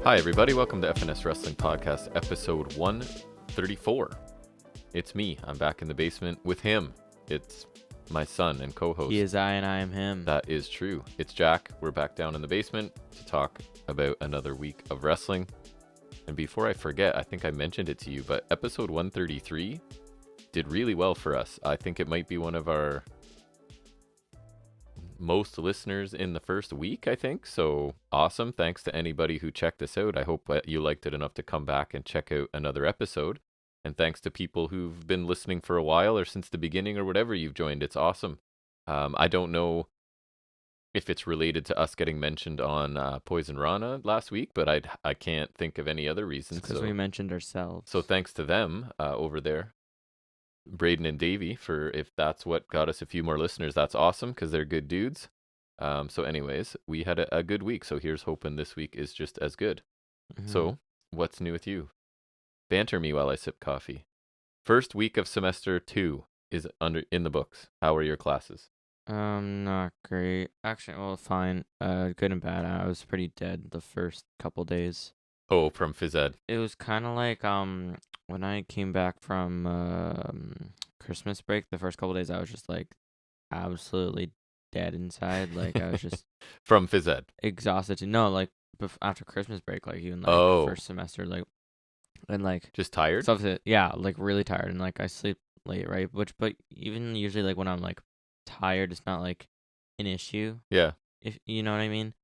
Hi, everybody. Welcome to FNS Wrestling Podcast, episode 134. It's me. I'm back in the basement with him. It's my son and co-host. He is I and I am him. That is true. It's Jack. We're back down in the basement to talk about another week of wrestling. And before I forget, I think I mentioned it to you, but episode 133 did really well for us. I think it might be one of our most listeners in the first week, I think. So awesome. Thanks to anybody who checked us out. I hope you liked it enough to come back and check out another episode. And thanks to people who've been listening for a while or since the beginning or whatever you've joined. It's awesome. I don't know if it's related to us getting mentioned on Poison Rana last week, but I can't think of any other reason. Because we mentioned ourselves. So thanks to them over there, Braden and Davey, for if that's what got us a few more listeners. That's awesome because they're good dudes. So anyways, we had a good week. So here's hoping this week is just as good. Mm-hmm. So what's new with you? Banter me while I sip coffee. First week of semester 2 is in the books. How are your classes? Not great. Actually, well, fine. Good and bad. I was pretty dead the first couple days. Oh, from phys ed. It was kind of like when I came back from Christmas break. The first couple days, I was just like absolutely dead inside. Like I was just from phys ed. Exhausted. No, like after Christmas break, like even like first semester, like and like just tired. Stuff that like really tired, and like I sleep late, right? But even usually like when I'm like tired, it's not like an issue. Yeah. If you know what I mean.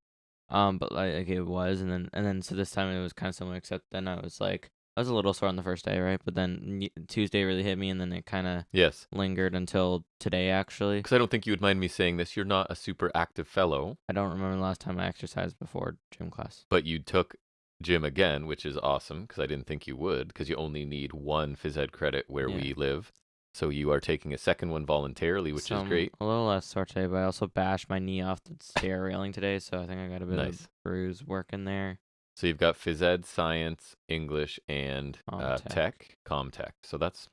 But like it was, and then so this time it was kind of similar, except then I was a little sore on the first day, right? But then Tuesday really hit me, and then it kind of lingered until today, actually. Because I don't think you would mind me saying this. You're not a super active fellow. I don't remember the last time I exercised before gym class. But you took gym again, which is awesome, because I didn't think you would, because you only need one phys ed credit where we live. So you are taking a second one voluntarily, which is great. A little less sore today, but I also bashed my knee off the stair railing today, so I think I got a bit of bruise working there. So you've got phys ed, science, English, and Comtech. So that's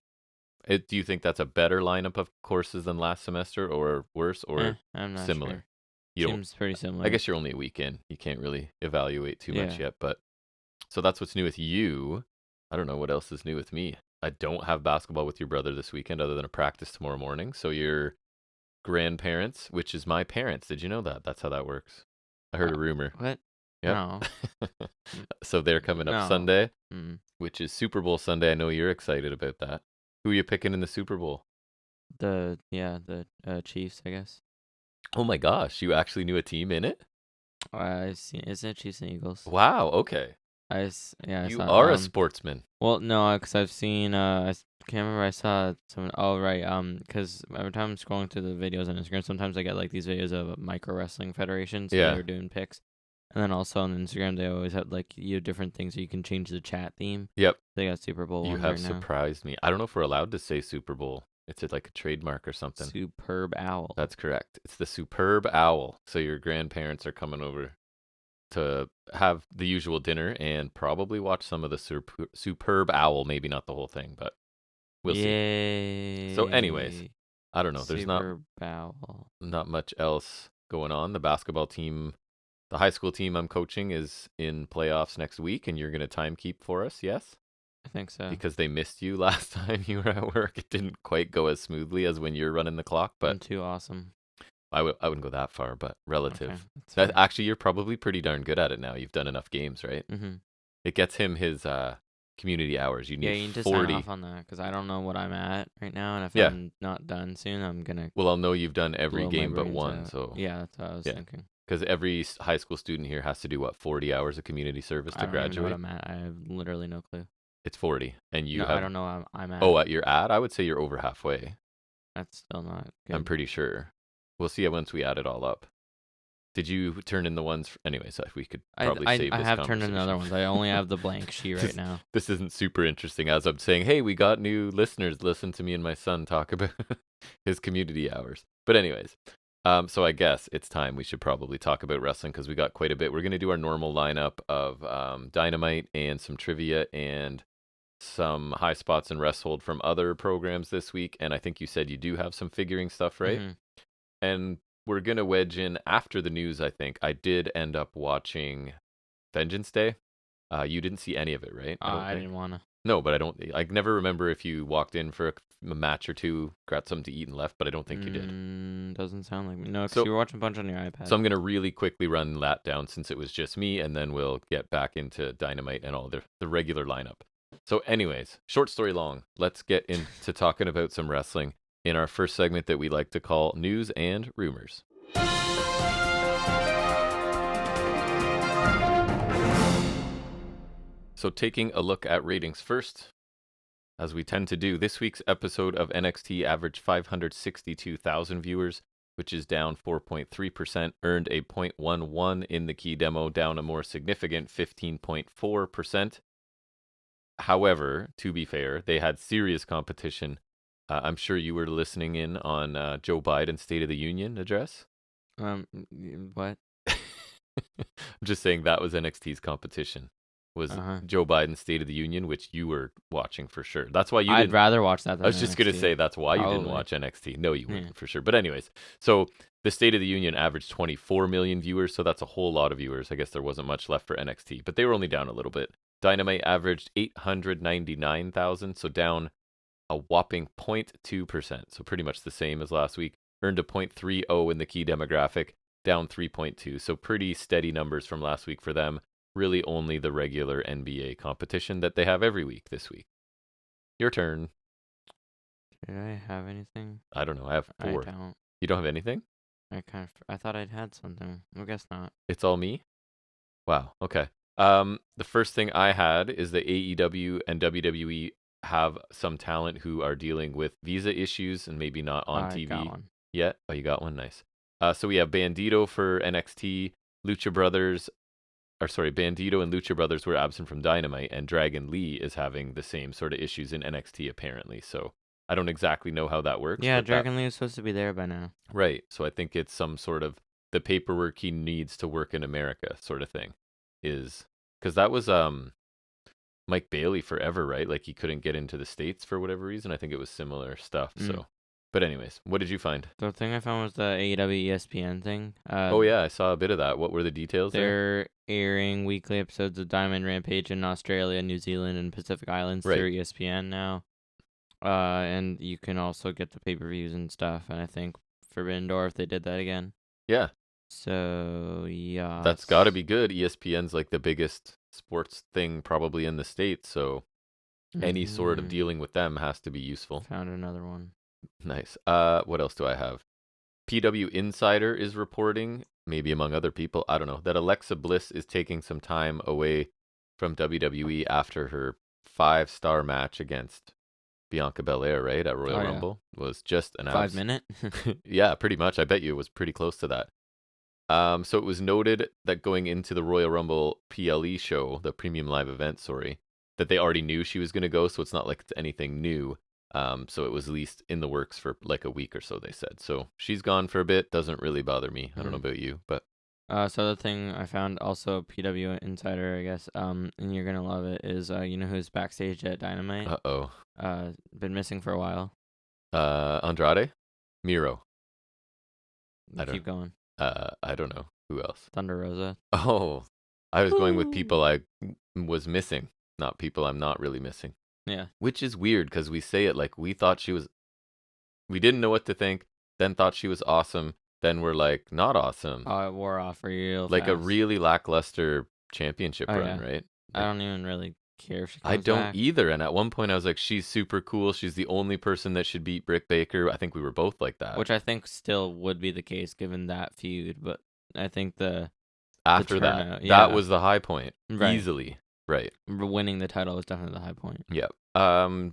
it. Do you think that's a better lineup of courses than last semester, or worse, or I'm not similar? Sure. Seems pretty similar. I guess you're only a week in. You can't really evaluate too much yet, but so that's what's new with you. I don't know what else is new with me. I don't have basketball with your brother this weekend other than a practice tomorrow morning. So your grandparents, which is my parents, did you know that? That's how that works. I heard a rumor. What? Yep. No. So they're coming up Sunday, which is Super Bowl Sunday. I know you're excited about that. Who are you picking in the Super Bowl? The Chiefs, I guess. Oh my gosh, you actually knew a team in it? Is it Chiefs and Eagles? Wow, okay. You are a sportsman. Well, no, because I've seen. I can't remember. I saw someone. Oh, right. Because every time I'm scrolling through the videos on Instagram, sometimes I get like these videos of micro wrestling federations. So they're doing picks, and then also on Instagram they always have like different things so you can change the chat theme. Yep. They got Super Bowl. You have surprised me. I don't know if we're allowed to say Super Bowl. It's like a trademark or something. Superb Owl. That's correct. It's the Superb Owl. So your grandparents are coming over to have the usual dinner and probably watch some of the Superb Owl. Maybe not the whole thing, but we'll see. So anyways, I don't know. There's not much else going on. The basketball team, the high school team I'm coaching is in playoffs next week, and you're going to time keep for us, yes? I think so. Because they missed you last time you were at work. It didn't quite go as smoothly as when you're running the clock, but I'm too awesome. I wouldn't go that far, but relative. Okay, actually, you're probably pretty darn good at it now. You've done enough games, right? Mm-hmm. It gets him his community hours. You need 40. Sign off on that because I don't know what I'm at right now, and if I'm not done soon, I'm gonna. Well, I'll know you've done every game but one. Out. So that's what I was thinking. Because every high school student here has to do 40 hours of community service to graduate. I don't know what I'm at. I have literally no clue. It's 40, and you. I don't know what I'm at. Oh, you're at? I would say you're over halfway. That's still not good. I'm pretty sure. We'll see once we add it all up. Did you turn in the ones? Anyways, we could probably save this I have turned in the other ones. I only have the blank sheet right now. This isn't super interesting. As I'm saying, hey, we got new listeners. Listen to me and my son talk about his community hours. But anyways, so I guess it's time we should probably talk about wrestling because we got quite a bit. We're going to do our normal lineup of Dynamite and some trivia and some Highspots and Restholds from other programs this week. And I think you said you do have some figuring stuff, right? Mm-hmm. And we're going to wedge in after the news, I think. I did end up watching Vengeance Day. You didn't see any of it, right? I don't I think. didn't wanna. No, but I never remember if you walked in for a match or two, got something to eat and left, but I don't think you did. Doesn't sound like me. No, because So you were watching a bunch on your iPad. So I'm going to really quickly run that down since it was just me, and then we'll get back into Dynamite and all the regular lineup. So anyways, short story long, let's get into talking about some wrestling in our first segment that we like to call News and Rumors. So taking a look at ratings first, as we tend to do, this week's episode of NXT averaged 562,000 viewers, which is down 4.3%, earned a 0.11 in the key demo, down a more significant 15.4%. However, to be fair, they had serious competition. I'm sure you were listening in on Joe Biden's State of the Union address. What? I'm just saying that was NXT's competition. Was Joe Biden's State of the Union, which you were watching for sure. That's why you I'd didn't. rather watch that than I was just going to NXT. say that's why you didn't Probably. watch NXT. No, you wouldn't for sure. But anyways, so the State of the Union averaged 24 million viewers, so that's a whole lot of viewers. I guess there wasn't much left for NXT, but they were only down a little bit. Dynamite averaged 899,000, so down a whopping 0.2%, so pretty much the same as last week. Earned a 0.30 in the key demographic, down 3.2, so pretty steady numbers from last week for them. Really only the regular NBA competition that they have every week this week. Your turn. Did I have anything? I don't know. I have 4. I don't. You don't have anything? I thought I'd had something. I guess not. It's all me? Wow. Okay. The first thing I had is that AEW and WWE have some talent who are dealing with visa issues and maybe not on TV got one. yet. Oh, you got one? Nice. So we have Bandito for NXT, Bandito and Lucha Brothers were absent from Dynamite, and Dragon Lee is having the same sort of issues in NXT apparently. So I don't exactly know how that works. Yeah, Dragon Lee is supposed to be there by now. Right. So I think it's some sort of the paperwork he needs to work in America sort of thing. Is because that was Mike Bailey forever, right? Like he couldn't get into the States for whatever reason. I think it was similar stuff. So, but anyways, what did you find? The thing I found was the AEW ESPN thing. Oh yeah, I saw a bit of that. What were the details? They're airing weekly episodes of Diamond Rampage in Australia, New Zealand, and Pacific Islands through ESPN now. And you can also get the pay-per-views and stuff. And I think Forbidden Door, if they did that again. Yeah. So yeah, that's got to be good. ESPN's like the biggest sports thing probably in the States, so any sort of dealing with them has to be useful. Found another one. Nice. What else do I have? PW Insider is reporting, maybe among other people, I don't know, that Alexa Bliss is taking some time away from WWE after her 5-star match against Bianca Belair, right, at Royal Rumble. Was just an 5 minute. Yeah, pretty much. I bet you it was pretty close to that. So it was noted that going into the Royal Rumble PLE show, the Premium Live Event, that they already knew she was going to go, so it's not like it's anything new. So it was at least in the works for like a week or so, they said. So she's gone for a bit. Doesn't really bother me. I don't know about you, but. So the thing I found also PW Insider, I guess, and you're going to love it, is, you know who's backstage at Dynamite? Uh-oh. Been missing for a while. Andrade? Miro. Keep going. I don't know. Who else? Thunder Rosa. Oh, I was going with people I was missing, not people I'm not really missing. Yeah. Which is weird because we say it like we didn't know what to think, then thought she was awesome, then we're like, not awesome. Oh, it wore off real like fast. a really lackluster championship run, right? I don't even really care if she comes I don't back. either. And at one point I was like, she's super cool. She's the only person that should beat Britt Baker. I think we were both like that. Which I think still would be the case given that feud, but I think after that, that was the high point. Right. Easily. Right. Winning the title was definitely the high point. Yep.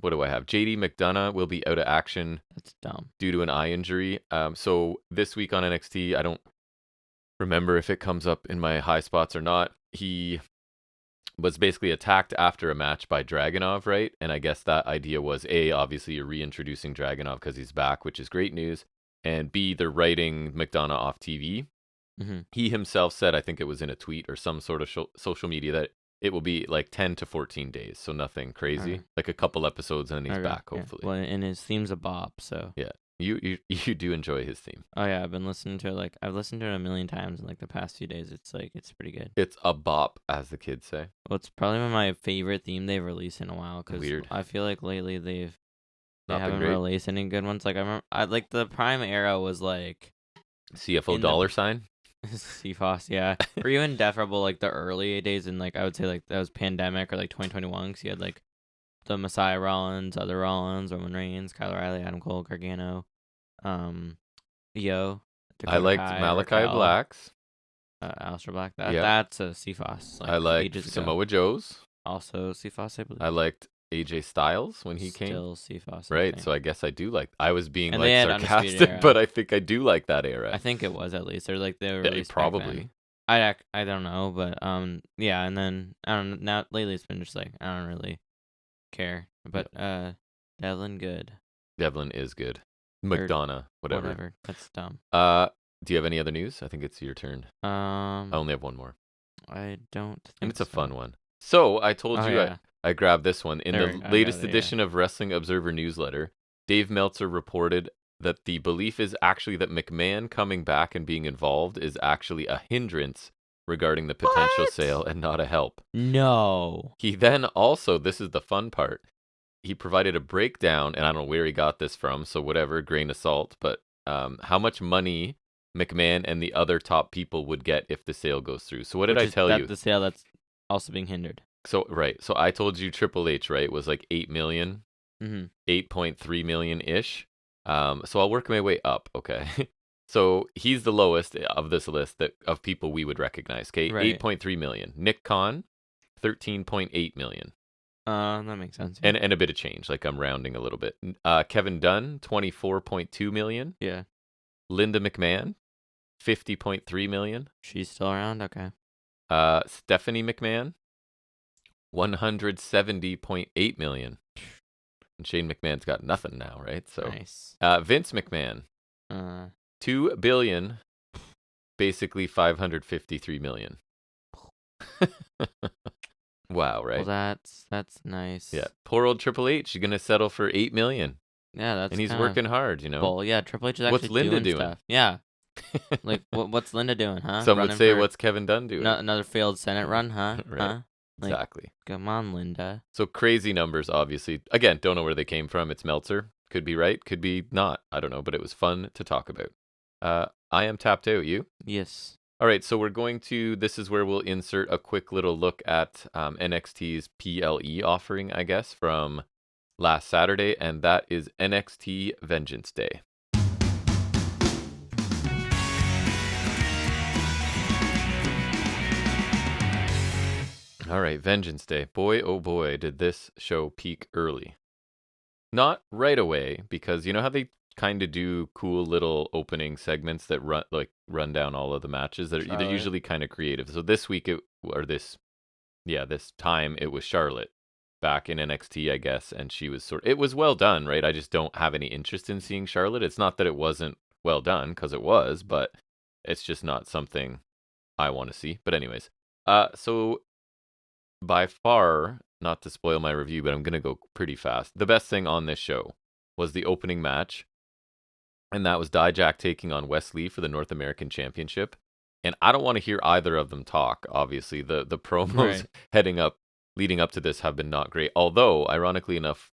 What do I have? JD McDonough will be out of action. That's dumb. Due to an eye injury. So this week on NXT, I don't remember if it comes up in my high spots or not. He was basically attacked after a match by Dragunov, right? And I guess that idea was A, obviously you're reintroducing Dragunov because he's back, which is great news. And B, they're writing McDonough off TV. Mm-hmm. He himself said, I think it was in a tweet or some sort of social media, that it will be like 10 to 14 days. So nothing crazy. Like a couple episodes and then he's back, hopefully. Yeah. Well, and his theme's a bop, so. Yeah. You do enjoy his theme. Oh yeah, I've listened to it a million times in like the past few days. It's pretty good. It's a bop, as the kids say. Well, it's probably my favorite theme they've released in a while because Weird. I feel like lately they Not been haven't great. released any good ones. Like I remember, like the Prime era was like CFO dollar sign. CFOS, yeah, or even Deferable, like the early days, and like I would say like that was Pandemic or like 2021, because you had like the Messiah Rollins, other Rollins, Roman Reigns, Kyle O'Reilly, Adam Cole, Gargano, Io, I liked Kai, Malachi Raquel, Blacks. Aleister Black. Yeah. That's a CFOS. Like I liked ages ago. Samoa Joe's. Also CFOS, I believe. I liked AJ Styles when he came. Still CFOS. Right, so I guess I do like. I was being And like they had Undisputed sarcastic, Era. but I think I do like that era. I think it was at least. Or like they were Yeah, released back probably. then. I don't know, but yeah, and then I don't know, now lately it's been just like I don't really care. But Devlin good. Devlin is good. McDonough, whatever. That's dumb. Do you have any other news? I think it's your turn. I only have one more. I don't think And it's a so. fun one. So I told you yeah. I grabbed this one. In the latest edition of Wrestling Observer newsletter, Dave Meltzer reported that the belief is actually that McMahon coming back and being involved is actually a hindrance regarding the potential sale and not a help. No. He then also, this is the fun part, he provided a breakdown, and I don't know where he got this from, so whatever, grain of salt, but how much money McMahon and the other top people would get if the sale goes through. So what did I tell you? The sale that's also being hindered. So right. So I told you Triple H, right, was like 8 million, 8.3 million-ish. So I'll work my way up, okay? So he's the lowest of this list of people we would recognize, okay? Right. 8.3 million. Nick Khan, 13.8 million. That makes sense. Yeah. And a bit of change, like I'm rounding a little bit. Kevin Dunn, 24.2 million. Yeah. Linda McMahon, 50.3 million. She's still around? Okay. Stephanie McMahon, 170.8 million. And Shane McMahon's got nothing now, right? So nice. Vince McMahon, 2 billion, basically 553 million. Wow, right? Well, that's nice. Yeah. Poor old Triple H, you're gonna settle for 8 million. Yeah, that's. And he's working hard, you know. Well, yeah, Triple H is actually what's Linda doing? Stuff. Yeah. Like what's Linda doing, huh? Some would say, what's Kevin Dunn doing? Another failed Senate run, huh? Right. Huh? Like, exactly. Come on, Linda. So crazy numbers, obviously. Again, don't know where they came from. It's Meltzer. Could be right, could be not. I don't know, but it was fun to talk about. I am tapped out. You? Yes. All right, so we're going to. This is where we'll insert a quick little look at NXT's PLE offering, I guess, from last Saturday, and that is NXT Vengeance Day. All right, Vengeance Day. Boy, oh boy, did this show peak early. Not right away, because you know how they kind of do cool little opening segments that run down all of the matches that they're usually kind of creative. So this week this time it was Charlotte back in NXT, I guess, and she was it was well done, right? I just don't have any interest in seeing Charlotte. It's not that it wasn't well done, because it was, but it's just not something I want to see. But anyways, so by far, not to spoil my review, but I'm going to go pretty fast. The best thing on this show was the opening match, and that was Dijak taking on Wes Lee for the North American Championship. And I don't want to hear either of them talk, obviously. The promos leading up to this have been not great. Although, ironically enough,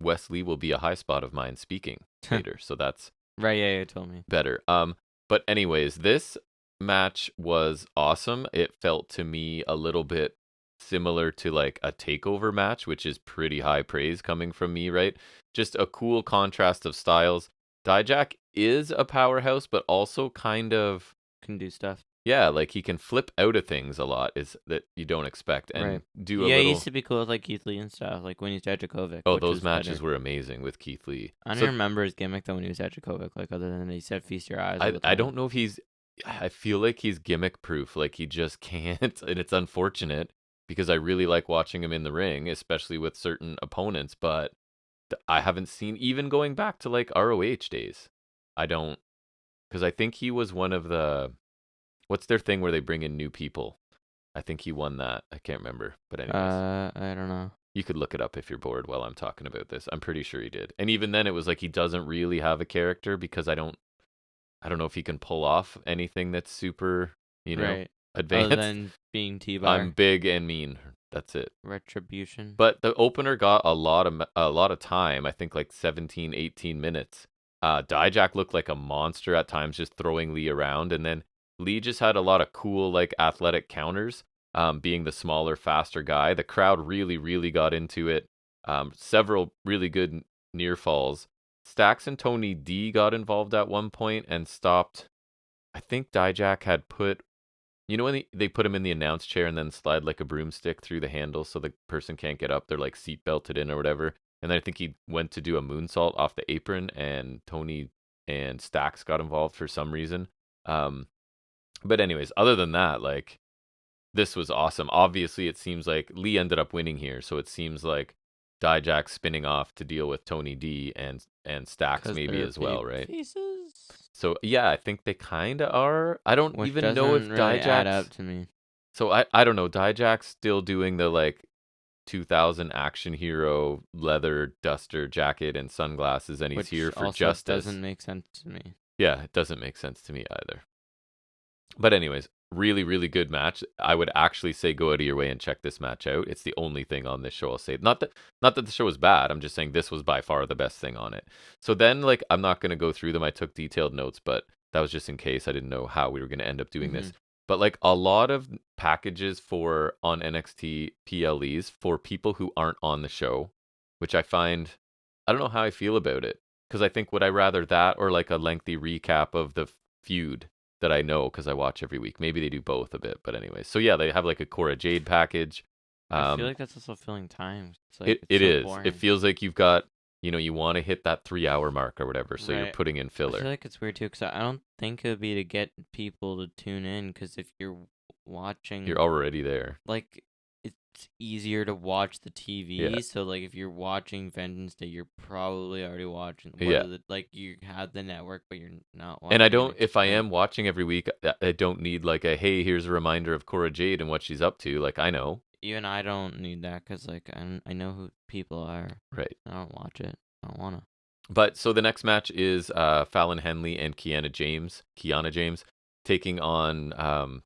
Wes Lee will be a high spot of mine speaking later, so that's right. Yeah, you told me better. But anyways, this match was awesome. It felt to me a little bit similar to like a takeover match, which is pretty high praise coming from me, right? Just a cool contrast of styles. Dijak is a powerhouse, but also kind of can do stuff. Yeah, like he can flip out of things a lot, is that you don't expect, and do a little. Yeah, he used to be cool with like Keith Lee and stuff, like when he was Dijakovic. Oh, those matches were amazing with Keith Lee. I don't remember his gimmick though when he was Dijakovic, like other than he said "feast your eyes." I don't know if he's. I feel like he's gimmick proof. Like he just can't, and it's unfortunate because I really like watching him in the ring, especially with certain opponents. But I haven't seen, even going back to like ROH days. I don't, because I think he was one of the. What's their thing where they bring in new people? I think he won that. I can't remember, but anyways. I don't know. You could look it up if you're bored while I'm talking about this. I'm pretty sure he did. And even then, it was like he doesn't really have a character because I don't know if he can pull off anything that's super, Right. advanced. Other than being T-Bar. I'm big and mean. That's it. Retribution. But the opener got a lot of time. I think like 17, 18 minutes. Dijak looked like a monster at times, just throwing Lee around, and then Lee just had a lot of cool like athletic counters. Being the smaller, faster guy, the crowd really, really got into it. Several really good near falls. Stax and Tony D got involved at one point and stopped. I think Dijak had put, when they put him in the announce chair and then slide like a broomstick through the handle so the person can't get up. They're like seat belted in or whatever. And then I think he went to do a moonsault off the apron, and Tony and Stax got involved for some reason. But anyways, other than that, like, this was awesome. Obviously, it seems like Lee ended up winning here, so it seems like Dijak spinning off to deal with Tony D and Stax maybe as well, right? Pieces? So yeah, I think they kind of are. I don't Which even know if doesn't really add Dijak's up to me. So I don't know. Dijak's still doing the like 2000 action hero leather duster jacket and sunglasses, and he's Which here for also justice. doesn't make sense to me. Yeah, it doesn't make sense to me either. But anyways, really, really good match. I would actually say go out of your way and check this match out. It's the only thing on this show I'll say. Not that the show was bad. I'm just saying this was by far the best thing on it. So then, like, I'm not going to go through them. I took detailed notes, but that was just in case I didn't know how we were going to end up doing this. But like a lot of packages on NXT PLEs for people who aren't on the show, which I find, I don't know how I feel about it. Because I think, would I rather that or like a lengthy recap of the feud that I know because I watch every week? Maybe they do both a bit, but anyway. So yeah, they have like a Cora Jade package. I feel like that's also filling time. It's like, it so is. boring. It feels like you've got, you want to hit that 3-hour mark or whatever, so you're Right. putting in filler. I feel like it's weird too, because I don't think it would be to get people to tune in, because if you're watching, You're already there. like, it's easier to watch the TV. Yeah. So like if you're watching Vengeance Day, you're probably already watching. Like you have the network, but you're not watching. And I don't, if I NXT. am watching every week, I don't need like a, hey, here's a reminder of Cora Jade and what she's up to. Like, I know. Even I don't need that, because like I know who people are. Right. I don't watch it. I don't wanna. But so the next match is Fallon Henley and Kiana James taking on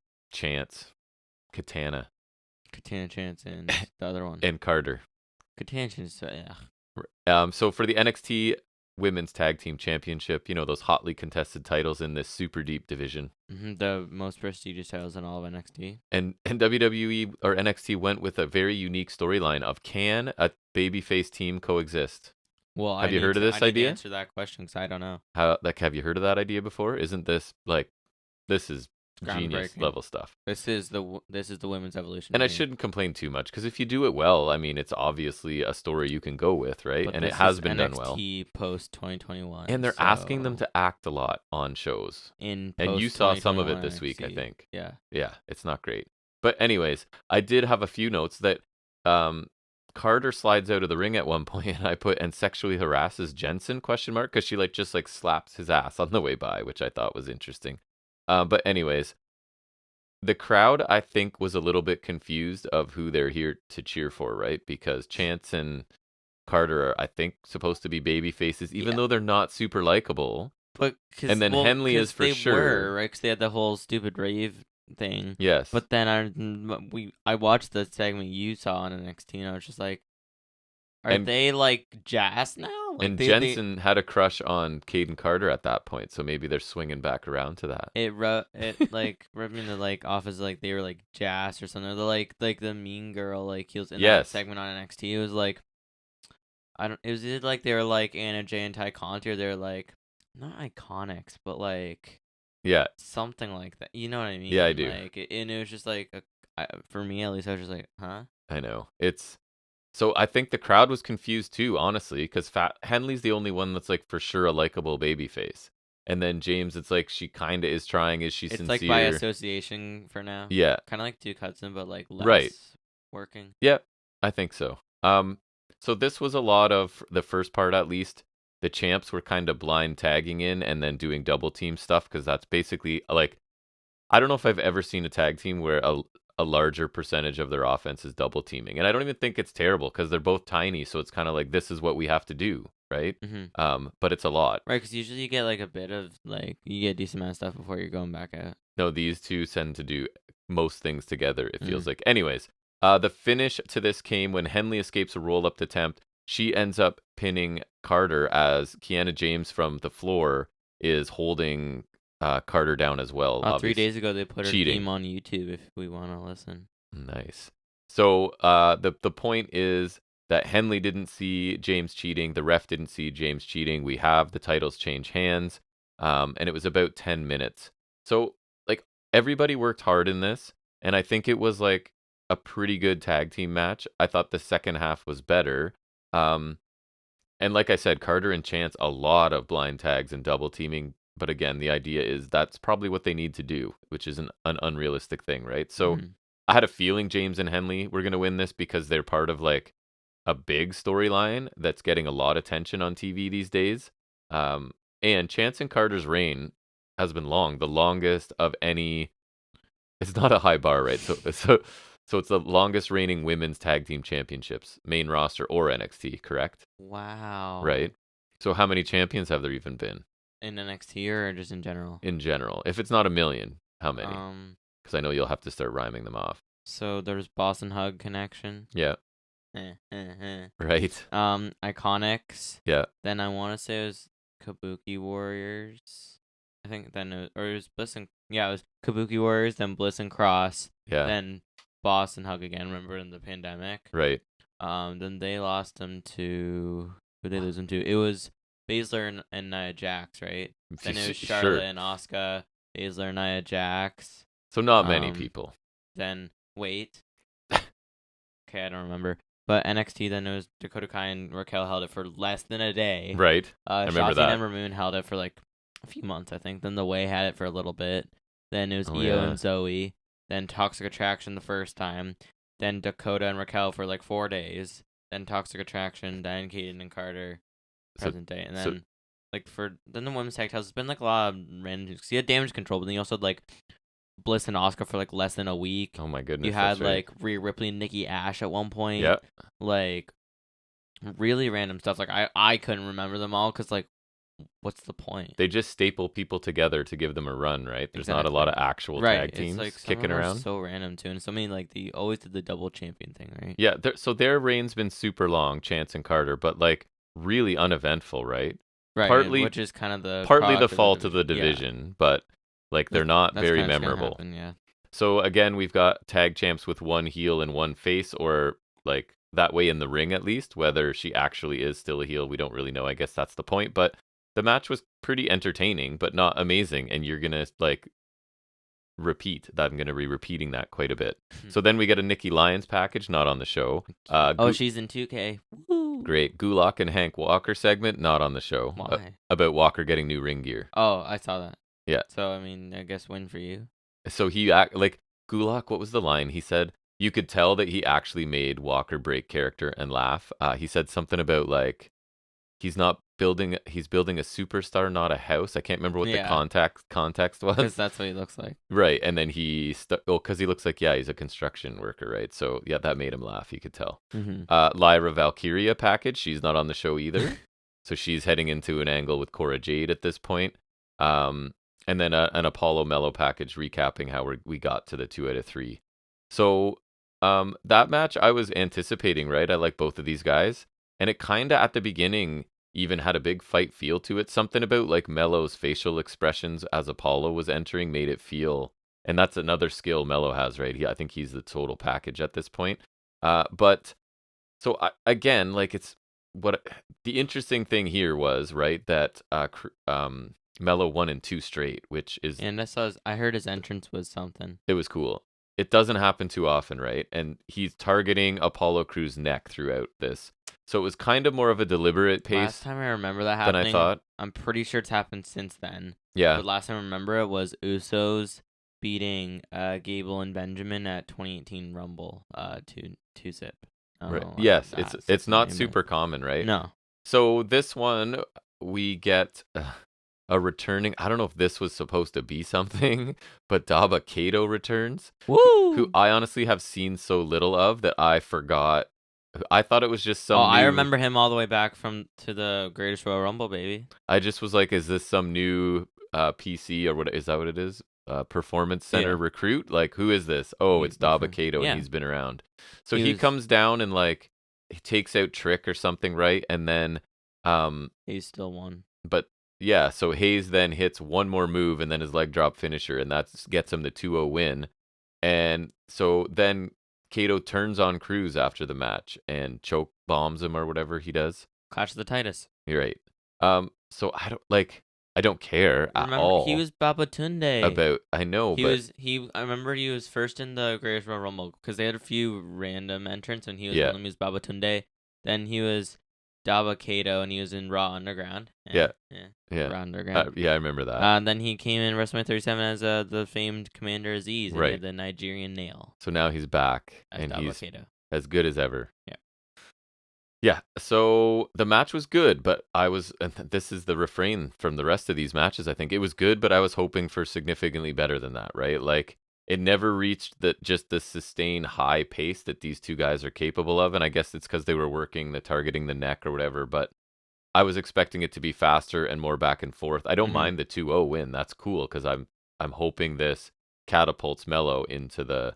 Katana Chance and the other one. and Carter. Katana Chance, yeah. So for the NXT Women's Tag Team Championship, those hotly contested titles in this super deep division. The most prestigious titles in all of NXT. And WWE or NXT went with a very unique storyline of, can a babyface team coexist? Well, have you heard of this I idea? To answer that question, because I don't know. Have you heard of that idea before? Isn't this this is genius level stuff? This is the women's evolution. And I shouldn't complain too much, because if you do it well, I mean, it's obviously a story you can go with, right? But and it has been done well. NXT post 2021, and they're asking them to act a lot on shows. And you saw some of it this NXT. week, I think. Yeah, it's not great. But anyways, I did have a few notes that Carter slides out of the ring at one point, and I put, and sexually harasses Jensen, because she just slaps his ass on the way by, which I thought was interesting. But anyways, the crowd, I think, was a little bit confused of who they're here to cheer for, right? Because Chance and Carter are, I think, supposed to be baby faces, even though they're not super likable. But and then Henley is for sure, right? Because they had the whole stupid rave thing. Yes. But then I watched the segment you saw on NXT, and I was just like, are they like jazz now? Like, and Jensen had a crush on Caden Carter at that point, so maybe they're swinging back around to that. It like rubbed me the off as like they were like jazz or something. They're like the mean girl, like he was in that segment on NXT. It was like, it was either like they were like Anna Jay and Ty Conti, or they were like not iconics, but like something like that. You know what I mean? Yeah, I do. Like, and it was just like for me at least, I was just like, huh? I know. So I think the crowd was confused too, honestly, because Henley's the only one that's like for sure a likable babyface. And then James, it's like she kind of is trying. Is she sincere? It's like by association for now. Yeah. Kind of like Duke Hudson, but like less working. Yeah, I think so. So this was a lot of, the first part at least, the champs were kind of blind tagging in and then doing double team stuff, because that's basically like, I don't know if I've ever seen a tag team where a larger percentage of their offense is double teaming. And I don't even think it's terrible because they're both tiny. So it's kind of like, this is what we have to do, right? But it's a lot. Right, because usually you get like a bit of like, you get a decent amount of stuff before you're going back out. No, these two tend to do most things together, it feels like. Anyways, the finish to this came when Henley escapes a roll-up attempt. She ends up pinning Carter as Kiana James from the floor is holding Carter down as well. 3 days ago, they put her cheating. theme on YouTube if we want to listen. Nice. So the point is that Henley didn't see James cheating. The ref didn't see James cheating. We have the titles change hands, and it was about 10 minutes. So like everybody worked hard in this, and I think it was like a pretty good tag team match. I thought the second half was better. And like I said, Carter and Chance, a lot of blind tags and double teaming. But again, the idea is that's probably what they need to do, which is an unrealistic thing, right? So I had a feeling James and Henley were going to win this because they're part of like a big storyline that's getting a lot of attention on TV these days. And Chance and Carter's reign has been long, the longest of any. It's not a high bar, right? So it's the longest reigning women's tag team championships, main roster or NXT, correct? Wow. Right. So how many champions have there even been? In NXT or just in general? In general. If it's not a million, how many? Because I know you'll have to start rhyming them off. So there's Boston Hug Connection. Yeah. Right. Iconics. Yeah. Then I want to say it was Kabuki Warriors. I think then it was Bliss and it was Kabuki Warriors, then Bliss and Cross. Yeah. Then Boston Hug again. Remember in the pandemic? Right. Then they lost them to who they lose them to? It was Baszler and Nia Jax, right? Then it was Charlotte and Asuka, Baszler and Nia Jax. So not many people. Then wait. Okay, I don't remember. But NXT, then it was Dakota Kai and Raquel held it for less than a day. Right. I remember Shotzi that. and Ember Moon held it for like a few months, I think. Then The Way had it for a little bit. Then it was Io and Zoe. Then Toxic Attraction the first time. Then Dakota and Raquel for like 4 days. Then Toxic Attraction, Diane, Kaden, and Carter, present day. And then then the women's tag titles, it's been like a lot of random. Because you had Damage Control, but then you also had like Bliss and Asuka for like less than a week. Oh my goodness. You had like Rhea Ripley and Nikki Ash at one point. Yeah. Like really random stuff. Like I couldn't remember them all because like what's the point? They just staple people together to give them a run, right? There's not a lot of actual tag teams kicking around. So random too, and so many like they always did the double champion thing, right? Yeah. So their reign's been super long, Chance and Carter, but like really uneventful, right? Right. Partly, which is kind of the fault of the division, but like they're not very memorable. Yeah. So again, we've got tag champs with one heel and one face, or like that way in the ring at least. Whether she actually is still a heel, we don't really know. I guess that's the point. But the match was pretty entertaining, but not amazing. And you're gonna like repeat that. I'm gonna be repeating that quite a bit. So then we get a Nikki Lyons package, not on the show. She's in 2K. Woo. Great. Gulak and Hank Walker segment, not on the show. Why? About Walker getting new ring gear. Oh, I saw that. Yeah. So, I mean, I guess win for you. So he like Gulak, what was the line? He said you could tell that he actually made Walker break character and laugh. He said something about like he's building a superstar, not a house. I can't remember what the context was. Because that's what he looks like. Right. And then because he looks like, he's a construction worker, right? So yeah, that made him laugh. You could tell. Lyra Valkyria package. She's not on the show either. So she's heading into an angle with Cora Jade at this point. And then an Apollo Mello package recapping how we got to the 2 out of 3. So that match I was anticipating, right? I like both of these guys. And it kind of at the beginning even had a big fight feel to it. Something about like Mello's facial expressions as Apollo was entering made it feel. And that's another skill Mello has, right? I think he's the total package at this point. But so again, like it's what the interesting thing here was, right? That Mello 1 and 2 straight, which is... And I heard his entrance was something. It was cool. It doesn't happen too often, right? And he's targeting Apollo Crews' neck throughout this. So it was kind of more of a deliberate pace. Last time I remember that happening, than I thought. I'm pretty sure it's happened since then. Yeah. But last time I remember it was Usos beating Gable and Benjamin at 2018 Rumble to zip. Right. Yes, it's not super common, right? No. So this one we get a returning. I don't know if this was supposed to be something, but Daba Kato returns. Woo! Who I honestly have seen so little of that I forgot. I thought it was just some. I remember him all the way back to the Greatest Royal Rumble, baby. I just was like, is this some new PC or what? Is that what it is? Performance Center recruit? Like, who is this? Oh, it's Daba Kato, and he's been around. So he comes down and like he takes out Trick or something, right? And then he's still won. But yeah, so Hayes then hits one more move and then his leg drop finisher, and that gets him the 2-0 win. And so then Kato turns on Cruz after the match and choke bombs him or whatever he does. Clash of the Titus. You're right. So I don't care at all. He was Babatunde. I know, I remember he was first in the Greatest Royal Rumble because they had a few random entrants, and he was one of them. He was Babatunde. Then he was Daba Kato, and he was in Raw Underground. Yeah. Raw Underground. I remember that. Then he came in WrestleMania 37 as the famed Commander Aziz, and he had the Nigerian nail. So now he's back, and Daba he's Kato. As good as ever. Yeah. Yeah, so the match was good, but this is the refrain from the rest of these matches, I think. It was good, but I was hoping for significantly better than that, right? Like, it never reached just the sustained high pace that these two guys are capable of, and I guess it's because they were targeting the neck or whatever, but I was expecting it to be faster and more back and forth. I don't mind the 2-0 win. That's cool, because I'm hoping this catapults Mello into the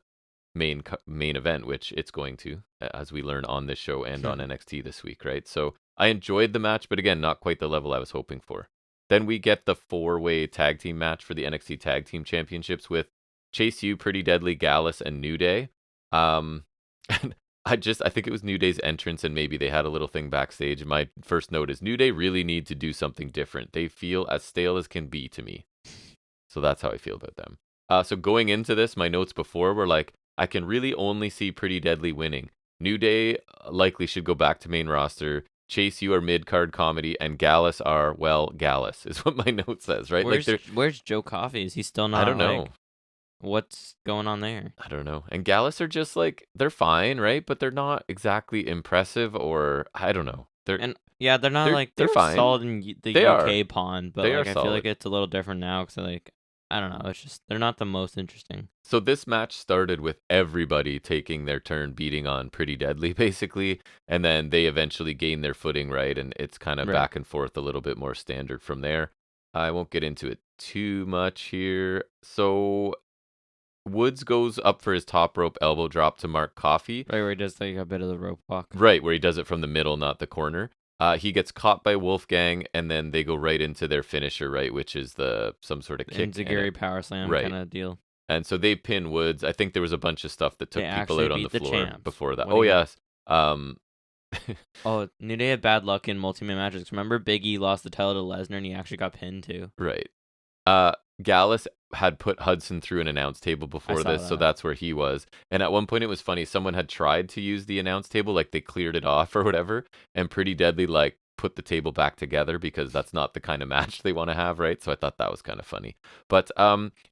main event, which it's going to, as we learn on this show and on NXT this week, right? So I enjoyed the match, but again, not quite the level I was hoping for. Then we get the 4-way tag team match for the NXT Tag Team Championships with Chase U, Pretty Deadly, Gallus, and New Day. And I think it was New Day's entrance, and maybe they had a little thing backstage. And my first note is New Day really need to do something different. They feel as stale as can be to me. So that's how I feel about them. So going into this, my notes before were like, I can really only see Pretty Deadly winning. New Day likely should go back to main roster. Chase U are mid-card comedy, and Gallus are, Gallus is what my note says, right? Where's Joe Coffey? Is he still not? I don't know. What's going on there? I don't know. And Gallus are just like, they're fine, right? But they're not exactly impressive, or I don't know. They're not they're fine. Solid in the UK pond, but I feel like it's a little different now because I don't know. It's just they're not the most interesting. So this match started with everybody taking their turn beating on Pretty Deadly, basically, and then they eventually gain their footing, right? And it's kind of back and forth a little bit more standard from there. I won't get into it too much here. So Woods goes up for his top rope elbow drop to Mark Coffey. Right, where he does a bit of the rope walk. Right, where he does it from the middle, not the corner. He gets caught by Wolfgang, and then they go right into their finisher, right, which is some sort of kick. Enziguri power slam kind of deal. And so they pin Woods. I think there was a bunch of stuff that took people out on the floor before that. Yes. New Day had bad luck in multi-man matches. Remember Big E lost the title to Lesnar, and he actually got pinned too. Right. Gallus had put Hudson through an announce table before this, so that's where he was. And at one point it was funny, someone had tried to use the announce table, like they cleared it off or whatever, and Pretty Deadly like put the table back together because that's not the kind of match they want to have, right? So I thought that was kind of funny. But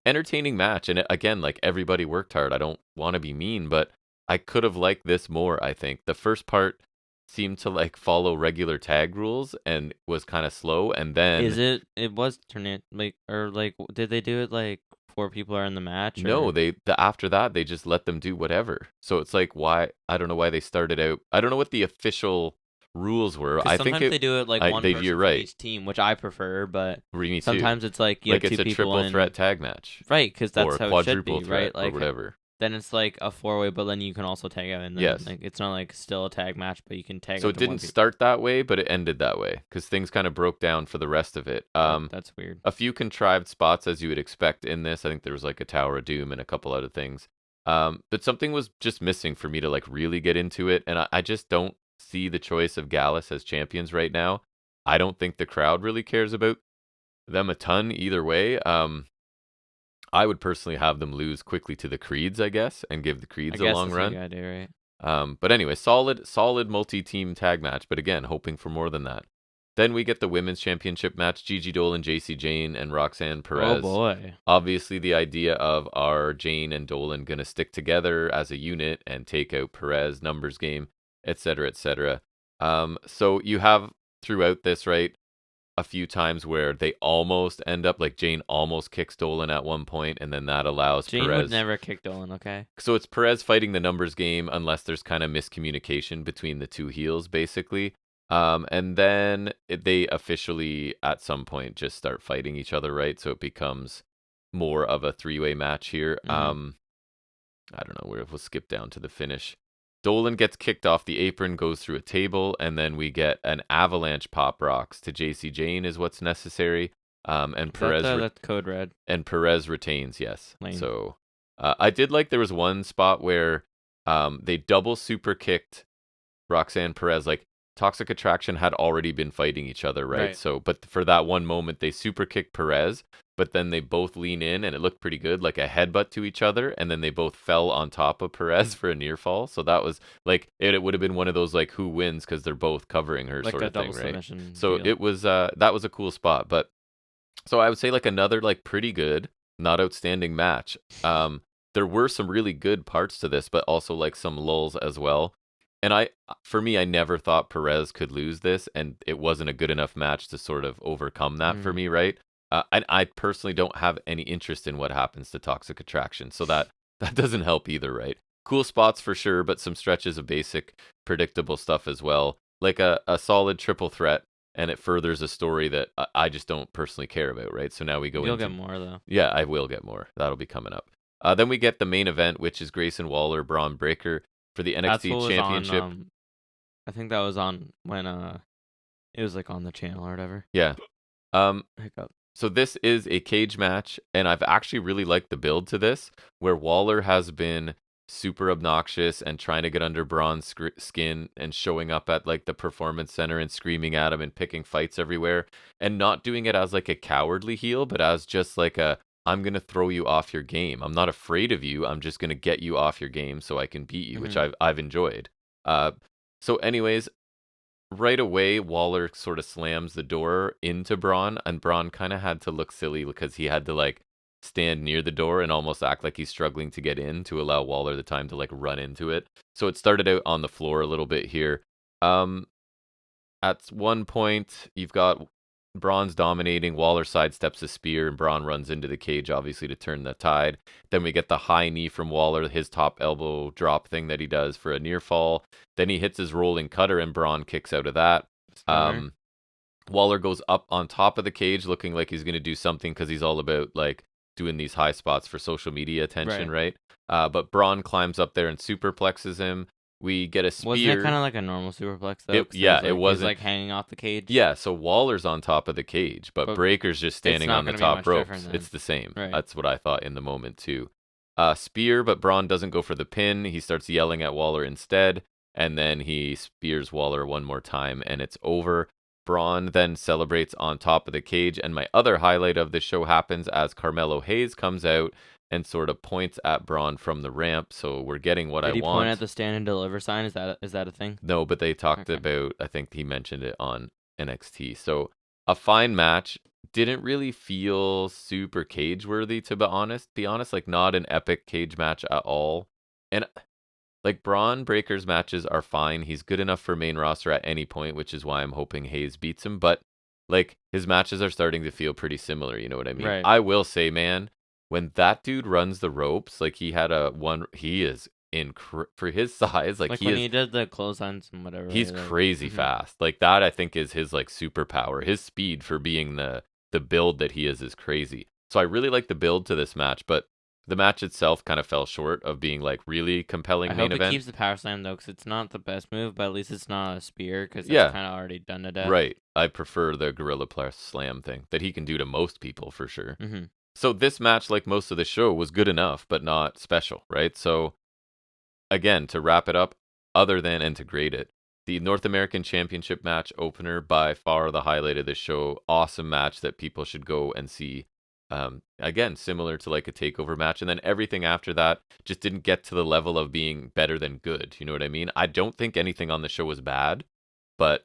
entertaining match, and again, like everybody worked hard. I don't want to be mean, but I could have liked this more, I think. The first part seemed to like follow regular tag rules and was kind of slow, and then it was turning did they do it like 4 people are in the match? Or? No, after that they just let them do whatever. So it's like, why? I don't know why they started out. I don't know what the official rules were. I think they do it like one person for each team, which I prefer, but sometimes it's like you have 2 people it's a triple threat tag match, right? Because that's how it should be, right? Like or whatever. Then it's like a 4-way, but then you can also tag out. And then, it's not like still a tag match, but you can tag. So it didn't start that way, but it ended that way because things kind of broke down for the rest of it. That's weird. A few contrived spots, as you would expect in this. I think there was like a Tower of Doom and a couple other things. But something was just missing for me to like really get into it, and I just don't see the choice of Gallus as champions right now. I don't think the crowd really cares about them a ton either way. I would personally have them lose quickly to the Creeds, I guess, and give the Creeds a long run. That's idea, right? But anyway, solid multi-team tag match, but again, hoping for more than that. Then we get the women's championship match, Gigi Dolan, JC Jane, and Roxanne Perez. Oh boy. Obviously the idea of are Jane and Dolan going to stick together as a unit and take out Perez, numbers game, etc., etc. So you have throughout this, right, a few times where they almost end up, like Jane almost kicks Dolan at one point, and then that allows Jane Perez. would never kick Dolan, okay? So it's Perez fighting the numbers game unless there's kind of miscommunication between the two heels, basically. And then they officially, at some point, just start fighting each other, right? So it becomes more of a three-way match here. I don't know, we'll skip down to the finish. Dolan gets kicked off the apron, goes through a table, and then we get an avalanche pop rocks to JC Jane is what's necessary. And Perez that's code red. And Perez retains, yes. Lame. So I did like there was one spot where they double super kicked Roxanne Perez. Like Toxic Attraction had already been fighting each other, right? So, but for that one moment, they super kicked Perez, but then they both lean in and it looked pretty good, like a headbutt to each other, and then they both fell on top of Perez for a near fall. So that was like it would have been one of those like who wins because they're both covering her like sort of thing, right? So deal. it was that was a cool spot, but so I would say like another like pretty good, not outstanding match. There were some really good parts to this, but also like some lulls as well. And for me, I never thought Perez could lose this, and it wasn't a good enough match to sort of overcome that for me, right? And I personally don't have any interest in what happens to Toxic Attraction, so that doesn't help either, right? Cool spots for sure, but some stretches of basic, predictable stuff as well, like a solid triple threat, and it furthers a story that I just don't personally care about, right? So now we go. You'll get more though. Yeah, I will get more. That'll be coming up. Then we get the main event, which is Grayson Waller, Braun Breaker for the NXT Championship. I think that was on when it was like on the channel or whatever. Yeah. Hiccup. So this is a cage match, and I've actually really liked the build to this, where Waller has been super obnoxious and trying to get under Braun's skin and showing up at like the performance center and screaming at him and picking fights everywhere, and not doing it as like a cowardly heel, but as just like I'm going to throw you off your game. I'm not afraid of you. I'm just going to get you off your game so I can beat you, which I've enjoyed. So anyways, right away, Waller sort of slams the door into Braun, and Braun kind of had to look silly because he had to like stand near the door and almost act like he's struggling to get in to allow Waller the time to like run into it. So it started out on the floor a little bit here. At one point, you've got Braun's dominating. Waller sidesteps a spear, and Braun runs into the cage, obviously, to turn the tide. Then we get the high knee from Waller, his top elbow drop thing that he does for a near fall. Then he hits his rolling cutter, and Braun kicks out of that. Waller goes up on top of the cage, looking like he's going to do something because he's all about like doing these high spots for social media attention, right? But Braun climbs up there and superplexes him. We get a spear. Wasn't it kind of like a normal superplex though? It wasn't like hanging off the cage. Yeah, so Waller's on top of the cage, but Breaker's just standing on the top ropes. It's the same. Right. That's what I thought in the moment too. Spear, but Braun doesn't go for the pin. He starts yelling at Waller instead, and then he spears Waller one more time, and it's over. Braun then celebrates on top of the cage, and my other highlight of this show happens as Carmelo Hayes comes out and sort of points at Braun from the ramp. So we're getting what I want. Did he point at the stand and deliver sign? Is that a thing? No, but they talked about, I think he mentioned it on NXT. So a fine match. Didn't really feel super cage worthy, to be honest. Like not an epic cage match at all. And like Braun Breaker's matches are fine. He's good enough for main roster at any point, which is why I'm hoping Hayes beats him. But like his matches are starting to feel pretty similar. You know what I mean? Right. I will say, man, when that dude runs the ropes, like he is for his size. Like he did the clotheslines and whatever. He's crazy fast. Like that, I think is his like superpower. His speed for being the build that he is crazy. So I really like the build to this match, but the match itself kind of fell short of being like really compelling main event. I hope it keeps the power slam though, because it's not the best move, but at least it's not a spear, because it's kind of already done to death. Right. I prefer the Gorilla Press slam thing that he can do to most people for sure. So this match, like most of the show, was good enough, but not special, right? So again, to wrap it up, and to grade it, the North American Championship match opener, by far the highlight of this show. Awesome match that people should go and see. Again, similar to like a takeover match. And then everything after that just didn't get to the level of being better than good. You know what I mean? I don't think anything on the show was bad, but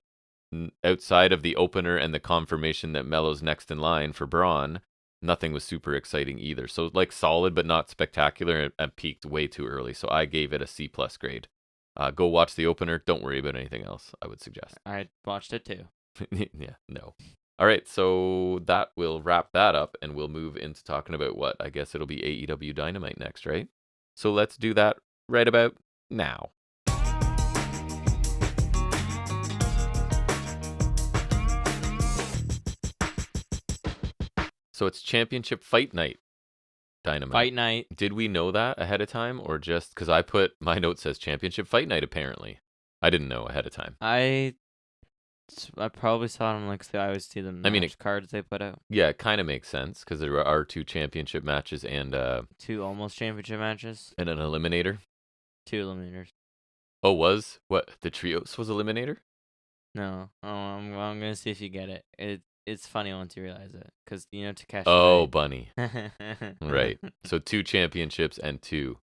outside of the opener and the confirmation that Melo's next in line for Braun, nothing was super exciting either. So like solid, but not spectacular, and peaked way too early. So I gave it a C+ grade. Go watch the opener. Don't worry about anything else, I would suggest. I watched it too. Yeah, no. All right, so that will wrap that up, and we'll move into talking about what I guess it'll be AEW Dynamite next, right? So let's do that right about now. So it's Championship Fight Night, Dynamite. Fight Night. Did we know that ahead of time, or just because I put my note says Championship Fight Night? Apparently, I didn't know ahead of time. I probably saw it on like I always see the match cards they put out. Yeah, it kind of makes sense because there are 2 championship matches and 2 almost championship matches and an eliminator. 2 eliminators. Oh, was what the trios was eliminator? No, I'm gonna see if you get it. It's funny once you realize it, because you know Takeshi. Oh, right? Bunny. Right. So 2 championships and 2.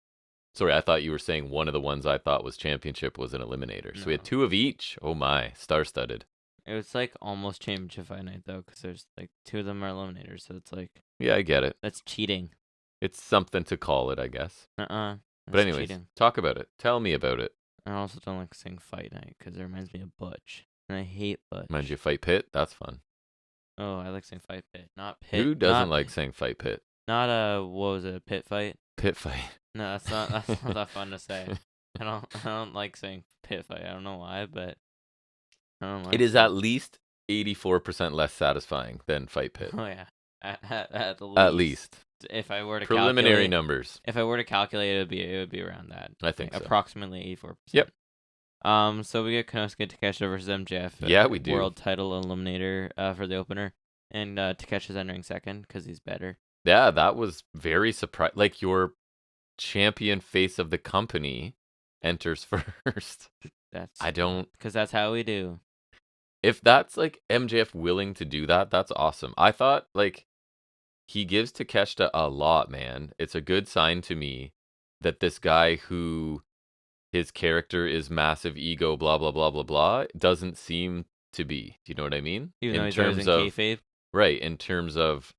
Sorry, I thought you were saying one of the ones I thought was championship was an eliminator. So we had 2 of each. Oh my, star-studded. It was like almost championship fight night though, because there's like 2 of them are eliminators, so it's like. Yeah, I get it. That's cheating. It's something to call it, I guess. But anyways, cheating. Talk about it. Tell me about it. I also don't like saying fight night because it reminds me of Butch, and I hate Butch. Reminds you of Fight Pit? That's fun. Oh, I like saying fight pit, not pit. Who doesn't like saying fight pit? Not what was it, pit fight? Pit fight. No, that's not that fun to say. I don't like saying pit fight. I don't know why, but I don't like it is at least 84% less satisfying than fight pit. Oh yeah. At least. At least. If I were to preliminary numbers. If I were to calculate, it would be around that. I think so. Approximately 84%. Yep. So we get Konosuke Takeshita versus MJF. Yeah, we do. World title eliminator for the opener, and Takeshi's entering second because he's better. Yeah, that was very surprising. Like your champion face of the company enters first. Because that's how we do. If that's like MJF willing to do that, that's awesome. I thought like he gives Takeshita a lot, man. It's a good sign to me that this guy who his character is massive ego, blah blah blah blah blah, doesn't seem to be. Do you know what I mean? Even though he's always in kayfabe. Right, in terms of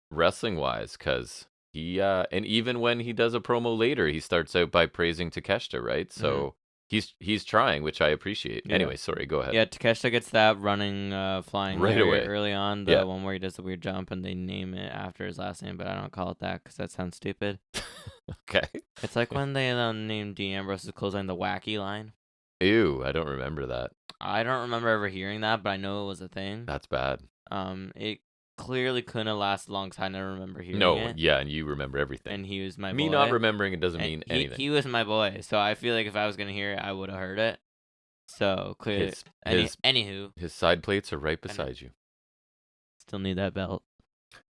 wrestling wise, because he and even when he does a promo later, he starts out by praising Takeshita, right? So he's trying, which I appreciate. Yeah. Anyway, sorry, go ahead. Yeah, Takeshita gets that running, flying right away early on, the one where he does the weird jump, and they name it after his last name, but I don't call it that because that sounds stupid. Okay. It's like when they named Dean Ambrose's clothesline the Wacky Line. Ew, I don't remember that. I don't remember ever hearing that, but I know it was a thing. That's bad. It clearly couldn't have lasted long because I never remember hearing it. No, yeah, and you remember everything. And he was my boy. Me not remembering it doesn't mean anything. He was my boy, so I feel like if I was going to hear it, I would have heard it. So, clearly, anywho. His side plates are right beside you. Still need that belt.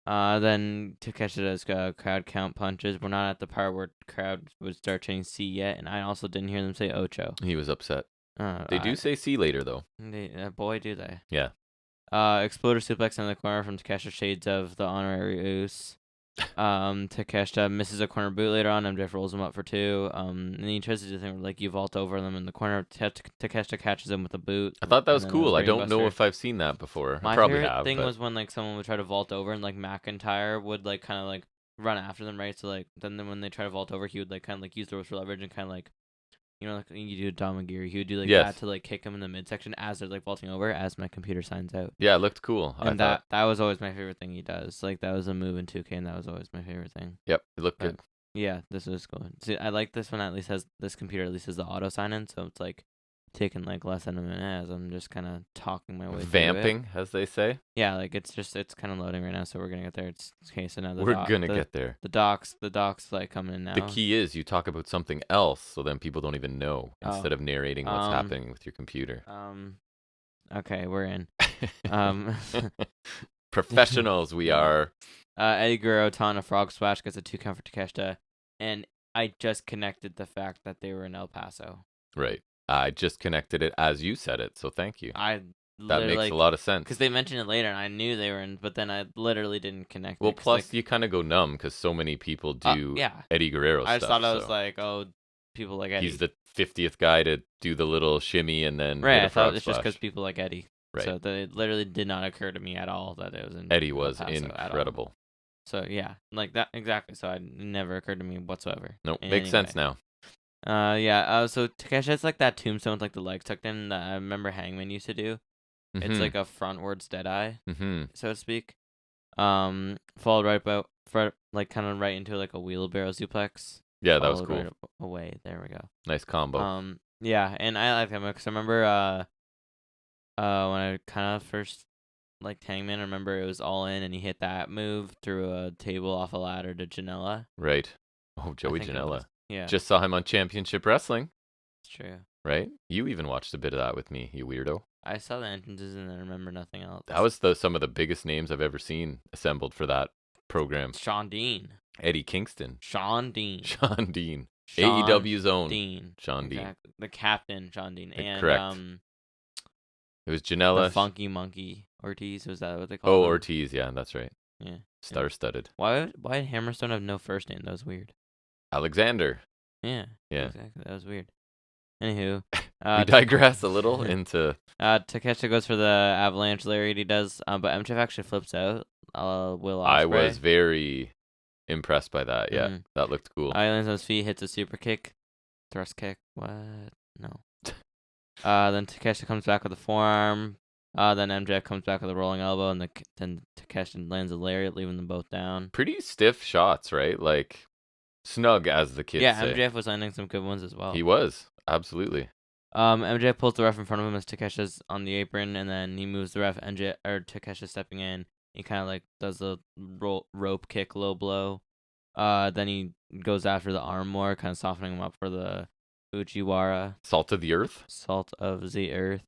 Then Takeshita's crowd count punches. We're not at the part where crowd would start chanting C yet, and I also didn't hear them say Ocho. He was upset. They do say C later, though. Boy, do they. Yeah. Exploder suplex in the corner from Takeshita, shades of the honorary Oos. Takeshita misses a corner boot later on. MJF rolls him up for 2. And he tries to do the thing where, like, you vault over them in the corner. Takeshita catches him with a boot. I thought that was cool. I don't know if I've seen that before. I probably have. My favorite thing was when, like, someone would try to vault over and, like, McIntyre would, like, kind of, like, run after them, right? So, like, then when they try to vault over, he would, like, kind of, like, use the ropes for leverage and kind of, like, you know, like you do Dom Gear, he would do like that to like kick him in the midsection as they're like vaulting over, as my computer signs out. Yeah, it looked cool. And that was always my favorite thing he does. Like that was a move in 2K, and that was always my favorite thing. Yep, it looked good. Yeah, this was cool. See, I like this one. At least has this computer at least has the auto sign in, so it's like taking like less than a minute as I'm just kind of talking my way vamping, through it. As they say. Yeah, like it's kind of loading right now, so we're gonna get there. It's okay. So now we're gonna get there. The docs like coming in now. The key is you talk about something else, so then people don't even know instead of narrating what's happening with your computer. Okay, we're in. Professionals we are. Eddie Guerrero Tana Frog Splash gets a 2 count for Takeshita, and I just connected the fact that they were in El Paso. Right. I just connected it as you said it, so thank you. That makes a lot of sense. Because they mentioned it later, and I knew they were in, but then I literally didn't connect. Well, plus you kind of go numb because so many people do Eddie Guerrero stuff. I just thought I was like, oh, people like Eddie. He's the 50th guy to do the little shimmy and then right. I thought it's just because people like Eddie. Right. So it literally did not occur to me at all that it was in Eddie was incredible. So yeah, like that exactly. So it never occurred to me whatsoever. Nope, makes sense now. So Takeshita, it's like that tombstone with like the legs tucked in that I remember Hangman used to do. It's like a frontwards Deadeye, Mm-hmm. so to speak. Followed right about like kind of right into like a wheelbarrow suplex. Yeah, that was cool. Right away. There we go. Nice combo. Yeah, and I like him because I remember when I kind of first like Hangman, I remember it was all in and he hit that move through a table off a ladder to Janela. Right. Oh, Joey Janela. Yeah. Just saw him on Championship Wrestling. It's true. Right? You even watched a bit of that with me, you weirdo. I saw the entrances and I remember nothing else. That was some of the biggest names I've ever seen assembled for that program. Sean Dean. Eddie Kingston. Sean Dean. Sean Dean. AEW's own. Sean Dean. The captain, Sean Dean. And correct. It was Janela. The Funky Monkey Ortiz. Was that what they called him? Ortiz. Yeah, that's right. Yeah. Star-studded. Why did Hammerstone have no first name? That was weird. Alexander. Yeah. Exactly. That was weird. Anywho. We digress a little into... Takeshita goes for the avalanche lariat he does, but MJF actually flips out. Will Ospreay. I was very impressed by that. Yeah, that looked cool. He lands on his feet, hits a super kick. Thrust kick. What? No. Then Takeshita comes back with a forearm. Then MJF comes back with a rolling elbow, and then Takeshita lands a lariat, leaving them both down. Pretty stiff shots, right? Like, snug, as the kids say. Yeah, MJF was landing some good ones as well. He was. Absolutely. MJF pulls the ref in front of him as Takeshi's on the apron, and then he moves the ref. Takeshi stepping in. He kind of like does the rope kick, low blow. Then he goes after the arm more, kind of softening him up for the Fujiwara. Salt of the earth. Salt of the earth.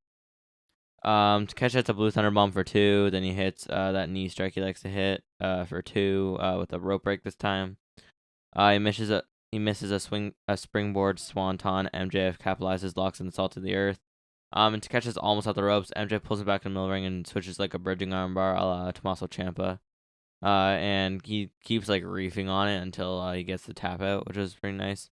Takeshi hits a blue thunder bomb for 2. Then he hits that knee strike he likes to hit for 2 with a rope break this time. He misses a springboard swanton. MJF capitalizes, locks in the salt of the earth. And Takeshi's almost out the ropes. MJF pulls him back in the middle ring and switches like a bridging armbar a la Tommaso Ciampa. And he keeps like reefing on it until he gets the tap out, which is pretty nice.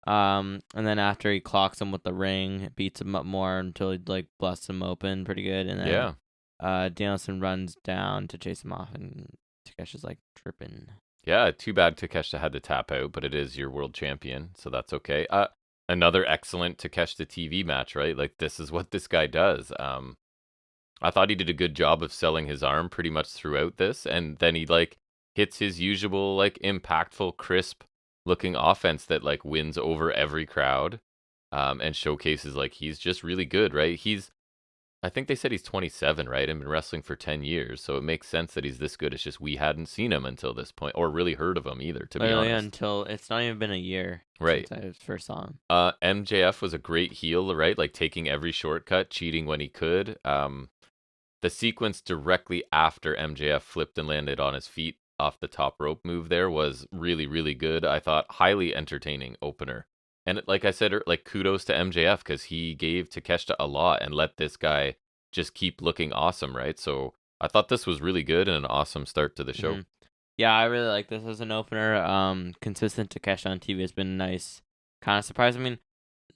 And then after he clocks him with the ring, beats him up more until he like busts him open pretty good. And then Danielson runs down to chase him off, and Takeshi's like tripping. Yeah, too bad Takeshita had to tap out, but it is your world champion, so that's okay. Another excellent Takeshita TV match, right? Like, this is what this guy does. I thought he did a good job of selling his arm pretty much throughout this, and then he, like, hits his usual, like, impactful, crisp-looking offense that, like, wins over every crowd, and showcases, like, he's just really good, right? I think they said he's 27, right? And been wrestling for 10 years, so it makes sense that he's this good. It's just we hadn't seen him until this point, or really heard of him either, to be honest. Until it's not even been a year right. since I first saw him. MJF was a great heel, right? Like taking every shortcut, cheating when he could. The sequence directly after MJF flipped and landed on his feet off the top rope move there was really, really good. I thought highly entertaining opener. And like I said, like kudos to MJF because he gave Takeshita a lot and let this guy just keep looking awesome, right? So I thought this was really good and an awesome start to the show. Yeah, I really like this as an opener. Consistent Takeshita on TV has been nice. Kind of surprised. I mean,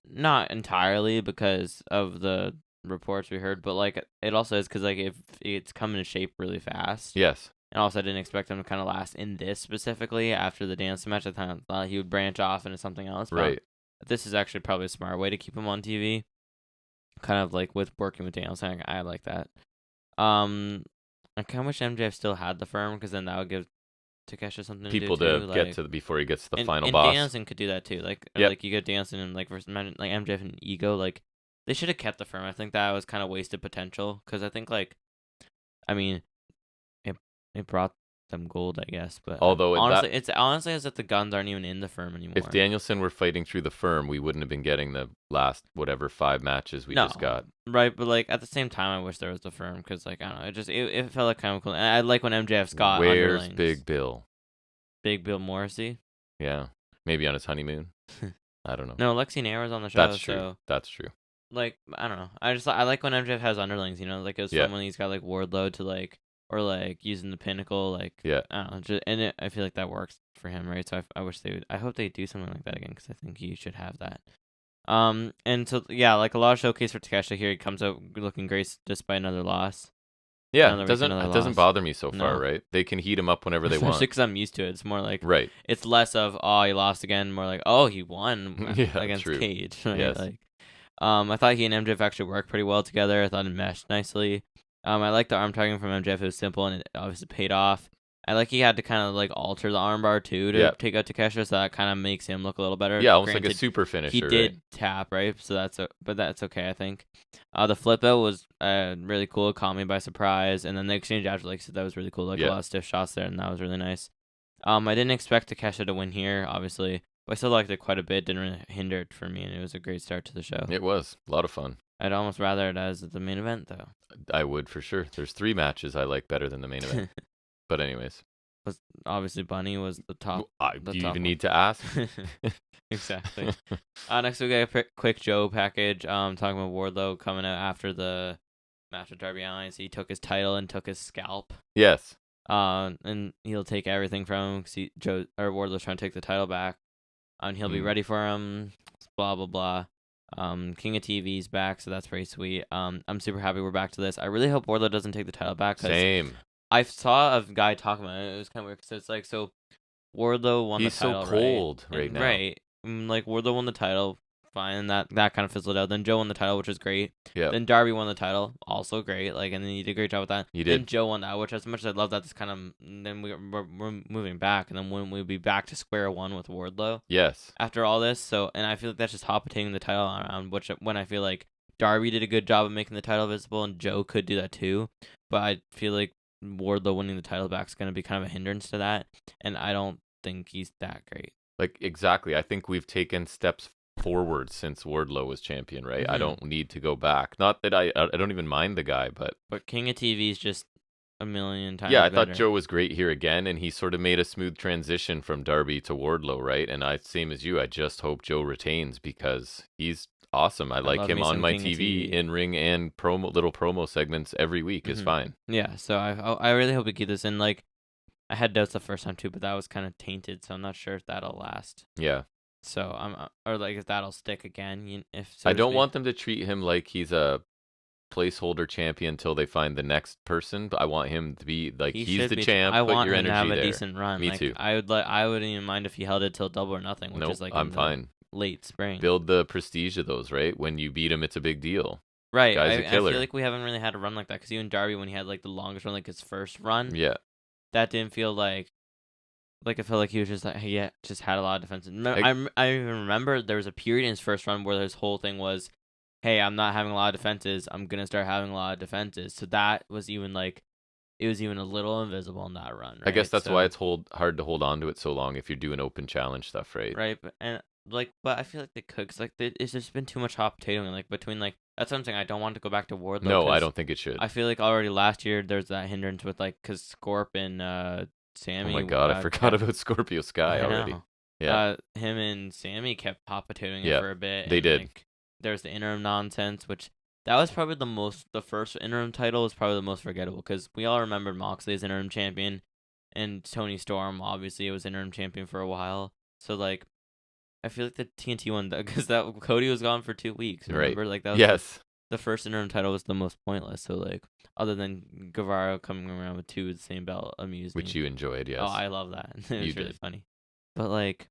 not entirely because of the reports we heard, but like it also is because like if it's come into shape really fast. Yes. And also, I didn't expect him to kind of last in this specifically after the dance match. I thought he would branch off into something else. Right. This is actually probably a smart way to keep him on TV. Kind of like with working with Danielson, I like that. I kind of wish MJF still had the firm because then that would give Takeshi something people to do to too. get like, to before he gets to the final and boss. Danielson could do that too. Like like you get Danielson and like versus like MJF and Ego. Like they should have kept the firm. I think that was kind of wasted potential because I think like, I mean, it brought them gold, I guess, but although it's honestly as if the guns aren't even in the firm anymore. If Danielson were fighting through the firm, we wouldn't have been getting the last 5 matches we just got. Right, but like at the same time, I wish there was the firm because like I don't know, it felt like kind of cool. And I like when MJF's got Where's underlings. Big Bill? Big Bill Morrissey. Yeah, maybe on his honeymoon. I don't know. No, Lexi Nair was on the show. That's true. So, that's true. Like I don't know. I like when MJF has underlings. You know, like it was fun when he's got like Wardlow to like. Or like using the Pinnacle, like I don't know, I feel like that works for him, right? So I wish they would. I hope they do something like that again because I think he should have that. And so yeah, like a lot of showcase for Takeshita here. He comes out looking great despite another loss. Yeah, it doesn't bother me so far, right? They can heat him up whenever they want. Especially because I'm used to it. It's more like right. It's less of he lost again, more like he won against Cage. Right? Yes. Like I thought he and MJF actually worked pretty well together. I thought it meshed nicely. I like the arm tagging from MJF. It was simple and it obviously paid off. I like he had to kind of like alter the armbar too to take out Takeshita, so that kind of makes him look a little better. Yeah, almost like a super finisher. He did tap, right? So but that's okay, I think. The flip out was really cool. It caught me by surprise, and then the exchange after, like I said, that was really cool. Like a lot of stiff shots there, and that was really nice. I didn't expect Takeshita to win here, obviously, but I still liked it quite a bit. Didn't really hinder it for me, and it was a great start to the show. It was a lot of fun. I'd almost rather it as the main event, though. I would for sure. There's 3 matches I like better than the main event. But anyways. Obviously, Bunny was the top. Do you even need to ask? Exactly. Next, we get a quick Joe package. Talking about Wardlow coming out after the match with Darby Allin. So he took his title and took his scalp. Yes. And he'll take everything from him because Wardlow's trying to take the title back. And he'll be ready for him. Blah blah blah. King of TV's back, so that's pretty sweet. I'm super happy we're back to this. I really hope Wardlow doesn't take the title back. Same. I saw a guy talking about it. It was kind of weird. So it's like, so Wardlow won the title, He's so cold right now. Right. Like, Wardlow won the title. Fine. And that kind of fizzled out. Then Joe won the title, which was great. Yeah. Then Darby won the title. Also great. Like, and then he did a great job with that. He did. Then Joe won that, which as much as I love that, this kind of, then we're moving back. And then when we'll be back to square one with Wardlow. Yes. After all this. So, and I feel like that's just hot potatoing the title around, which when I feel like Darby did a good job of making the title visible and Joe could do that too. But I feel like Wardlow winning the title back is going to be kind of a hindrance to that, and I don't think he's that great. Like, exactly. I think we've taken steps forward since Wardlow was champion, right? I don't need to go back. Not that I don't even mind the guy, but King of TV is just a million times I better. thought Joe was great here again, and he sort of made a smooth transition from Darby to Wardlow, right? And same as you, I just hope Joe retains because he's awesome. I like him on my TV, in ring, and little promo segments every week is fine. Yeah, so I really hope we keep this in. Like, I had doubts the first time too, but that was kind of tainted, so I'm not sure if that'll last. Yeah. So or like if that'll stick again. I don't want them to treat him like he's a placeholder champion until they find the next person. But I want him to be like he's the champ. I put want your him to energy have a there. decent run. Me too. I wouldn't even mind if he held it till Double or Nothing, which is like I'm fine. Late spring. Build the prestige of those, right? When you beat him, it's a big deal. Right. Guy's a killer. I feel like we haven't really had a run like that because even Darby, when he had like the longest run, like his first run, that didn't feel like I felt like he was just like just had a lot of defenses. I even remember there was a period in his first run where his whole thing was, hey, I'm not having a lot of defenses. I'm gonna start having a lot of defenses. So that was even like. It was even a little invisible in that run. Right? I guess that's why it's hard to hold on to it so long if you're doing open challenge stuff, right? Right, but I feel like they could, cause like it's just been too much hot potatoing. Like between like that's something I don't want to go back to Wardlow. No, I don't think it should. I feel like already last year there's that hindrance with like cause Scorp and Sammy. Oh my god, I forgot about Scorpio Sky already. Yeah, him and Sammy kept hot potatoing it for a bit. They did. Like, there's the interim nonsense, which. That was probably the first interim title was probably the most forgettable because we all remembered Moxley as interim champion and Tony Storm obviously was interim champion for a while. So like, I feel like the TNT one because that Cody was gone for 2 weeks. Remember, like that was the first interim title was the most pointless. So like, other than Guevara coming around with 2 of the same belt, amused me. Which you enjoyed, yes. Oh, I love that. It was really funny. But like.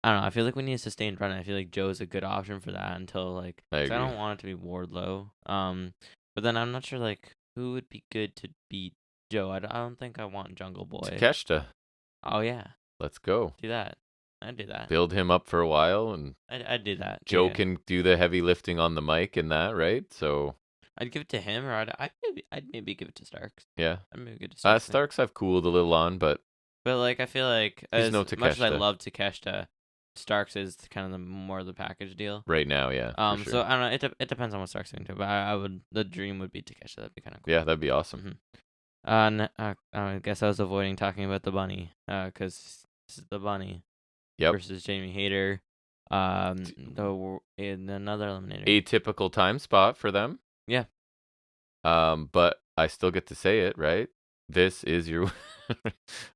I don't know. I feel like we need a sustained run. I feel like Joe's a good option for that until like. I don't want it to be Wardlow. But then I'm not sure like who would be good to beat Joe. I don't think I want Jungle Boy. Takeshita. Oh yeah. Let's go. Do that. I'd do that. Build him up for a while, and I'd do that. Joe can do the heavy lifting on the mic and that, right? So. I'd give it to him, or I'd maybe give it to Starks. Yeah. I'd maybe give it to Starks. Starks I've cooled a little on, but. But like I feel like as much as I love Takeshita. Starks is kind of the more of the package deal right now, yeah. Sure. So I don't know. It depends on what Starks is into, but I would. The dream would be Takeshita. That'd be kind of cool. Yeah, that'd be awesome. I guess I was avoiding talking about the bunny, because this is the bunny. Versus Jamie Hayter. In another eliminator. Atypical time spot for them. Yeah. But I still get to say it, right? This is your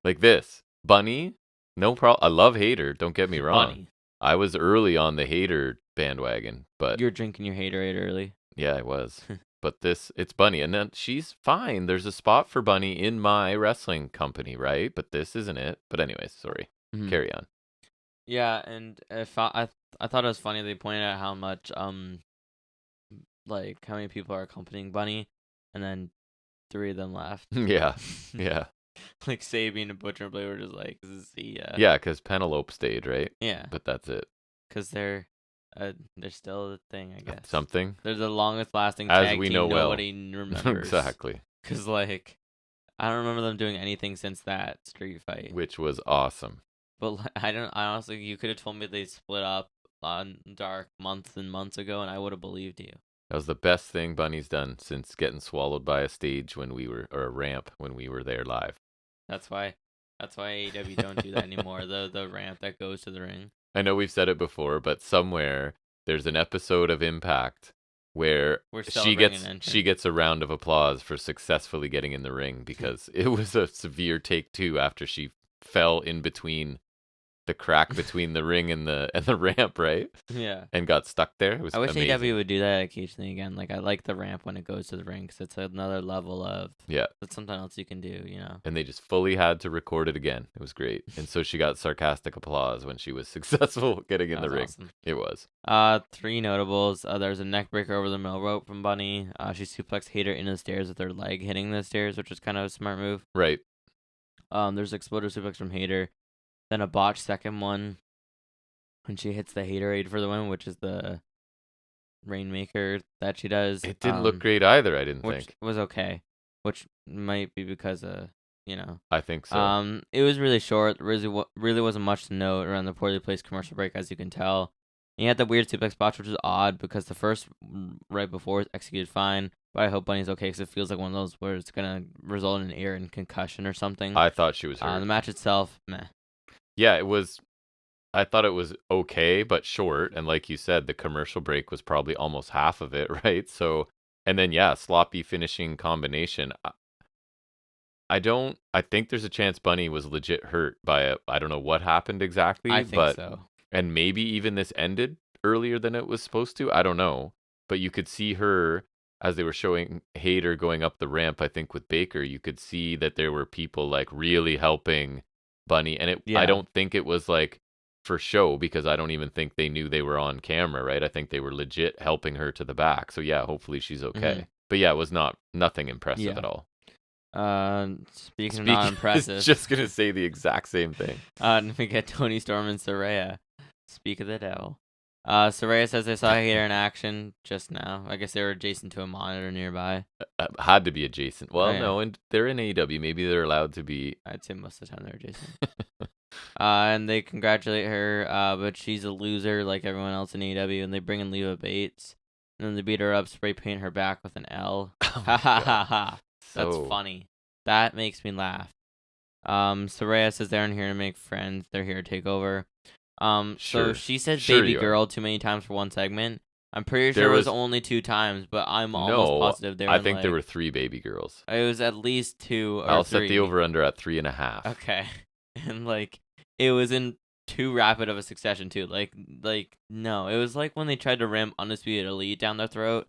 like this bunny. No problem. I love Hayter. Don't get me wrong. Bunny. I was early on the Hayter bandwagon, but you're drinking your Haterade early. Yeah, I was. But it's Bunny, and then she's fine. There's a spot for Bunny in my wrestling company, right? But this isn't it. But anyways, sorry. Carry on. Yeah, and if I thought it was funny they pointed out how much like how many people are accompanying Bunny, and then 3 of them left. Yeah. Yeah. Like Sabian and Butcher and Blade were just like, see ya. Yeah, because Penelope stayed, right? Yeah. But that's it. Because they're still a thing, I guess. Something. They're the longest lasting As tag we team know well. nobody remembers. Exactly. Because, like, I don't remember them doing anything since that street fight. Which was awesome. But I honestly, you could have told me they split up on Dark months and months ago, and I would have believed you. That was the best thing Bunny's done since getting swallowed by a stage or a ramp when we were there live. That's why AEW don't do that anymore. The ramp that goes to the ring. I know we've said it before, but somewhere there's an episode of Impact where she gets a round of applause for successfully getting in the ring because it was a severe take 2 after she fell in between the crack between the ring and the ramp, right? Yeah. And got stuck there. It was I wish amazing. AEW would do that occasionally again. Like, I like the ramp when it goes to the ring because it's another level of... Yeah. It's something else you can do, you know? And they just fully had to record it again. It was great. And so she got sarcastic applause when she was successful getting in the ring. Awesome. It was. 3 notables. There's a neck breaker over the middle rope from Bunny. She suplexed Hater into the stairs with her leg hitting the stairs, which was kind of a smart move. Right. There's exploder suplex from Hater. Then a botched second one when she hits the Haterade for the win, which is the Rainmaker that she does. It didn't look great either, I didn't which think. was okay, which might be because of, you know. I think so. It was really short. Really wasn't much to note around the poorly placed commercial break, as you can tell. And you had the weird suplex botch, which was odd because the first right before was executed fine. But I hope Bunny's okay because it feels like one of those where it's going to result in an ear and concussion or something. I thought she was hurt. The match itself, meh. Yeah, it was. I thought it was okay, but short. And like you said, the commercial break was probably almost half of it, right? So, and then, yeah, sloppy finishing combination. I think there's a chance Bunny was legit hurt by I don't know what happened exactly. I think so. And maybe even this ended earlier than it was supposed to. I don't know. But you could see her, as they were showing Hater going up the ramp, I think with Baker, you could see that there were people like really helping Bunny. And I don't think it was like for show because I don't even think they knew they were on camera, right? I think they were legit helping her to the back. So yeah, hopefully she's okay. Mm-hmm. But yeah, it was nothing impressive at all. Speaking of not impressive, just gonna say the exact same thing. We get Tony Storm and Saraya. Speak of the devil. Saraya says they saw Hater in action just now. I guess they were adjacent to a monitor nearby. Had to be adjacent. Well, no, and they're in AEW. Maybe they're allowed to be. I'd say most of the time they're adjacent. And they congratulate her, but she's a loser like everyone else in AEW, and they bring in Leva Bates. And then they beat her up, spray paint her back with an L. Ha ha ha ha. That's funny. That makes me laugh. Saraya says they aren't here to make friends. They're here to take over. So she said baby girl too many times for one segment. I'm pretty sure it was only 2 times, but I'm almost positive there were I think there were 3 baby girls. It was at least 2 or 3. I'll set the over-under at 3.5. Okay. And, like, it was in too rapid of a succession, too. Like, no. It was like when they tried to ram Undisputed Elite down my throat,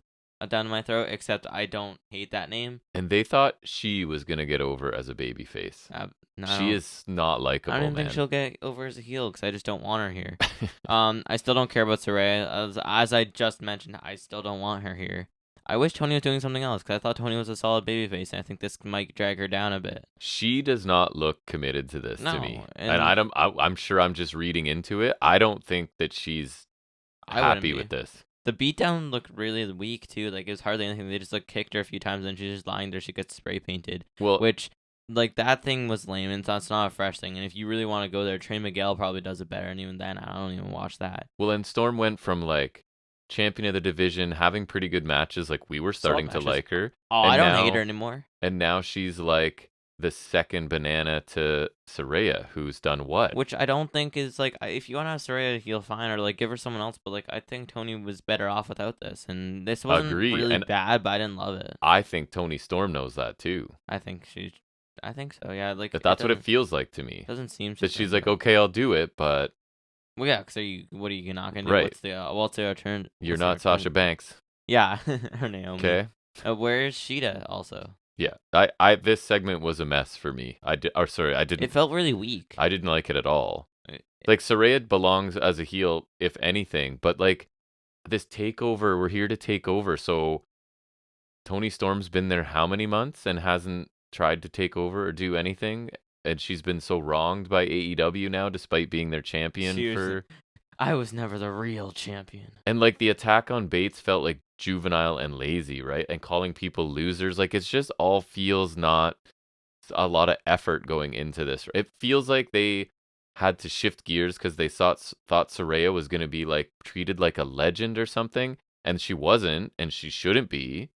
except I don't hate that name. And they thought she was going to get over as a babyface. No, she is not likable, I don't think she'll get over as a heel because I just don't want her here. I still don't care about Saraya. As I just mentioned, I still don't want her here. I wish Tony was doing something else because I thought Tony was a solid babyface, and I think this might drag her down a bit. She does not look committed to this to me, and I'm sure I'm just reading into it. I don't think that she's happy with this. The beatdown looked really weak too. Like it was hardly anything. They just kicked her a few times, and she's just lying there. She gets spray painted. Well, which that thing was lame, and it's not a fresh thing. And if you really want to go there, Trey Miguel probably does it better. And even then, I don't even watch that. Well, and Storm went from champion of the division, having pretty good matches. We were starting to like her. Oh, I don't hate her anymore. And now she's the second banana to Saraya, who's done what? Which I don't think is if you want to have Saraya heel, fine, or give her someone else. But I think Tony was better off without this, and this wasn't really bad, but I didn't love it. I think Tony Storm knows that too. I think so. Yeah, that's what it feels like to me. Doesn't seem that she's okay, I'll do it, but. Well, yeah, because what are you not gonna do? Right. What's the return? You're not Sasha Banks. Yeah, her Naomi. Okay. Where's Sheeta also? Yeah, this segment was a mess for me. I didn't. It felt really weak. I didn't like it at all. Saraya belongs as a heel, if anything, but this takeover, we're here to take over. So Tony Storm's been there how many months and hasn't tried to take over or do anything? And she's been so wronged by AEW now, despite being their champion Seriously, for. I was never the real champion. And like the attack on Bates felt like juvenile and lazy, right? And calling people losers, like it's just all feels not a lot of effort going into this. It feels like they had to shift gears because they thought Saraya was going to be like treated like a legend or something, and she wasn't, and she shouldn't be,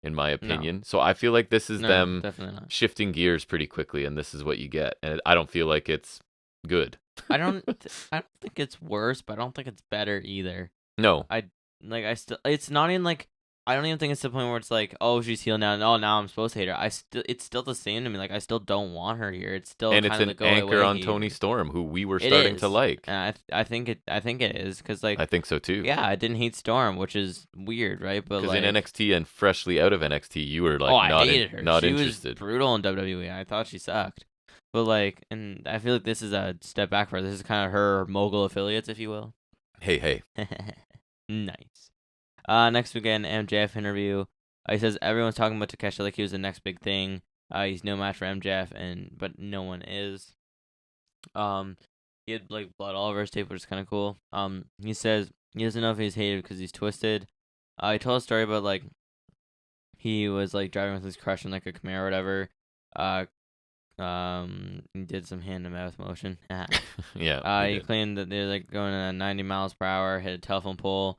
in my opinion. No. So I feel like this is No, them definitely not. shifting gears pretty quickly, and this is what you get. And I don't feel like it's good. I don't think it's worse, but I don't think it's better either. No. It's not even like, I don't even think it's the point where it's like, oh, she's heel now, and oh, now I'm supposed to hate her. It's still the same to me. Like, I still don't want her here. It's still And it's kind an of the anchor on here. Tony Storm, who we were starting to like. I think it is, because like, I think so too. yeah, I didn't hate Storm, which is weird, right? But because like, in NXT and freshly out of NXT, you were like, I hated her. Not she interested. Was brutal in WWE. I thought she sucked. But like, and I feel like this is a step back for her. This is kind of her mogul affiliates, if you will. Hey. Nice. Next we get an MJF interview. He says everyone's talking about Takeshi like he was the next big thing. He's no match for MJF, but no one is. He had like blood all over his tape, which is kind of cool. He says he doesn't know if he's hated because he's twisted. He told a story about like he was like driving with his crush in like a Camaro or whatever. He did some hand to mouth motion. Yeah. He claimed that they're like going at 90 miles per hour, hit a telephone pole.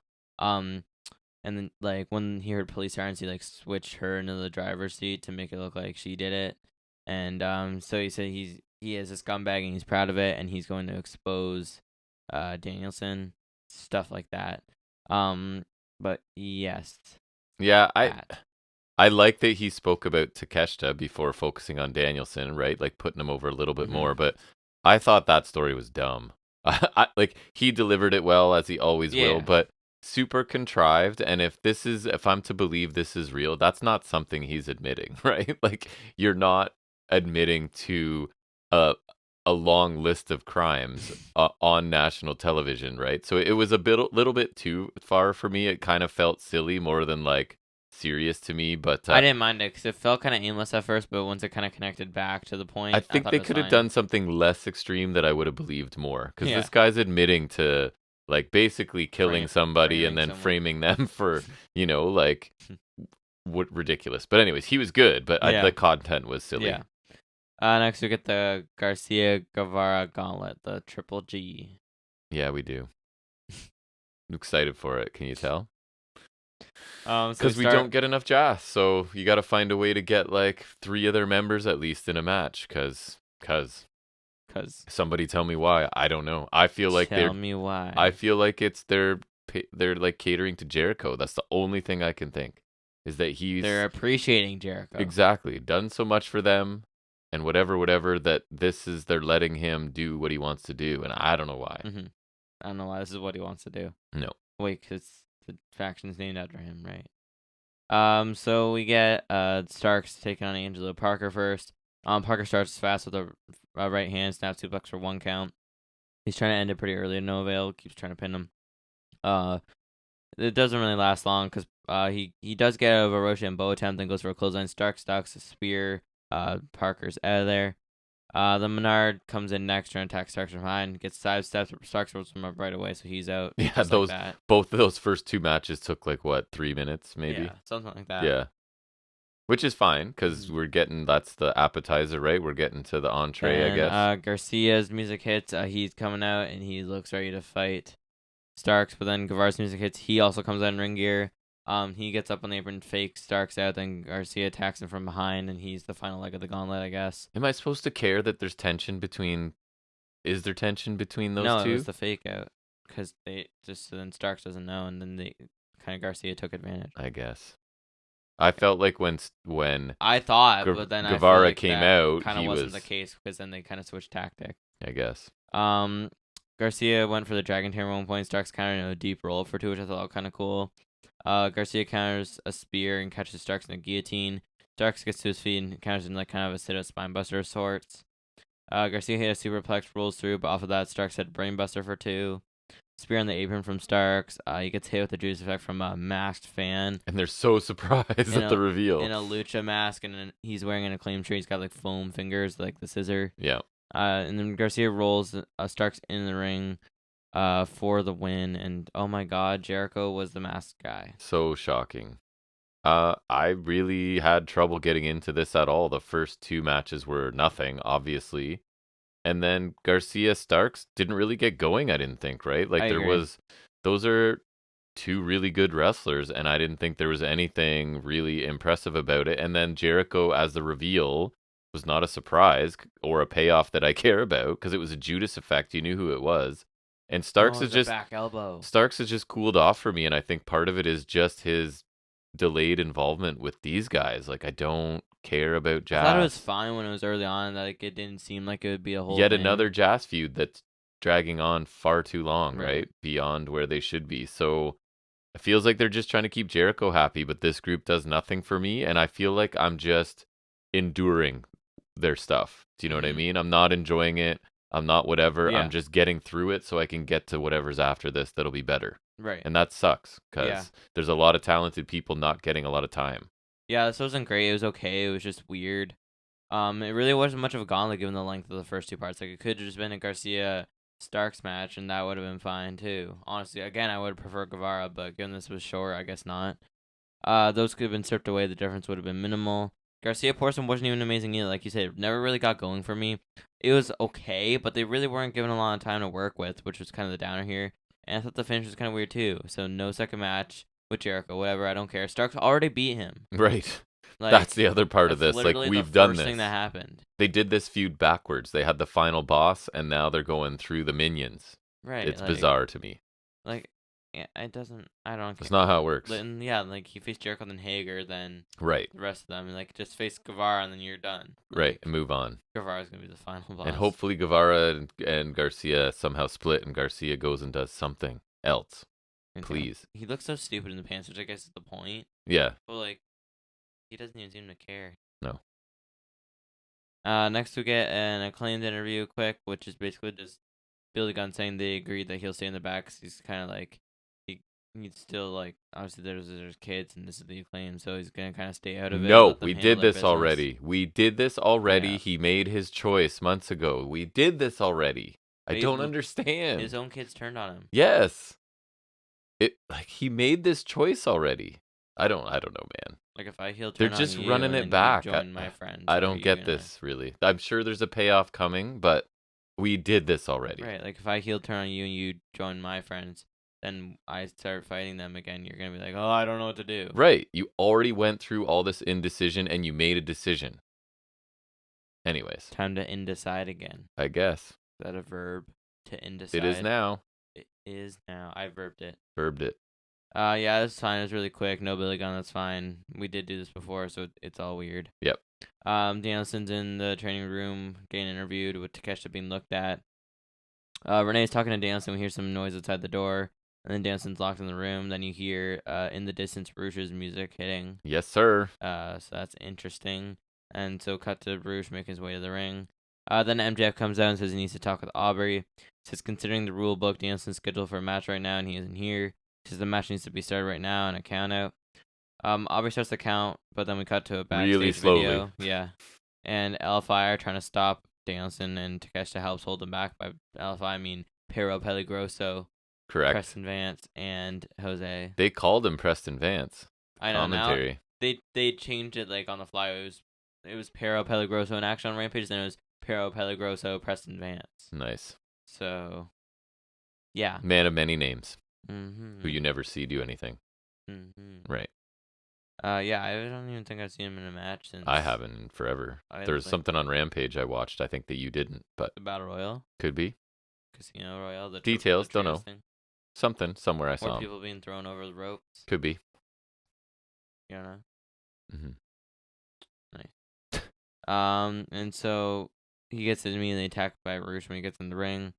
And then like when he heard police sirens, he like switched her into the driver's seat to make it look like she did it. And so he said he is a scumbag and he's proud of it, and he's going to expose Danielson, stuff like that. But yes. Yeah, I like that he spoke about Takeshita before focusing on Danielson, right? Like putting him over a little bit more, but I thought that story was dumb. Like he delivered it well, as he always will, but super contrived. And if I'm to believe this is real, that's not something he's admitting, right? Like you're not admitting to a long list of crimes on national television, right? So it was little bit too far for me. It kind of felt silly more than like serious to me, but I didn't mind it because it felt kind of aimless at first, but once it kind of connected back to the point, I think they could have done something less extreme that I would have believed more, because this guy's admitting to like basically killing somebody and then framing them for like what ridiculous. But anyways, he was good, but the content was silly. Next we get the Garcia Guevara gauntlet, the Triple G. Yeah, we do. I'm excited for it. Can you tell? Because we don't get enough Jas, so you got to find a way to get like 3 other members at least in a match. Because somebody tell me why. I don't know. I feel like tell me why. I feel like it's they're like catering to Jericho. That's the only thing I can think, is that they're appreciating Jericho. Exactly, done so much for them, and whatever that they're letting him do what he wants to do, and I don't know why. I don't know why this is what he wants to do. No. Wait, because the faction's named after him, right? So we get Starks taking on Angelo Parker first. Parker starts fast with a right hand, snap suplex for 1 count. He's trying to end it pretty early, no avail. Keeps trying to pin him. It doesn't really last long because he does get out of a Roshi and Bow attempt, then goes for a clothesline. Starks ducks a spear. Parker's out of there. The Menard comes in next, trying to attack Starks from behind, gets sidesteps, Starks rolls him up right away, so he's out. Yeah, both of those first 2 matches took like what, 3 minutes maybe? Yeah, something like that. Yeah, which is fine because that's the appetizer, right? We're getting to the entree, I guess. Garcia's music hits. He's coming out and he looks ready to fight Starks, but then Guevara's music hits. He also comes out in ring gear. He gets up on the apron, fakes Starks out, then Garcia attacks him from behind, and he's the final leg of the gauntlet, I guess. Am I supposed to care that there's tension between? Is there tension between those two? No, it was the fake out, because then Starks doesn't know, and then Garcia took advantage. I guess. I felt like when I thought, but then Guevara I feel like came out, kind of wasn't the case, because then they kind of switched tactic. I guess. Garcia went for the Dragon Tail at one point. Starks countered in a deep roll for 2, which I thought kind of cool. Garcia counters a spear and catches Starks in a guillotine. Starks gets to his feet and counters in like kind of a sit-up spinebuster of sorts. Garcia hit a superplex, rolls through, but off of that, Starks hit brainbuster for 2. Spear on the apron from Starks. He gets hit with the Judas Effect from a masked fan. And they're so surprised at the reveal. In a lucha mask, and he's wearing an Acclaim shirt. He's got like foam fingers, like the scissor. Yeah. And then Garcia rolls Starks in the ring for the win. And oh my God, Jericho was the masked guy. So shocking. I really had trouble getting into this at all. The first 2 matches were nothing, obviously. And then Garcia Starks didn't really get going, I didn't think, right? Like those are 2 really good wrestlers, and I didn't think there was anything really impressive about it. And then Jericho as the reveal was not a surprise or a payoff that I care about, because it was a Judas Effect. You knew who it was. And Starks is just back elbow. Starks has just cooled off for me, and I think part of it is just his delayed involvement with these guys. Like, I don't care about Jazz. I thought it was fine when it was early on. Like, it didn't seem like it would be a whole Yet thing. another Jazz feud that's dragging on far too long, right? Beyond where they should be. So it feels like they're just trying to keep Jericho happy, but this group does nothing for me, and I feel like I'm just enduring their stuff. Do you know what I mean? I'm not enjoying it. I'm not whatever. Yeah. I'm just getting through it so I can get to whatever's after this that'll be better. Right. And that sucks, because there's a lot of talented people not getting a lot of time. Yeah, this wasn't great. It was okay. It was just weird. It really wasn't much of a gauntlet given the length of the first 2 parts. Like, it could have just been a Garcia Starks match, and that would have been fine too. Honestly, again, I would prefer Guevara, but given this was short, I guess not. Those could have been stripped away. The difference would have been minimal. Garcia Porson wasn't even amazing either. Like you said, it never really got going for me. It was okay, but they really weren't given a lot of time to work with, which was kind of the downer here. And I thought the finish was kind of weird too. So no second match with Jericho, whatever. I don't care. Starks already beat him. Right. Like, that's the other part of this. Like, we've done this. First thing that happened. They did this feud backwards. They had the final boss, and now they're going through the minions. Right. It's bizarre to me. Like, yeah, it doesn't. I don't care. It's not how it works. And yeah, like he faced Jericho, then Hager, then the rest of them. Like, just face Guevara, and then you're done. Like, and move on. Guevara's gonna be the final boss. And hopefully Guevara and Garcia somehow split, and Garcia goes and does something else. Please. He looks so stupid in the pants, which I guess is the point. Yeah. But like, he doesn't even seem to care. No. Next we get an Acclaimed interview, quick, which is basically just Billy Gunn saying they agreed that he'll stay in the back. Cause he's kind of like he's still like, obviously there's kids and this is the Acclaim, so he's gonna kind of stay out of it. No, we did this already. We did this already. Yeah. He made his choice months ago. We did this already. I don't understand. His own kids turned on him. Yes. He made this choice already. I don't know, man. Like, if I heel turn They're on just you running and it back. join my friends, I don't get this, really. I'm sure there's a payoff coming, but we did this already. Right, like, if I heel turn on you and you join my friends, then I start fighting them again, you're going to be like, oh, I don't know what to do. Right. You already went through all this indecision, and you made a decision. Anyways. Time to indecide again. I guess. Is that a verb? To indecide? It is now. It is now. I verbed it. Verbed it. Yeah, that's fine. It was really quick. No Billy Gunn, that's fine. We did do this before, so it's all weird. Yep. Danielson's in the training room getting interviewed with Takeshita being looked at. Renee's talking to Danielson. We hear some noise outside the door, and then Danielson's locked in the room. Then you hear in the distance Rush's music hitting. Yes, sir. So that's interesting. And so cut to Rush making his way to the ring. Then MJF comes out and says he needs to talk with Aubrey. Says considering the rule book, Danielson's scheduled for a match right now, and he isn't here. Says the match needs to be started right now and a count out. Aubrey starts the count, but then we cut to a backstage really slowly. video. Yeah. And LFI are trying to stop Danielson, and Takeshita helps hold him back. By LFI, I mean Pero Peligroso, correct, Preston Vance, and Jose. They called him Preston Vance. I know. Commentary. Now they changed it like on the fly. It was Pero Peligroso in action on Rampage, then it was Pero Peligroso, Preston Vance. Nice. So, yeah. Man of many names. Mm-hmm. Who you never see do anything. Mm-hmm. Right. Yeah, I don't even think I've seen him in a match since. I haven't in forever. There's something on Rampage I watched. I think that you didn't, but the Battle Royal. Could be. Casino Royale. The details. Don't know. Thing. Something somewhere I saw. Or people being thrown over the ropes. Could be. You don't know. Mm-hmm. Nice. And so he gets immediately attacked by Rush when he gets in the ring.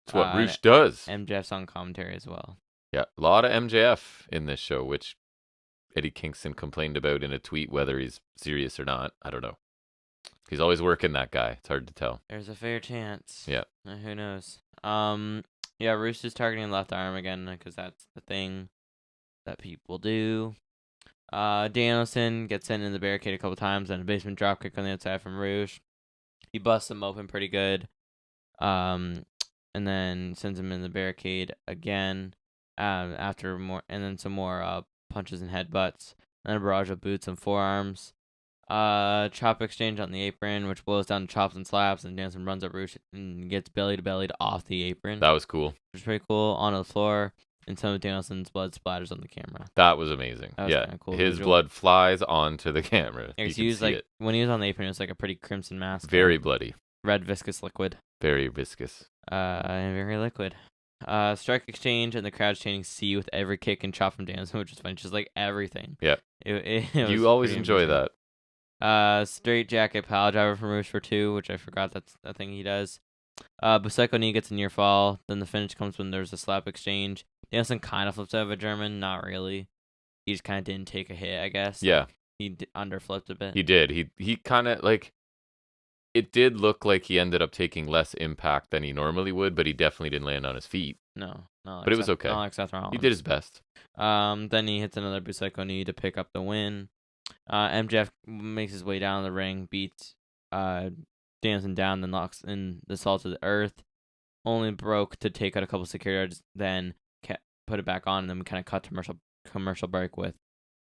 That's what Rush does. MJF's on commentary as well. Yeah, a lot of MJF in this show, which Eddie Kingston complained about in a tweet, whether he's serious or not. I don't know. He's always working that guy. It's hard to tell. There's a fair chance. Yeah. Who knows? Yeah, Roosh is targeting left arm again because that's the thing that people do. Danielson gets in the barricade a couple times, and a basement dropkick on the outside from Roosh. He busts him open pretty good. And then sends him in the barricade again. After more, and then some more punches and headbutts. And then a barrage of boots and forearms. Chop exchange on the apron, which blows down to chops and slaps, and Danielson runs up Roosh and gets belly to belly off the apron. That was cool. Which was pretty cool. Onto the floor, and some of Danielson's blood splatters on the camera. That was amazing. That was cool. His blood flies onto the camera. Yeah, he was like when he was on the apron, it was like a pretty crimson mask. Very bloody. Red viscous liquid. Very viscous. And very liquid. Strike exchange, and the crowd's chanting "C" with every kick and chop from Danielson, which is fun. Just like everything. Yeah. You always enjoy that. Straight jacket pile driver from Roosh for 2, which I forgot that's a thing he does. Buseko knee gets a near fall. Then the finish comes when there's a slap exchange. Danielson kind of flips out of a German, not really. He just kind of didn't take a hit, I guess. Yeah. He underflipped a bit. He did. He kind of like. It did look like he ended up taking less impact than he normally would, but he definitely didn't land on his feet. No. But it was okay. Not like Seth Rollins. He did his best. Then he hits another Buseko knee to pick up the win. MJF makes his way down the ring, beats Danielson down, then locks in the salt to the earth. Only broke to take out a couple security guards, then put it back on, and then we kind of cut to commercial break with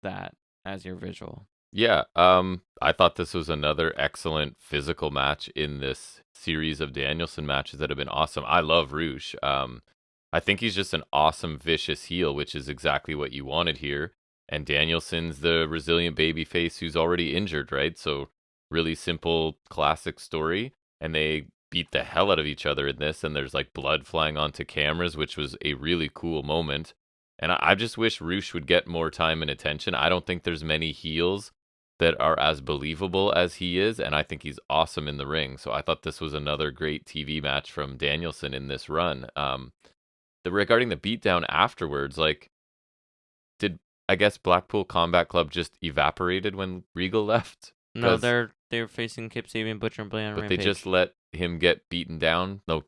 that as your visual. Yeah, I thought this was another excellent physical match in this series of Danielson matches that have been awesome. I love Roosh. I think he's just an awesome, vicious heel, which is exactly what you wanted here. And Danielson's the resilient babyface who's already injured, right? So really simple, classic story. And they beat the hell out of each other in this. And there's like blood flying onto cameras, which was a really cool moment. And I just wish Roosh would get more time and attention. I don't think there's many heels that are as believable as he is. And I think he's awesome in the ring. So I thought this was another great TV match from Danielson in this run. Regarding the beatdown afterwards, like, did I guess Blackpool Combat Club just evaporated when Regal left? No, they're facing Kip Sabian, Butcher, and Blaine on Rampage. But they just let him get beaten down. No,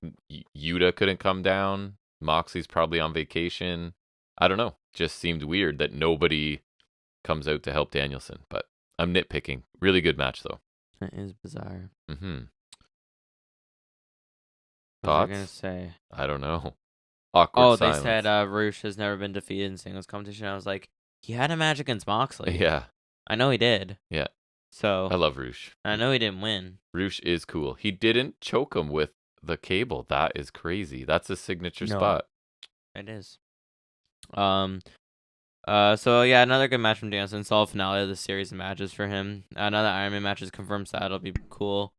Yuta couldn't come down. Moxley's probably on vacation. I don't know. Just seemed weird that nobody comes out to help Danielson. But I'm nitpicking. Really good match though. That is bizarre. Mm-hmm. What was I gonna say? I don't know. Awkward silence. They said Roosh has never been defeated in singles competition. I was like, he had a match against Moxley. Yeah. I know he did. Yeah. So I love Roosh. I know he didn't win. Roosh is cool. He didn't choke him with the cable. That is crazy. That's a signature spot. It is. So yeah, another good match from Danielson. Solid finale of the series of matches for him. Another Iron Man match is confirmed, so that'll be cool.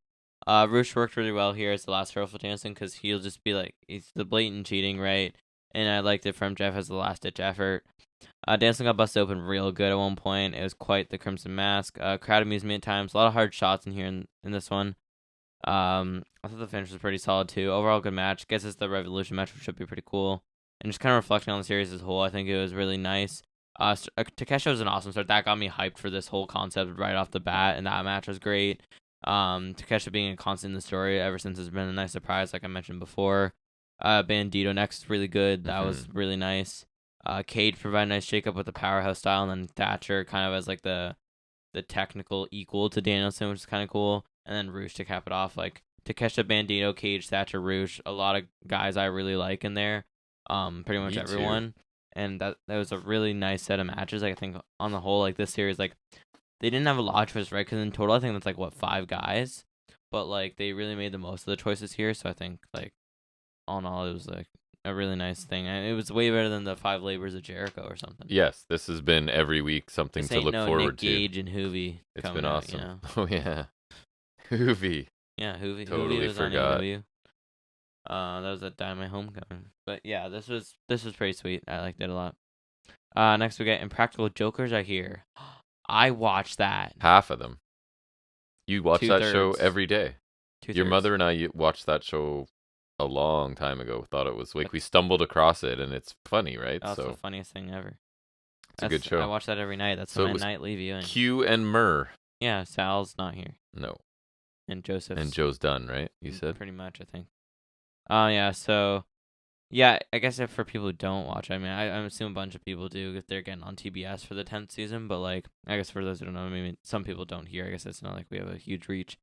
Roosh worked really well here as the last hurdle for Danielson because he'll just be like, he's the blatant cheating, right? And I liked it from Jeff as the last ditch effort. Danielson got busted open real good at one point. It was quite the Crimson Mask. Crowd amusement at times. A lot of hard shots in here in this one. I thought the finish was pretty solid too. Overall good match. Guess it's the Revolution match, which should be pretty cool. And just kind of reflecting on the series as a whole, I think it was really nice. Takeshita was an awesome start. That got me hyped for this whole concept right off the bat, and that match was great. Takeshita being a constant in the story ever since has been a nice surprise, like I mentioned before. Bandito next is really good. That was really nice. Cage provided a nice shakeup with the powerhouse style, and then Thatcher kind of as like the technical equal to Danielson, which is kind of cool. And then Roosh to cap it off, like Takeshita, Bandito, Cage, Thatcher, Roosh. A lot of guys I really like in there. Pretty much everyone. And that was a really nice set of matches. Like, I think on the whole, like this series, like they didn't have a lot of choices, right? Because in total, I think that's like 5 guys. But like they really made the most of the choices here. So I think like all in all, it was like a really nice thing. And it was way better than the 5 Labors of Jericho or something. Yes, this has been every week something to look forward Nick Gage and Hoovy. It's been awesome. Out, you know? Oh yeah, Hoovy. Yeah, Hoovy. Totally Hoovy was forgot. on AEW. That was at Dynamite Homecoming. But yeah, this was pretty sweet. I liked it a lot. Next we get Impractical Jokers Are Here. I watched that. Half of them. You watch that show every day. 2/3. Your mother and I watched that show a long time ago. Thought it was like we stumbled across it, and it's funny, right? That's the funniest thing ever. It's a good show. I watch that every night. That's my nightly viewing. Q and Murr. Yeah, Sal's not here. No. And Joseph's. And Joe's done, right? You said? Pretty much, I think. Yeah, so Yeah, I guess if for people who don't watch, I mean, I assume a bunch of people do if they're getting on TBS for the 10th season. But like, I guess for those who don't know, I mean, some people don't hear. I guess it's not like we have a huge reach.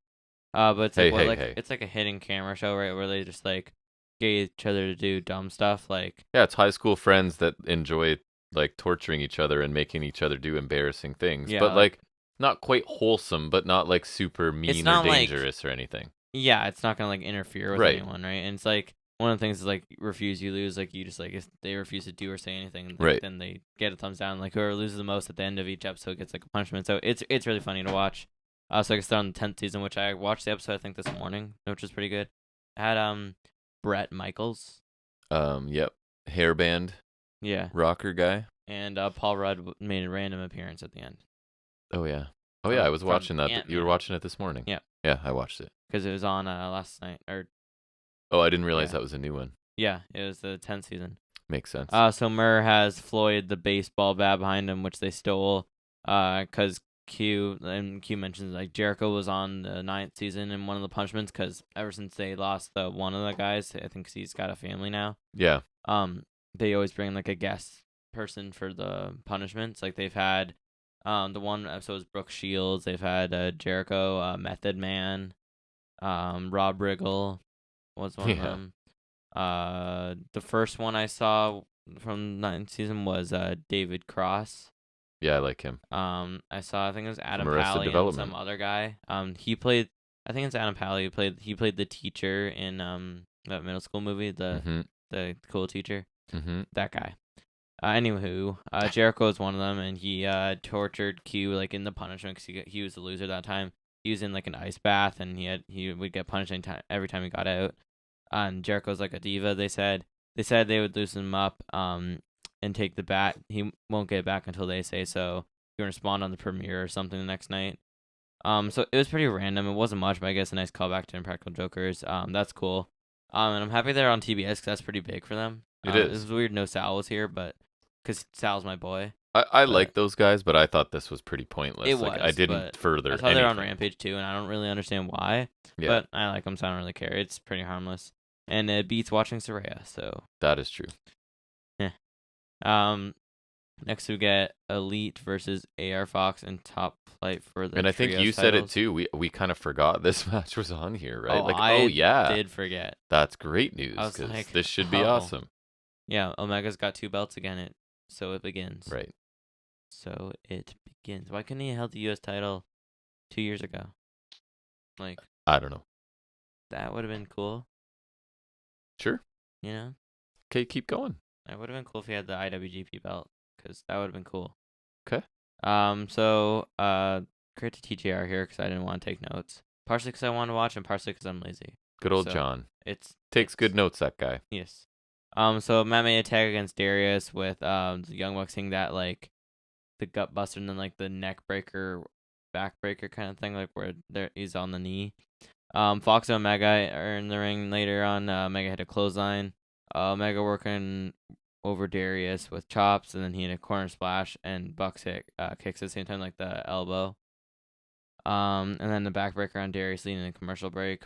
But it's like Hey. it's like a hidden camera show, right? Where they just like get each other to do dumb stuff, like Yeah, it's high school friends that enjoy like torturing each other and making each other do embarrassing things, yeah, but like not quite wholesome, but not like super it's mean or not like dangerous or anything. yeah, it's not gonna like interfere with Right. anyone, right? And it's like one of the things is like refuse you lose, like you just like if they refuse to do or say anything, like, Right. then they get a thumbs down. Like whoever loses the most at the end of each episode gets like a punishment. So it's really funny to watch. So I started on the 10th season, which I watched the episode I think this morning, which was pretty good. It had Brett Michaels. Yep. Hairband Yeah. rocker guy. And Paul Rudd made a random appearance at the end. Oh yeah. Oh yeah, I was watching that. Ant-Man. You were watching it this morning. Yeah. Yeah, I watched it. Because it was on last night. Oh, I didn't realize that was a new one. Yeah, it was the 10th season. Makes sense. So Murr has Floyd the baseball bat behind him, which they stole. Because Q mentions like Jericho was on the 9th season in one of the punishments. Because ever since they lost one of the guys, I think he's got a family now. Yeah. They always bring like a guest person for the punishments. Like they've had, the one episode was Brooke Shields. They've had Jericho, Method Man, Rob Riggle was one of them. The first one I saw from the 9th season was David Cross. Yeah, I like him. I think it was Adam Arrested Pally and Development. some other guy. He played. I think it's Adam Pally. He played the teacher in that middle school movie, the cool teacher. Mm-hmm. That guy. Anywho, Jericho is one of them, and he tortured Q like in the punishment because he was the loser that time. He was in like an ice bath, and he would get punished every time he got out. And Jericho's like a diva. They said they would loosen him up and take the bat. He won't get it back until they say so. You're gonna spawn on the premiere or something the next night. So it was pretty random. It wasn't much, but I guess a nice callback to Impractical Jokers. That's cool. And I'm happy they're on TBS because that's pretty big for them. It is. It was weird no Sal was here, but because Sal's my boy. I like those guys, but I thought this was pretty pointless. It like, was. I didn't further. I thought they're on Rampage too, and I don't really understand why. Yeah. But I like them, so I don't really care. It's pretty harmless, and it beats watching Soraya. So that is true. Yeah. Next we get Elite versus AR Fox and Top Flight for the. And I think you titles. said it too. We kind of forgot this match was on here, right? I yeah, did forget. That's great news because like, this should be awesome. Yeah, Omega's got 2 belts again. So it begins. Right. So it begins. Why couldn't he have held the U.S. title 2 years ago? Like, I don't know. That would have been cool. Sure. You know? Okay, keep going. It would have been cool if he had the IWGP belt, because that would have been cool. Okay. So, great to TJR here, because I didn't want to take notes. Partially because I want to watch, and partially because I'm lazy. Good old John. Takes good notes, that guy. Yes. So Matt made a tag against Darius with the Young Bucks hitting that, like, the gut buster and then, like, the neck breaker, back breaker kind of thing, like, where he's on the knee. Fox and Omega are in the ring later on. Omega hit a clothesline. Omega working over Darius with chops, and then he hit a corner splash, and Bucks hit kicks at the same time, like the elbow. And then the backbreaker on Darius leading a commercial break.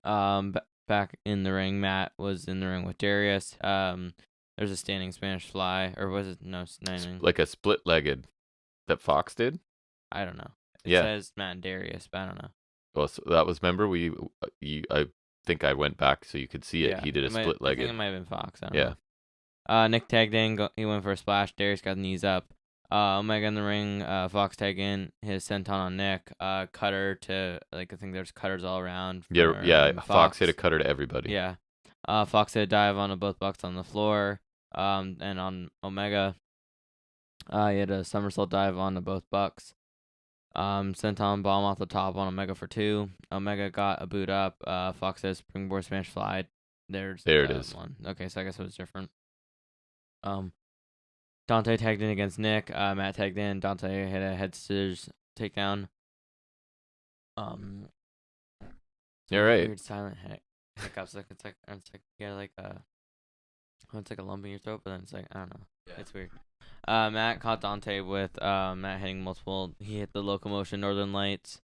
Back in the ring, Matt was in the ring with Darius. There's a standing Spanish fly, or was it standing? Like a split-legged that Fox did? I don't know. It Yeah. says Matt and Darius, but I don't know. Well, so that was, remember, I think I went back so you could see it. Yeah, He did a split-legged. I think it might have been Fox. I don't know. Nick tagged in. He went for a splash. Darius got the knees up. Omega in the ring. Fox tagged in. His senton on Nick. Cutter to, like, I think there's cutters all around. Fox hit a cutter to everybody. Yeah. Fox hit a dive on both Bucks on the floor. And on Omega, he had a somersault dive on both Bucks. Senton bomb off the top on Omega for 2. Omega got a boot up. Fox says springboard smash fly. There it is. One. Okay, so I guess it was different. Dante tagged in against Nick. Matt tagged in. Dante hit a head scissors takedown. All right. Weird silent hiccups. It's like you get it's like a lump in your throat, but then it's like, I don't know. Yeah. It's weird. Matt caught Dante with Matt hitting multiple. He hit the locomotion Northern Lights.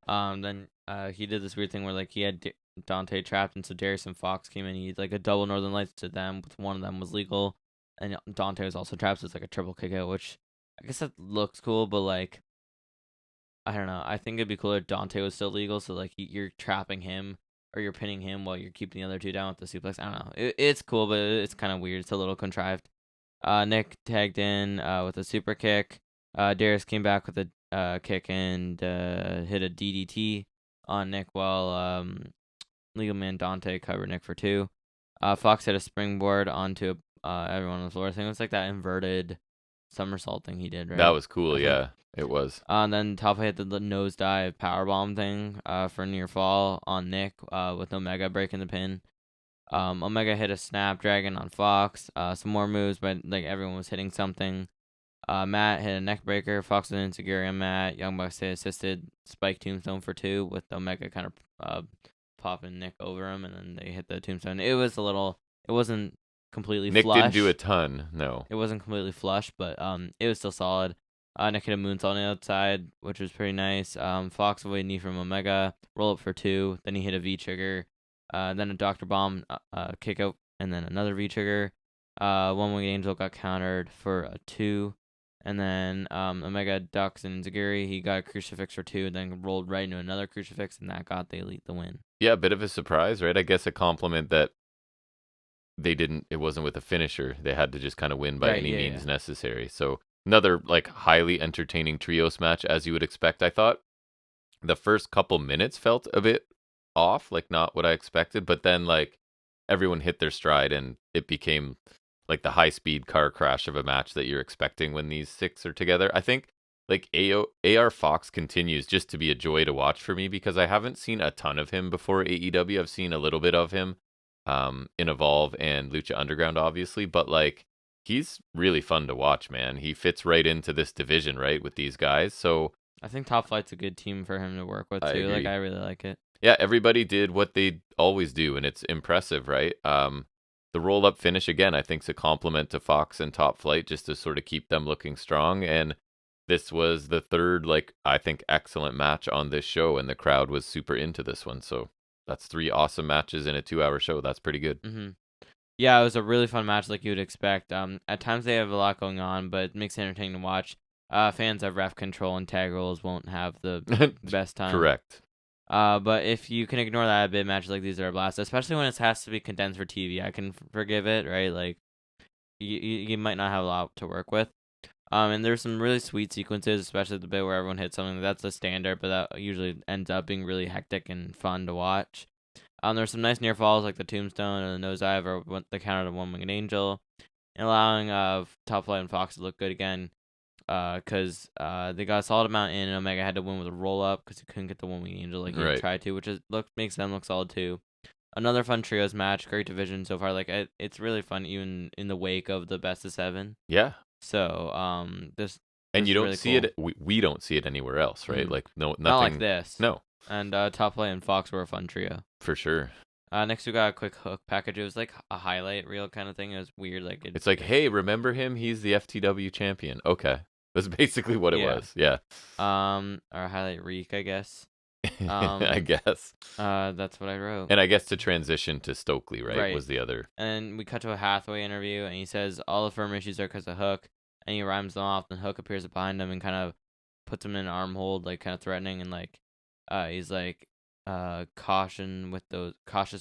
Then he did this weird thing where, like, he had Dante trapped, and so Darius and Fox came in. He like a double Northern Lights to them, with one of them was legal, and Dante was also trapped. So it's like a triple kick out, which I guess that looks cool, but like I don't know. I think it'd be cooler if Dante was still legal, so like you're trapping him or you're pinning him while you're keeping the other two down with the suplex. I don't know. It's cool, but it's kind of weird. It's a little contrived. Nick tagged in with a super kick. Darius came back with a kick and hit a DDT on Nick while Legal Man Dante covered Nick for 2. Fox hit a springboard onto everyone on the floor. I think it was like that inverted somersault thing he did, right? That was cool, yeah. It was. And then Top hit the nosedive powerbomb thing for near fall on Nick with Omega breaking the pin. Omega hit a Snapdragon on Fox. Some more moves, but like everyone was hitting something. Matt hit a neck breaker. Fox was insecure on Matt. Young Bucks hit assisted Spike Tombstone for 2 with Omega kind of popping Nick over him, and then they hit the Tombstone. It wasn't completely Nick flush. didn't do a ton, no. It wasn't completely flush, but it was still solid. Nick hit a moonsault on the outside, which was pretty nice. Fox avoided knee from Omega, roll up for 2. Then he hit a V trigger. Then a Dr. Bomb kick out, and then another V trigger. One Winged Angel got countered for a 2. And then Omega ducks and Zaguri. He got a crucifix for 2, then rolled right into another crucifix, and that got the Elite the win. Yeah, a bit of a surprise, right? I guess a compliment that it wasn't with a finisher. They had to just kind of win by any means necessary. So another like highly entertaining trios match, as you would expect. I thought the first couple minutes felt a bit off, like not what I expected, but then like everyone hit their stride and it became like the high-speed car crash of a match that you're expecting when these 6 are together. I think like AR Fox continues just to be a joy to watch for me because I haven't seen a ton of him before AEW. I've seen a little bit of him in Evolve and Lucha Underground, obviously, but like he's really fun to watch, man. He fits right into this division, right, with these guys. So I think Top Flight's a good team for him to work with too. Like I really like it. Yeah, everybody did what they always do, and it's impressive, right? The roll-up finish, again, I think is a compliment to Fox and Top Flight just to sort of keep them looking strong. And this was the third, like, I think, excellent match on this show, and the crowd was super into this one. So that's 3 awesome matches in a 2-hour show. That's pretty good. Mm-hmm. Yeah, it was a really fun match like you would expect. At times they have a lot going on, but it makes it entertaining to watch. Fans of ref control and tag rules won't have the best time. Correct. But if you can ignore that a bit, matches like these are a blast, especially when it has to be condensed for TV. I can forgive it, right? Like, you might not have a lot to work with. And there's some really sweet sequences, especially the bit where everyone hits something. That's a standard, but that usually ends up being really hectic and fun to watch. There's some nice near falls like the Tombstone or the Nosedive or the counter to One Winged Angel, and allowing Top Flight and Fox to look good again. Because they got a solid amount in, and Omega had to win with a roll up because he couldn't get the One Winged Angel like he tried to, which makes them look solid too. Another fun trios match, great division so far. Like it's really fun, even in the wake of the best of 7. Yeah. So this and you don't really see cool. it. We don't see it anywhere else, right? Mm-hmm. Like nothing. Not like this. No. And Top Flight and Fox were a fun trio for sure. Next we got a quick hook package. It was like a highlight reel kind of thing. It was weird. Like it's like, hey, remember him? He's the FTW champion. Okay. That's basically what it was. Yeah. Or highlight reek, I guess. I guess. That's what I wrote. And I guess to transition to Stokely, right? Was the other. And we cut to a Hathaway interview, and he says all the firm issues are because of Hook, and he rhymes them off. And Hook appears behind him and kind of puts him in an arm hold, like kind of threatening, and like, he's like, cautious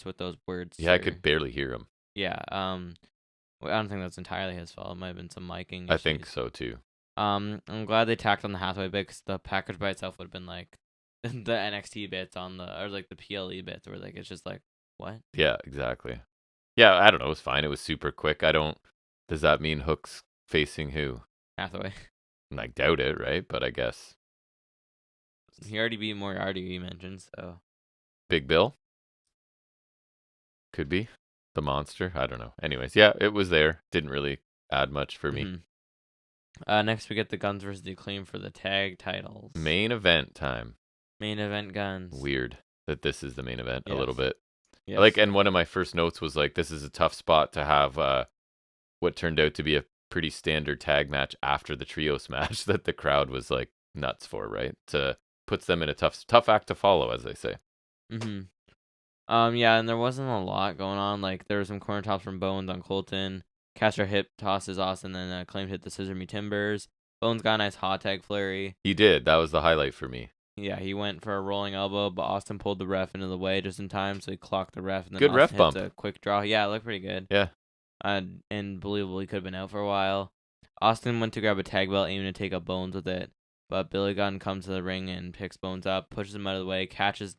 with those words. Yeah, I could barely hear him. Yeah. I don't think that's entirely his fault. It might have been some miking issues. I think so too. I'm glad they tacked on the Hathaway bit because the package by itself would have been like the NXT bits or like the PLE bits where like it's just like what? Yeah, exactly. Yeah, I don't know. It was fine. It was super quick. Does that mean Hook's facing who? Hathaway. I doubt it, right? But I guess he already beat Moriarty. You mentioned so. Big Bill. Could be the monster. I don't know. Anyways, yeah, it was there. Didn't really add much for me. Next we get the Guns versus the Acclaim for the tag titles. Main event time. Main event Guns. Weird that this is the main event a little bit. Yes. Like, and one of my first notes was like, this is a tough spot to have what turned out to be a pretty standard tag match after the trios match that the crowd was like nuts for, right? Puts them in a tough act to follow, as they say. Mm-hmm. Yeah, and there wasn't a lot going on. Like, there were some corner tops from Bones on Colton. Catcher hip tosses Austin, then Claimed hit the Scissor Me Timbers. Bones got a nice hot tag flurry. He did. That was the highlight for me. Yeah, he went for a rolling elbow, but Austin pulled the ref into the way just in time, so he clocked the ref. And then Good Austin ref hits bump. a quick draw. Yeah, it looked pretty good. Yeah. And believable, he could have been out for a while. Austin went to grab a tag belt, aiming to take up Bones with it. But Billy Gunn comes to the ring and picks Bones up, pushes him out of the way, catches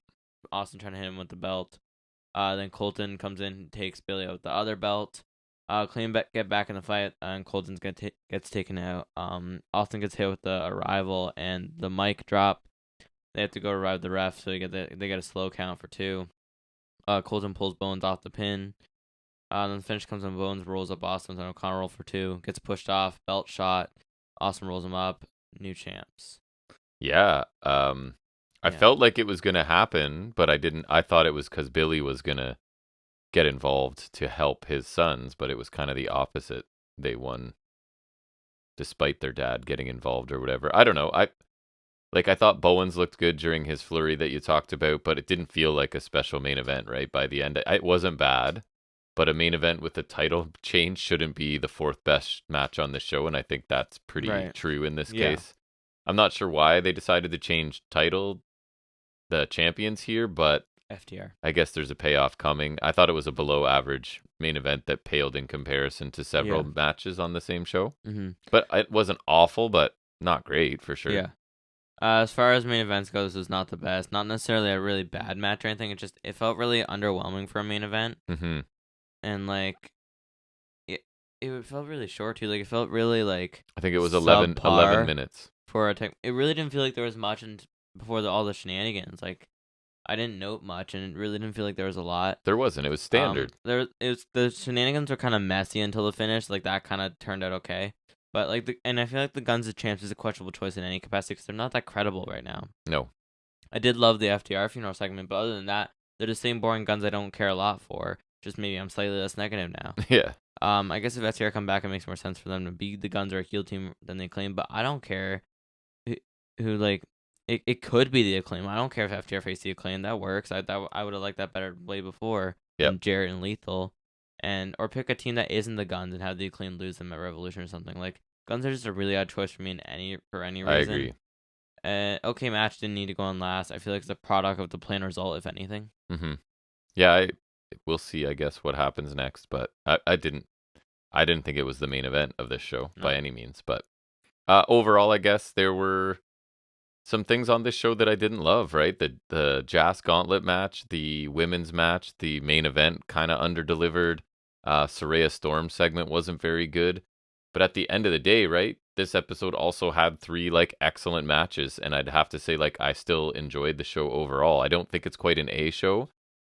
Austin trying to hit him with the belt. Then Colton comes in and takes Billy out with the other belt. Get back in the fight, and Colton gets taken out. Austin gets hit with the arrival and the mic drop. They have to go revive the ref, so they get a slow count for 2. Colton pulls Bones off the pin. Then the finish comes on Bones, rolls up Austin, and O'Connor roll for 2. Gets pushed off, belt shot. Austin rolls him up. New champs. Yeah. I felt like it was going to happen, but I didn't. I thought it was because Billy was going to get involved to help his sons, but it was kind of the opposite. They won despite their dad getting involved or whatever. I don't know. I thought Bowens looked good during his flurry that you talked about, but it didn't feel like a special main event, right? By the end, it wasn't bad, but a main event with a title change shouldn't be the 4th best match on the show, and I think that's pretty true in this case. I'm not sure why they decided to change the champions here, but FTR. I guess there's a payoff coming. I thought it was a below average main event that paled in comparison to several matches on the same show. Mm-hmm. But it wasn't awful, but not great for sure. Yeah. As far as main events go, this was not the best. Not necessarily a really bad match or anything. It felt really underwhelming for a main event. Mm-hmm. And it felt really short too. Like, it felt really like I think it was 11 minutes for a tech. It really didn't feel like there was much before all the shenanigans. Like, I didn't note much, and it really didn't feel like there was a lot. There wasn't. It was standard. The shenanigans were kind of messy until the finish. Like, that kind of turned out okay. But and I feel like the Guns of Champs is a questionable choice in any capacity because they're not that credible right now. No. I did love the FTR funeral segment, but other than that, they're the same boring Guns I don't care a lot for. Just maybe I'm slightly less negative now. Yeah. I guess if FTR come back, it makes more sense for them to be the Guns or a heel team than they claim. But I don't care. It could be the Acclaim. I don't care if FTR face the Acclaim. That works. I would have liked that better way before. Yeah. Jarrett and Lethal, or pick a team that isn't the Guns and have the Acclaim lose them at Revolution or something. Like, Guns are just a really odd choice for me for any reason. I agree. Okay, match didn't need to go on last. I feel like it's a product of the planned result, if anything. Mm-hmm. Yeah, we'll see. I guess what happens next, but I didn't think it was the main event of this show by any means. But overall, I guess there were some things on this show that I didn't love. Right, the Jazz Gauntlet match, the women's match, the main event kind of underdelivered. Soraya Storm segment wasn't very good. But at the end of the day, right, this episode also had 3 excellent matches, and I'd have to say I still enjoyed the show overall. I don't think it's quite an A show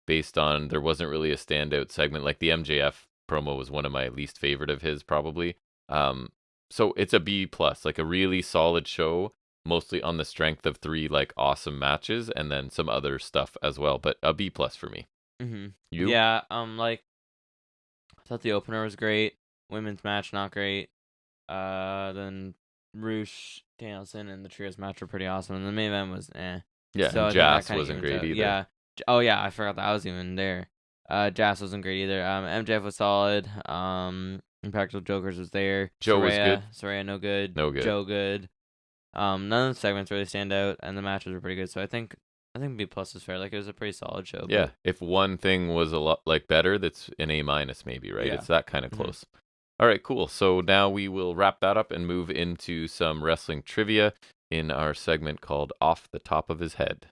based on there wasn't really a standout segment. Like the MJF promo was one of my least favorite of his probably. So it's a B+, a really solid show, mostly on the strength of 3 awesome matches and then some other stuff as well, but a B+ for me. Mm-hmm. You? Yeah, I thought the opener was great. Women's match, not great. Then Roosh, Danielson, and the trios match were pretty awesome. And the main event was Yeah, so Jazz wasn't great either. Yeah. Oh, yeah, I forgot that I was even there. Jazz wasn't great either. MJF was solid. Impractical Jokers was there. Joe was good. Soraya, no good. No good. Joe, good. None of the segments really stand out, and the matches were pretty good. So I think B+ is fair. It was a pretty solid show. Yeah, if one thing was a lot better, that's an A- maybe, right? Yeah. It's that kind of close. Mm-hmm. All right, cool. So now we will wrap that up and move into some wrestling trivia in our segment called Off the Top of His Head.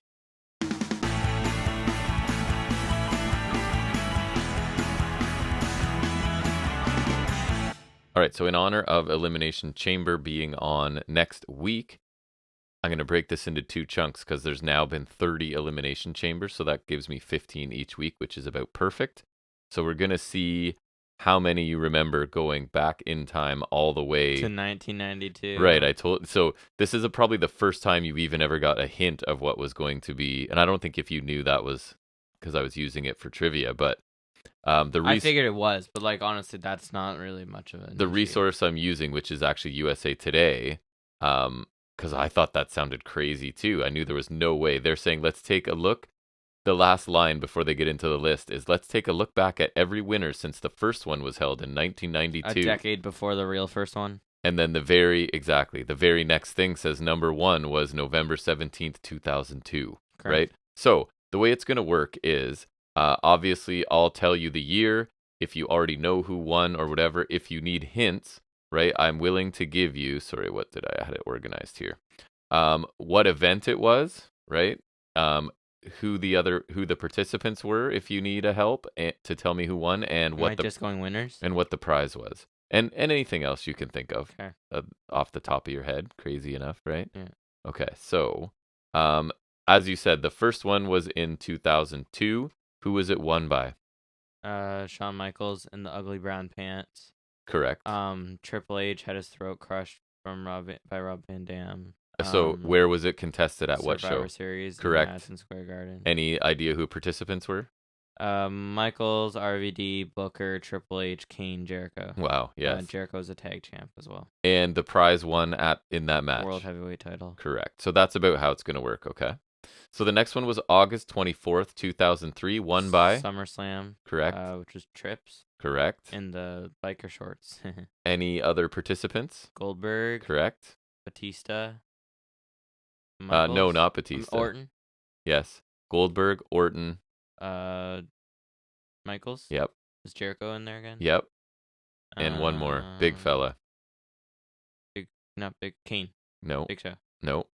All right, so in honor of Elimination Chamber being on next week, I'm going to break this into 2 chunks because there's now been 30 Elimination Chambers, so that gives me 15 each week, which is about perfect. So we're going to see how many you remember going back in time all the way to 1992. Right, so this is probably the first time you even ever got a hint of what was going to be, and I don't think if you knew that was because I was using it for trivia, but I figured it was, but honestly, that's not really much of it. The resource I'm using, which is actually USA Today, because I thought that sounded crazy too. I knew there was no way. They're saying, let's take a look the last line before they get into the list is, let's take a look back at every winner since the first one was held in 1992. A decade before the real first one. And then the very next thing says number 1 was November 17th, 2002. Correct. Right? So the way it's going to work is, obviously, I'll tell you the year if you already know who won or whatever. If you need hints, right, I'm willing to give you, sorry, I had it organized here. What event it was, right? Who the participants were, if you need a help to tell me who won, and what just going winners, and what the prize was, and anything else you can think of off the top of your head. Crazy enough, right? Yeah. Okay, so as you said, the first one was in 2002. Who was it won by? Shawn Michaels in the ugly brown pants. Correct. Triple H had his throat crushed by Rob Van Dam. So where was it contested at? What show? Survivor Series. Correct. In Madison Square Garden. Any idea who participants were? Michaels, RVD, Booker, Triple H, Kane, Jericho. Wow, yes. Jericho's a tag champ as well. And the prize won in that match? World Heavyweight title. Correct. So that's about how it's going to work, okay? So the next one was August 24th, 2003, won by? SummerSlam. Correct. Which was Trips. Correct. In the biker shorts. Any other participants? Goldberg. Correct. Batista. No, not Batista. Orton. Yes. Goldberg, Orton. Michaels. Yep. Is Jericho in there again? Yep. And one more. Big fella. Not big. Kane. No. Big Show. No.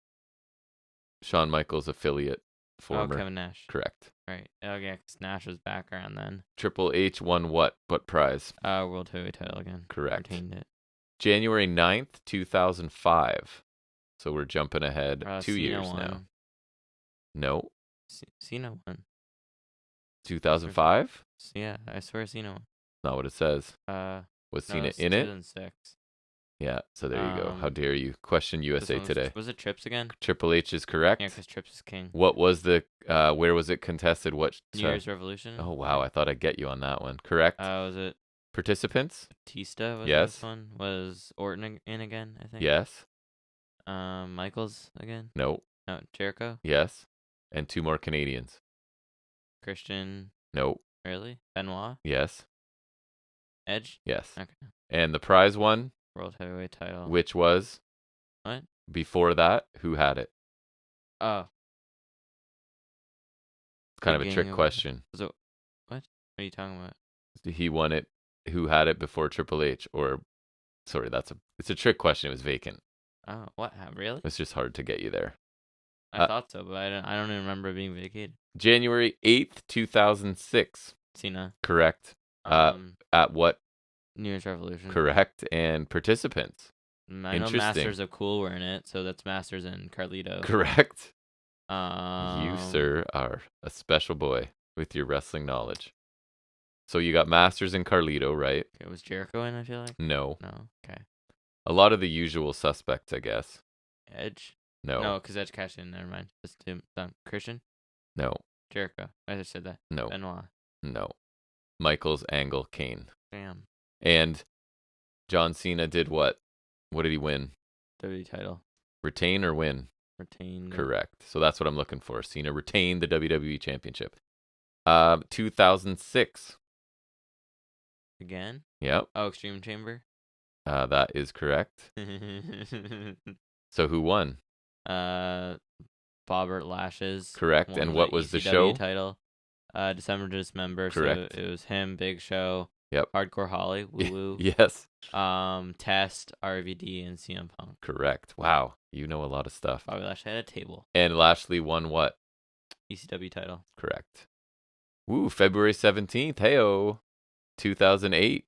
Shawn Michaels affiliate. Former. Oh, Kevin Nash. Correct. Right. Oh, yeah, because Nash was back around then. Triple H won what? What prize? World Heavyweight title again. Correct. Retained it. January 9th, 2005. So we're jumping ahead 2 years Cena now. won. No. Cena won. 2005? Yeah, I swear Cena won. Not what it says. Was Cena in it? 2006. Yeah, so there you go. How dare you question USA Today. Was it Trips again? Triple H is correct. Yeah, because Trips is king. What was where was it contested? What? New Year's Revolution. Oh, wow. I thought I'd get you on that one. Correct. Was it? Participants? Batista was yes. this one. Was Orton in again, I think? Yes. Michaels again? No. No, Jericho? Yes. And 2 more Canadians. Christian? No. Really? Benoit? Yes. Edge? Yes. Okay. And the prize one? World Heavyweight title. Which was? What? Before that, who had it? Oh. Kind of a trick question. Was it, what are you talking about? He won it. Who had it before Triple H? Or, sorry, it's a trick question. It was vacant. Oh, what? Really? It's just hard to get you there. I thought so, but I don't even remember it being vacated. January 8th, 2006. Cena. Correct. At what? New Year's Revolution. Correct. And participants. I know Masters of Cool were in it, so that's Masters and Carlito. Correct. You, sir, are a special boy with your wrestling knowledge. So you got Masters and Carlito, right? Okay, was Jericho in, I feel like? No. No. Okay. A lot of the usual suspects, I guess. Edge? No. No, because Edge cashed in. Never mind. Just done. Christian? No. Jericho. I just said that. No. Benoit. No. Michaels, Angle, Kane. Damn. And John Cena did what? What did he win? WWE title. Retain or win? Retained. Correct. So that's what I'm looking for. Cena retained the WWE Championship. 2006. Again? Yep. Oh, Extreme Chamber? That is correct. So who won? Bobbert Lashes. Correct. And what was the show? Title. December Dismember. Correct. So it was him, Big Show. Yep. Hardcore Holly. Woo woo. Yes. Test, RVD, and CM Punk. Correct. Wow. You know a lot of stuff. Bobby Lashley had a table. And Lashley won what? ECW title. Correct. Woo, February 17th. Heyo. 2008.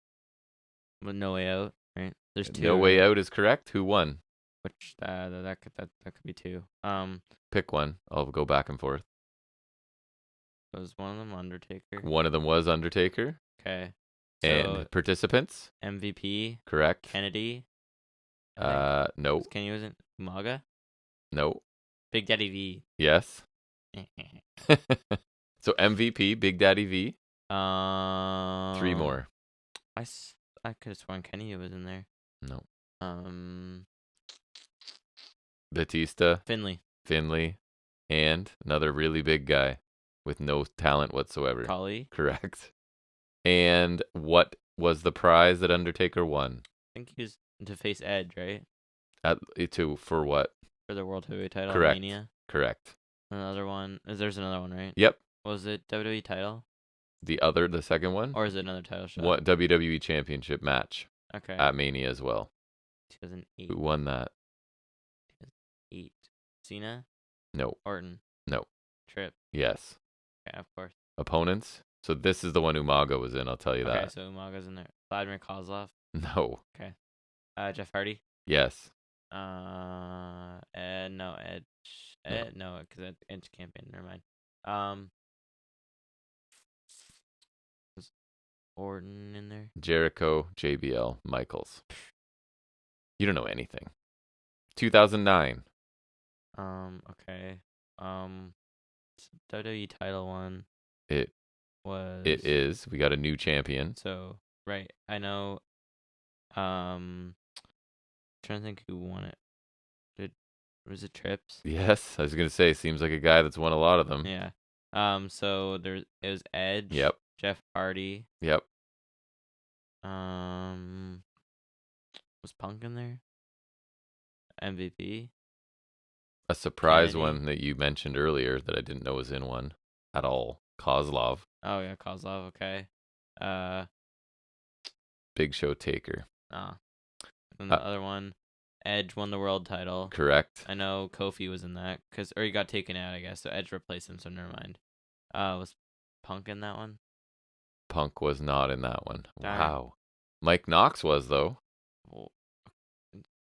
With No Way Out, right? There's 2. No Way Out is correct. Who won? Which that could be 2. Pick one. I'll go back and forth. Was one of them Undertaker? One of them was Undertaker. Okay. So and participants? MVP. Correct. Kennedy. No. Kenny wasn't Umaga? No. Big Daddy V. Yes. So MVP, Big Daddy V. 3 more. I could have sworn Kenny was in there. No. Batista. Finley. And another really big guy. with no talent whatsoever. Kali. Correct. And what was the prize that Undertaker won? I think he was to face Edge, right? For what? For the World Heavyweight title. Correct. Mania. Correct. Another one. There's another one, right? Yep. Was it WWE title? The second one? Or is it another title shot? What WWE Championship match? Okay. At Mania as well. 2008. Who won that? 2008. Cena? No. Orton? No. Tripp? Yes. Okay, of course. Opponents? So this is the one Umaga was in, I'll tell you that. Okay, so Umaga's in there. Vladimir Kozlov? No. Okay. Jeff Hardy? Yes. No, Edge. No, because Edge can't be in. Never mind. Was Orton in there? Jericho, JBL, Michaels. You don't know anything. 2009. Okay. WWE title one. It is. We got a new champion. So right, I know. Trying to think who won it. Was it Trips? Yes, I was gonna say. Seems like a guy that's won a lot of them. Yeah. So it was Edge. Yep. Jeff Hardy. Yep. Was Punk in there? MVP. A surprise Kennedy. one that you mentioned earlier that I didn't know was in one at all. Kozlov. Oh yeah, Kozlov. Okay. Big Show Taker. And the other one, Edge won the world title. Correct. I know Kofi was in that or he got taken out, I guess. So Edge replaced him. So never mind. Was Punk in that one? Punk was not in that one. Darn. Wow. Mike Knox was though. Well,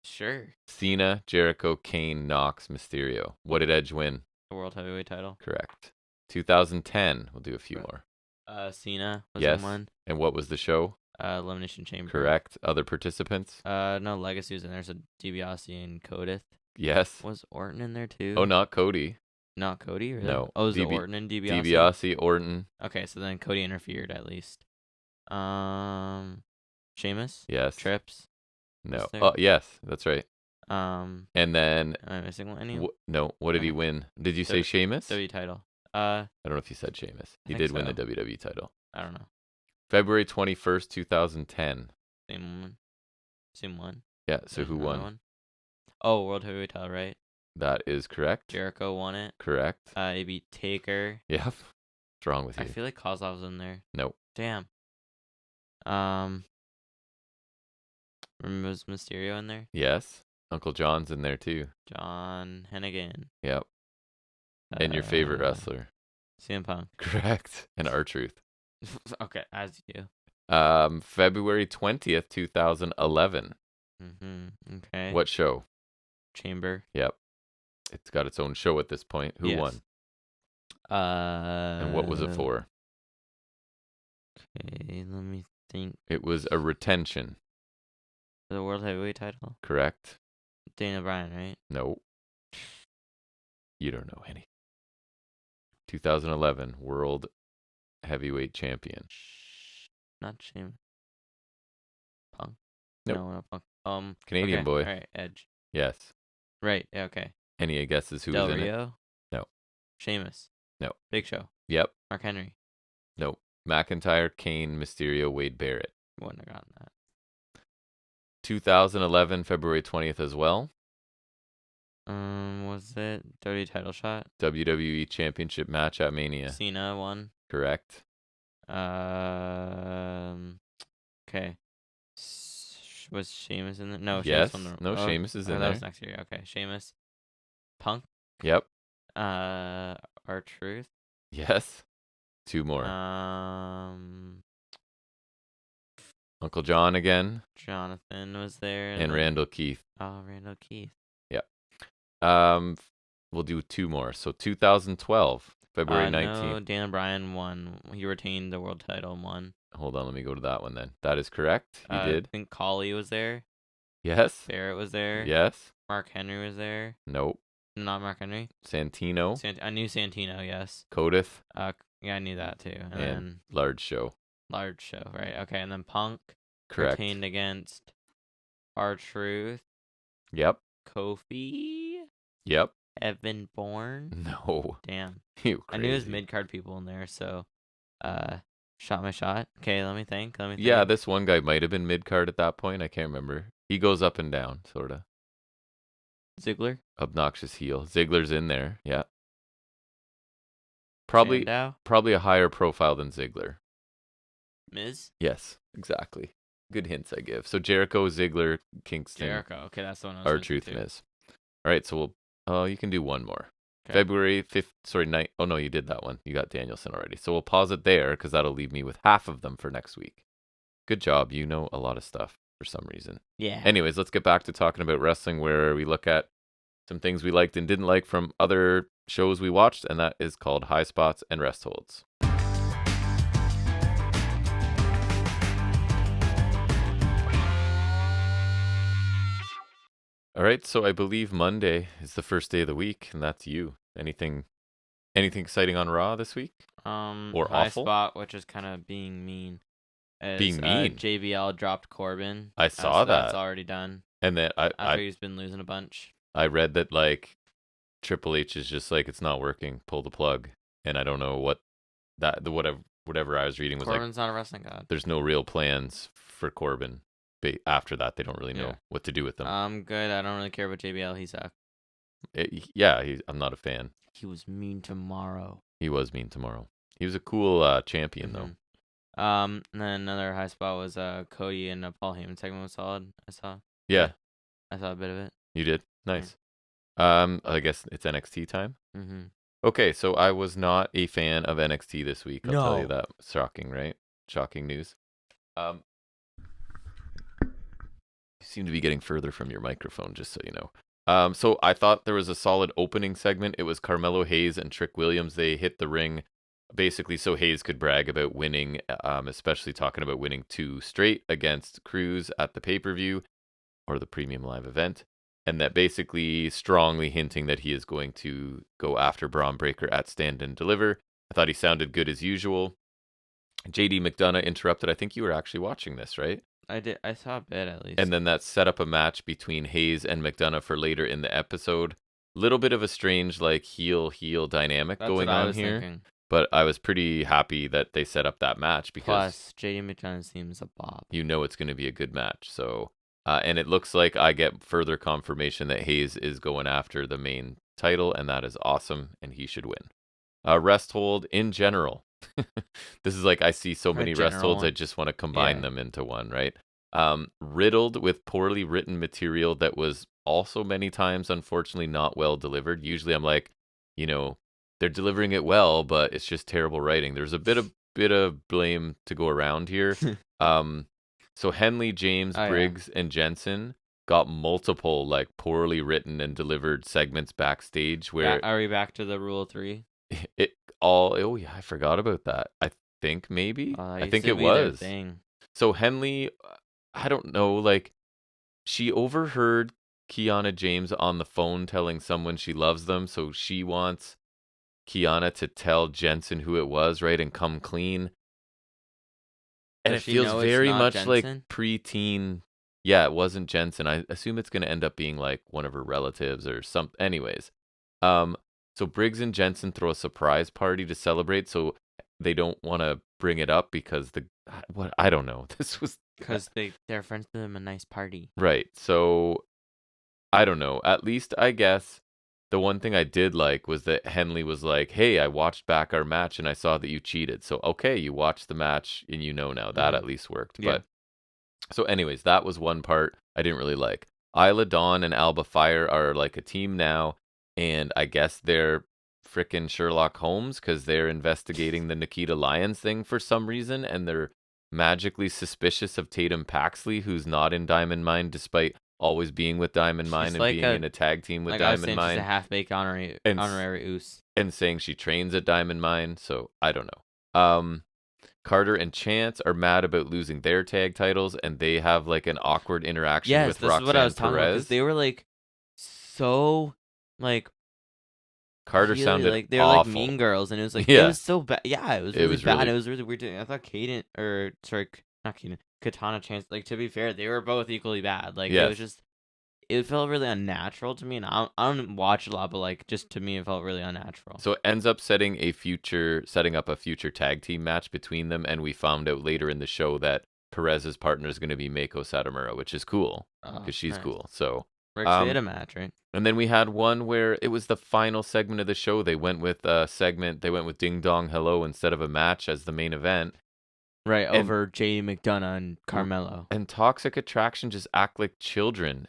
sure. Cena, Jericho, Kane, Knox, Mysterio. What did Edge win? The world heavyweight title. Correct. 2010. We'll do a few more. Cena was Yes. in one. And what was the show? Elimination Chamber. Correct. Other participants? No, Legacy was in there. So DiBiase and Codith. Yes. Was Orton in there too? Oh, not Cody. Not Cody, really? No. Oh, was it Orton and DiBiase? DiBiase, Orton. Okay, so then Cody interfered at least. Sheamus? Yes. Trips? No. Oh, yes, that's right. And then am I missing one? no. What did he win? Did you say Sheamus? WWE title. I don't know if you said Sheamus. He did win the WWE title. I don't know. February 21st, 2010. Same one. Yeah. So who won? One? Oh, world heavyweight title, right? That is correct. Jericho won it. Correct. He beat Taker. Yep. What's wrong with you? I feel like Kozlov was in there. Nope. Damn. Was Mysterio in there? Yes. Uncle John's in there too. John Hennigan. Yep. And your favorite wrestler? CM Punk. Correct. And R-Truth. Okay, as you do. February 20th, 2011. Okay. What show? Chamber. Yep. It's got its own show at this point. Who won? And what was it for? Okay, let me think. It was a retention. The world heavyweight title? Correct. Dana Bryan, right? Nope. You don't know any. 2011 World Heavyweight Champion. Not Shane. Punk. Nope. No, not Punk. Canadian boy. All right, Edge. Yes. Right. Yeah, okay. Any guesses who Del was in it? Rio? No. Sheamus? No. Big Show? Yep. Mark Henry? Nope. McIntyre, Kane, Mysterio, Wade Barrett. Wouldn't have gotten that. 2011 February 20th as well. Was it WWE title shot? WWE Championship match at Mania. Cena won. Correct. Okay. Was Sheamus in there? No. Yes. Sheamus won No, Sheamus is in that there. was next year. Okay. Sheamus. Punk. Yep. R-Truth. Yes. Two more. Uncle John again. Jonathan was there. And Randall Keith. Oh, Randall Keith. Yep. We'll do two more. So 2012, February 19th. No, Daniel Bryan won. He retained the world title and won. Hold on, let me go to that one then. That is correct. He did. I think Khali was there. Yes. Barrett was there. Yes. Mark Henry was there. Nope. Not Mark Henry. Santino. I knew Santino, yes. Codith. Yeah, I knew that too. And then Large Show. Large Show, right. Okay, and then Punk. Correct. Retained against R-Truth. Yep. Kofi. Yep. Evan Bourne? No. Damn. You I knew it was crazy. mid-card people in there, so shot my shot. Okay, let me think. Yeah, this one guy might have been mid-card at that point. I can't remember. He goes up and down, sort of. Ziggler? Obnoxious heel. Ziggler's in there. Yeah. Probably a higher profile than Ziggler. Miz? Yes, exactly. Good hints I give. So Jericho, Ziggler, Kingston. Jericho. Okay, that's the one I was R-Truth, Miz. All right, so you can do one more. Okay. February 5th, oh no, you did that one. You got Danielson already. So we'll pause it there because that'll leave me with half of them for next week. Good job. You know a lot of stuff for some reason. Yeah. Anyways, let's get back to talking about wrestling, where we look at some things we liked and didn't like from other shows we watched, and that is called Highspots and Restholds. All right, so I believe Monday is the first day of the week, and that's you. Anything exciting on Raw this week? Or awful? Highspot, which is kind of being mean. Being mean? JBL dropped Corbin. I saw that. That's already done. And then after he's been losing a bunch. I read that like Triple H is just like, it's not working, pull the plug. And I don't know what whatever I was reading was Corbin's not a wrestling god. There's no real plans for Corbin. After that, they don't really know what to do with them. I'm good. I don't really care about JBL. He sucked. I'm not a fan. He was mean tomorrow. He was mean tomorrow. He was a cool champion though. And then another high spot was Cody and Paul Heyman segment was solid. I saw. Yeah. I saw a bit of it. You did? Nice. I guess it's NXT time. Mm-hmm. Okay, so I was not a fan of NXT this week. I'll tell you that. Shocking, right? Shocking news. You seem to be getting further from your microphone, just so you know. So I thought there was a solid opening segment. It was Carmelo Hayes and Trick Williams. They hit the ring basically so Hayes could brag about winning, especially talking about winning 2 straight against Cruz at the pay-per-view or the premium live event. And that basically strongly hinting that he is going to go after Braun Breaker at Stand and Deliver. I thought he sounded good as usual. JD McDonough interrupted. I think you were actually watching this, right? I did. I saw a bit at least. And then that set up a match between Hayes and McDonough for later in the episode. Little bit of a strange like heel dynamic going on here. Thinking. But I was pretty happy that they set up that match because plus JD McDonough seems a bop. You know it's going to be a good match. So and it looks like I get further confirmation that Hayes is going after the main title, and that is awesome, and he should win. Rest hold in general. This is like I see so many rest holds, I just want to combine them into one, right? Riddled with poorly written material that was also many times, unfortunately, not well delivered. Usually I'm like, they're delivering it well, but it's just terrible writing. There's a bit of blame to go around here. So Henley, James, Briggs, and Jensen got multiple like poorly written and delivered segments backstage. Where are we back to the rule 3? I forgot about that. I think maybe. I think it was. So Henley, I don't know, like she overheard Kiana James on the phone telling someone she loves them, so she wants Kiana to tell Jensen who it was, right, and come clean. And it feels very much Jensen? Like preteen. Yeah, it wasn't Jensen. I assume it's going to end up being like one of her relatives or something. Anyways, so Briggs and Jensen throw a surprise party to celebrate, so they don't want to bring it up because I don't know. This was because they're friends with them, a nice party. Right. So I don't know. At least I guess the one thing I did like was that Henley was like, "Hey, I watched back our match and I saw that you cheated. So okay, you watched the match and now that at least worked." Yeah. But so anyways, that was one part I didn't really like. Isla Dawn and Alba Fire are like a team now, and I guess they're frickin' Sherlock Holmes because they're investigating the Nikita Lyons thing for some reason, and they're magically suspicious of Tatum Paxley, who's not in Diamond Mine despite always being with Diamond Mine and like being in a tag team with Diamond Mine. She's a half-baked honorary oos. And saying she trains at Diamond Mine, so I don't know. Carter and Chance are mad about losing their tag titles, and they have like an awkward interaction with Roxanne Perez. Yes, this is what I was talking about, because they were like so like Carter really, sounded like they were awful. Like Mean Girls, and it was like it was so bad. Yeah, it was really bad. Really... It was really weird. I thought not Katana Chance. Like to be fair, they were both equally bad. Like it was just it felt really unnatural to me, and I don't watch a lot, but like just to me, it felt really unnatural. So it ends up setting up a future tag team match between them, and we found out later in the show that Perez's partner is going to be Meiko Satomura, which is cool because she's nice. cool. So We're excited a match, right? And then we had one where it was the final segment of the show. They went with Ding Dong Hello instead of a match as the main event. Right, over JD McDonough and Carmelo. And Toxic Attraction just act like children.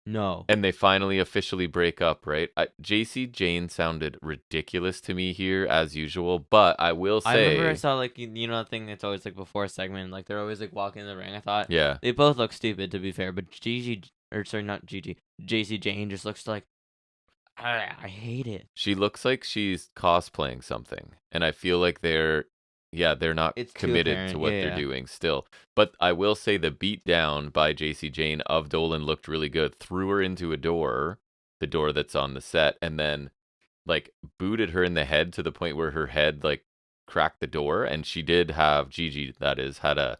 No. And they finally officially break up, right? JC Jane sounded ridiculous to me here, as usual, but I will say... I remember I saw, like, you know, the thing that's always, like, before a segment, like, they're always, like, walking in the ring. I thought... Yeah. They both look stupid, to be fair, but JC Jane just looks like... I hate it. She looks like she's cosplaying something, and I feel like they're not committed to what they're doing still. But I will say the beatdown by JC Jane of Dolan looked really good. Threw her into a door, the door that's on the set, and then like booted her in the head to the point where her head like cracked the door. And she did have Gigi, that is, had a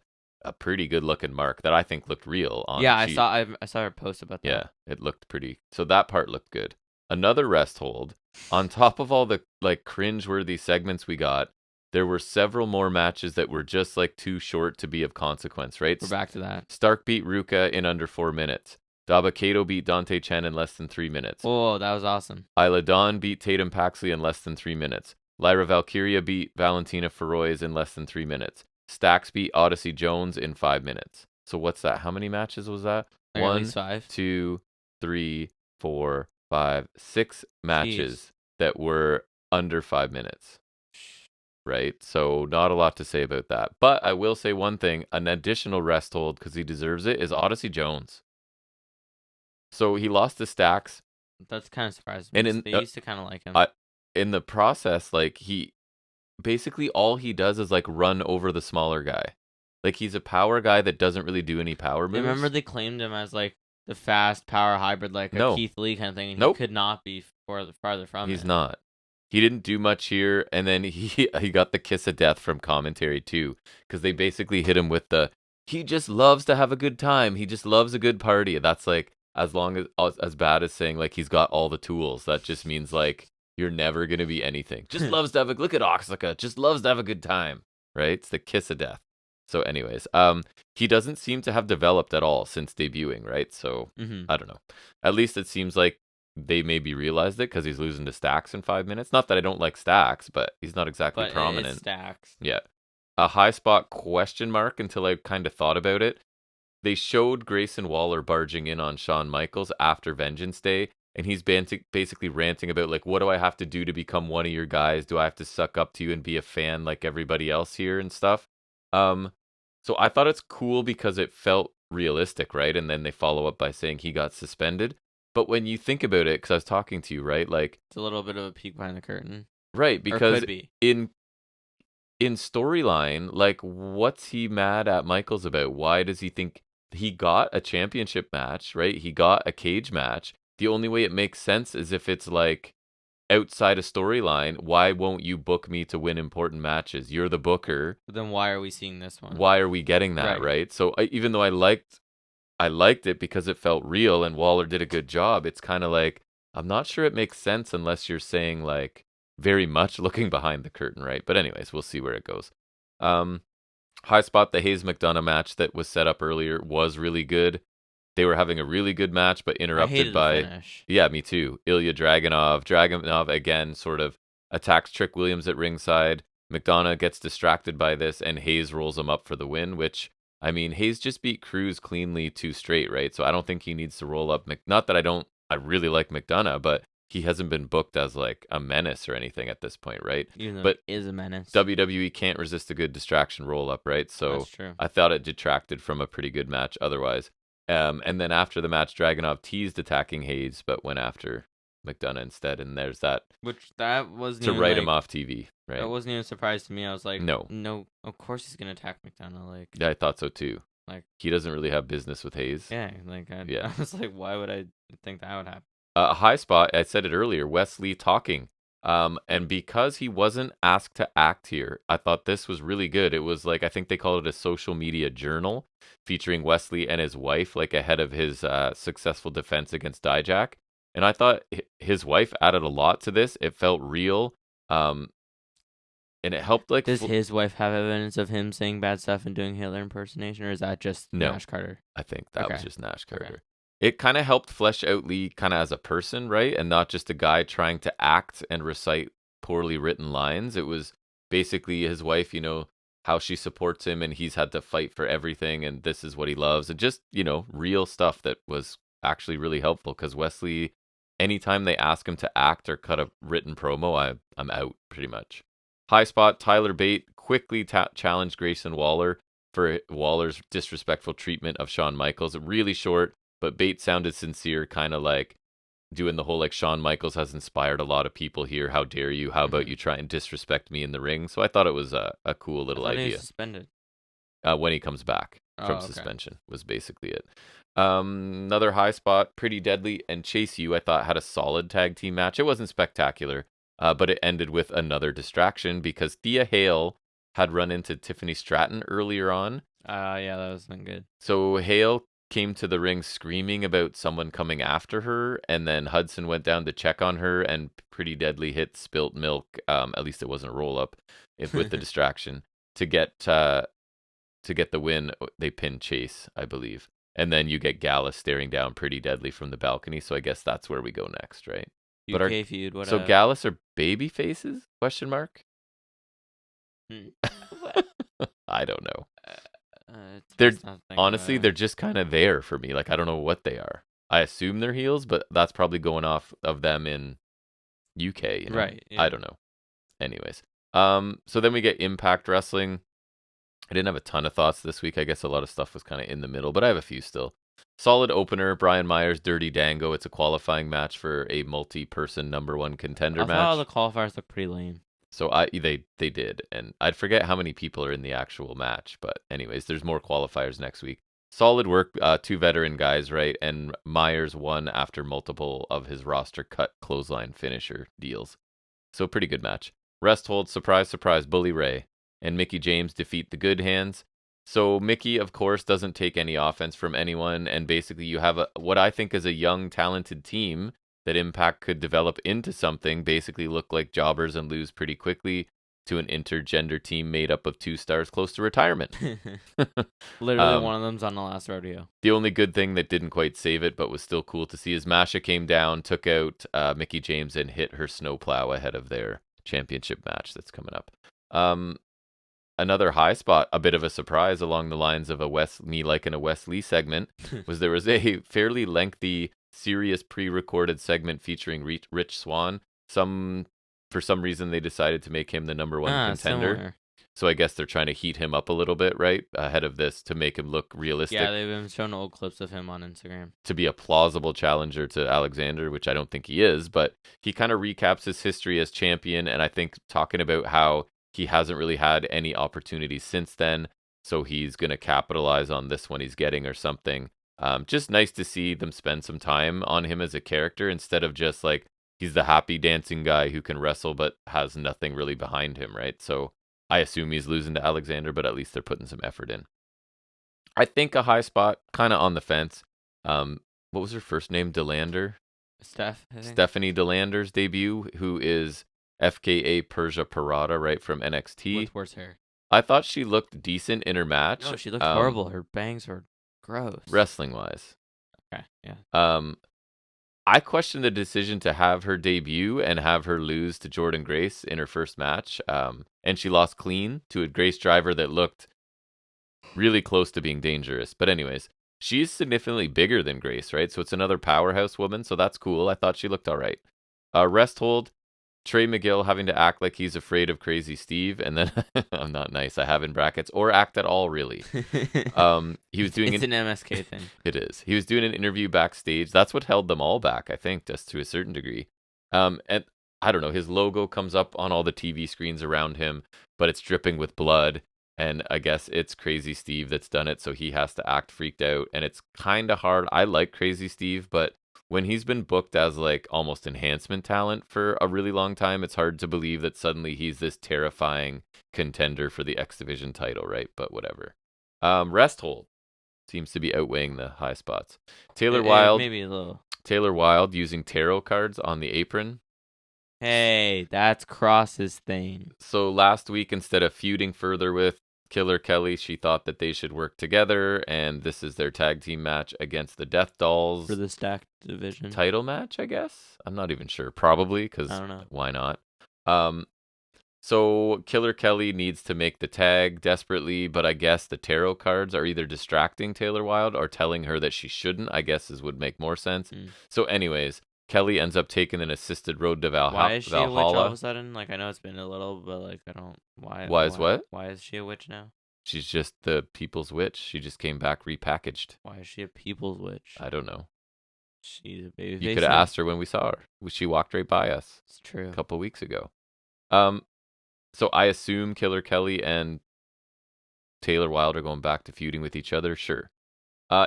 pretty good looking mark that I think looked real on. Yeah, I saw her post about that. Yeah, it looked pretty. So that part looked good. Another rest hold. On top of all the like cringe-worthy segments we got, there were several more matches that were just like too short to be of consequence, right? We're back to that. Stark beat Ruka in under 4 minutes. Dabba-Kato beat Dante Chen in less than 3 minutes. Oh, that was awesome. Isla Dawn beat Tatum Paxley in less than 3 minutes. Lyra Valkyria beat Valentina Feroz in less than 3 minutes. Stax beat Odyssey Jones in 5 minutes. So what's that? How many matches was that? Like 1, at least 5. 2, 3, 4, 5, 6 matches that were under 5 minutes. Right? So not a lot to say about that. But I will say one thing, an additional rest hold, because he deserves it, is Odyssey Jones. So he lost to Stax. That's kind of surprising. And they used to kind of like him. In the process, like he basically all he does is like run over the smaller guy. Like he's a power guy that doesn't really do any power moves. Remember they claimed him as like the fast power hybrid, like a Keith Lee kind of thing, and he could not be farther from it. He's not. He didn't do much here, and then he got the kiss of death from commentary too, because they basically hit him with the, he just loves to have a good time. He just loves a good party. That's like as bad as saying like he's got all the tools. That just means like you're never gonna be anything. Just loves to have look at Oxlaka. Just loves to have a good time, right? It's the kiss of death. So, anyways, he doesn't seem to have developed at all since debuting, right? So I don't know. At least it seems like they maybe realized it because he's losing to Stax in 5 minutes. Not that I don't like Stax, but he's not exactly prominent. Stax. Yeah. A high spot question mark until I kind of thought about it. They showed Grayson Waller barging in on Shawn Michaels after Vengeance Day, and he's basically ranting about, like, what do I have to do to become one of your guys? Do I have to suck up to you and be a fan like everybody else here and stuff? So I thought it's cool because it felt realistic, right? And then they follow up by saying he got suspended. But when you think about it, because I was talking to you, right? Like it's a little bit of a peek behind the curtain, right? Because in storyline, like, what's he mad at Michaels about? Why does he think he got a championship match? Right? He got a cage match. The only way it makes sense is if it's like outside a storyline. Why won't you book me to win important matches? You're the booker. But then why are we seeing this one? Why are we getting that? Right? So even though I liked it because it felt real and Waller did a good job, it's kind of like, I'm not sure it makes sense unless you're saying like very much looking behind the curtain, right? But anyways, we'll see where it goes. High spot, the Hayes McDonough match that was set up earlier was really good. They were having a really good match, but interrupted by... the finish. Yeah, me too. Ilya Dragunov. Dragunov, again, sort of attacks Trick Williams at ringside. McDonough gets distracted by this, and Hayes rolls him up for the win, which... I mean, Hayes just beat Cruz cleanly 2 straight, right? So I don't think he needs to roll up. Not that I really like McDonough, but he hasn't been booked as like a menace or anything at this point, right? Even though but he is a menace. WWE can't resist a good distraction roll up, right? So that's true. I thought it detracted from a pretty good match otherwise. And then after the match, Dragunov teased attacking Hayes, but went after McDonough instead. And there's that. That wasn't to write him off TV, right? That wasn't even a surprise to me. I was like, no, of course he's gonna attack McDonough. Like, yeah, I thought so too. Like, he doesn't really have business with Hayes. Yeah, like I was like, why would I think that would happen? A high spot. I said it earlier. Wesley talking. And because he wasn't asked to act here, I thought this was really good. It was like, I think they call it a social media journal featuring Wesley and his wife, like ahead of his successful defense against Dijak. And I thought his wife added a lot to this. It felt real. Um, and it helped like Does his wife have evidence of him saying bad stuff and doing Hitler impersonation, or is that just No. Nash Carter? I think that was just Nash Carter. It kind of helped flesh out Lee kind of as a person, right? And not just a guy trying to act and recite poorly written lines. It was basically his wife, you know, how she supports him and he's had to fight for everything and this is what he loves. And just, you know, real stuff that was actually really helpful because Wesley, anytime they ask him to act or cut a written promo, I'm out pretty much. Highspot, Tyler Bate quickly challenged Grayson Waller for Waller's disrespectful treatment of Shawn Michaels. Really short, but Bate sounded sincere, kind of like doing the whole like Shawn Michaels has inspired a lot of people here. How dare you? How about you try and disrespect me in the ring? So I thought it was a cool little idea. He was suspended. When he comes back from suspension was basically it. Another high spot, Pretty Deadly and Chase U, I thought had a solid tag team match. It wasn't spectacular, but it ended with another distraction because Thea Hale had run into Tiffany Stratton earlier on. Yeah, that wasn't good. So Hale came to the ring screaming about someone coming after her, and then Hudson went down to check on her, and Pretty Deadly hit spilt milk. At least it wasn't a roll up with the distraction to get the win. They pinned Chase, I believe, and then you get Gallus staring down Pretty Deadly from the balcony. So I guess that's where we go next, right? UK feud. What? So Gallus are baby faces? Question mark. I don't know. They're honestly, they're just kind of there for me. Like, I don't know what they are. I assume they're heels, but that's probably going off of them in UK, you know? Right? Yeah. I don't know. Anyways, so then we get Impact Wrestling. I didn't have a ton of thoughts this week. I guess a lot of stuff was kind of in the middle, but I have a few still. Solid opener, Brian Myers, Dirty Dango. It's a qualifying match for a multi-person #1 contender match. I thought all the qualifiers looked pretty lame. So they did, and I'd forget how many people are in the actual match, but anyways, there's more qualifiers next week. Solid work, 2 veteran guys, right? And Myers won after multiple of his roster cut clothesline finisher deals. So pretty good match. Restholds, surprise, surprise, Bully Ray and Mickey James defeat the Good Hands. So Mickey, of course, doesn't take any offense from anyone, and basically you have what I think is a young, talented team that Impact could develop into something, basically look like jobbers and lose pretty quickly to an intergender team made up of 2 stars close to retirement. Literally one of them's on the last rodeo. The only good thing that didn't quite save it, but was still cool to see, is Masha came down, took out Mickey James, and hit her snowplow ahead of their championship match that's coming up. Another high spot, a bit of a surprise along the lines of me liking a Wes Lee segment, was there was a fairly lengthy serious pre-recorded segment featuring Rich Swann. For some reason they decided to make him the #1 contender. Similar. So I guess they're trying to heat him up a little bit, right, ahead of this to make him look realistic. Yeah, they've been showing old clips of him on Instagram. To be a plausible challenger to Alexander, which I don't think he is, but he kind of recaps his history as champion, and I think talking about how he hasn't really had any opportunities since then, so he's going to capitalize on this one he's getting or something. Just nice to see them spend some time on him as a character instead of just like he's the happy dancing guy who can wrestle but has nothing really behind him, right? So I assume he's losing to Alexander, but at least they're putting some effort in. I think a high spot, kind of on the fence. What was her first name? Delander? Stephanie Delander's debut, who is FKA Persia Parada, right, from NXT. With worse hair. I thought she looked decent in her match. No, she looked horrible. Her bangs were gross. Wrestling-wise. Okay, yeah. I question the decision to have her debut and have her lose to Jordynne Grace in her first match. And she lost clean to a Grace driver that looked really close to being dangerous. But anyways, she's significantly bigger than Grace, right? So it's another powerhouse woman, so that's cool. I thought she looked all right. Resthold, Trey McGill having to act like he's afraid of Crazy Steve, and then I'm not nice. I have in brackets, or act at all, really. He was doing it's an MSK thing. It is. He was doing an interview backstage. That's what held them all back, I think, just to a certain degree. And I don't know. His logo comes up on all the TV screens around him, but it's dripping with blood. And I guess it's Crazy Steve that's done it, so he has to act freaked out. And it's kind of hard. I like Crazy Steve, but when he's been booked as like almost enhancement talent for a really long time, it's hard to believe that suddenly he's this terrifying contender for the X Division title, right? But whatever. Resthold seems to be outweighing the high spots. Taylor Wilde, maybe a little. Taylor Wilde using tarot cards on the apron. Hey, that's Cross's thing. So last week, instead of feuding further with Killer Kelly, she thought that they should work together, and this is their tag team match against the Death Dolls for the stacked division title match, I guess. I'm not even sure. Probably, because why not? So Killer Kelly needs to make the tag desperately, but I guess the tarot cards are either distracting Taylor Wilde or telling her that she shouldn't, I guess would make more sense. So anyways, Kelly ends up taking an assisted road to Valhalla. Why is she a witch all of a sudden? Like, I know it's been a little, but like, I don't. Why is what? Why is she a witch now? She's just the people's witch. She just came back repackaged. Why is she a people's witch? I don't know. She's a baby. You could have asked her when we saw her. She walked right by us. It's true. A couple weeks ago. So I assume Killer Kelly and Taylor Wilde are going back to feuding with each other. Sure.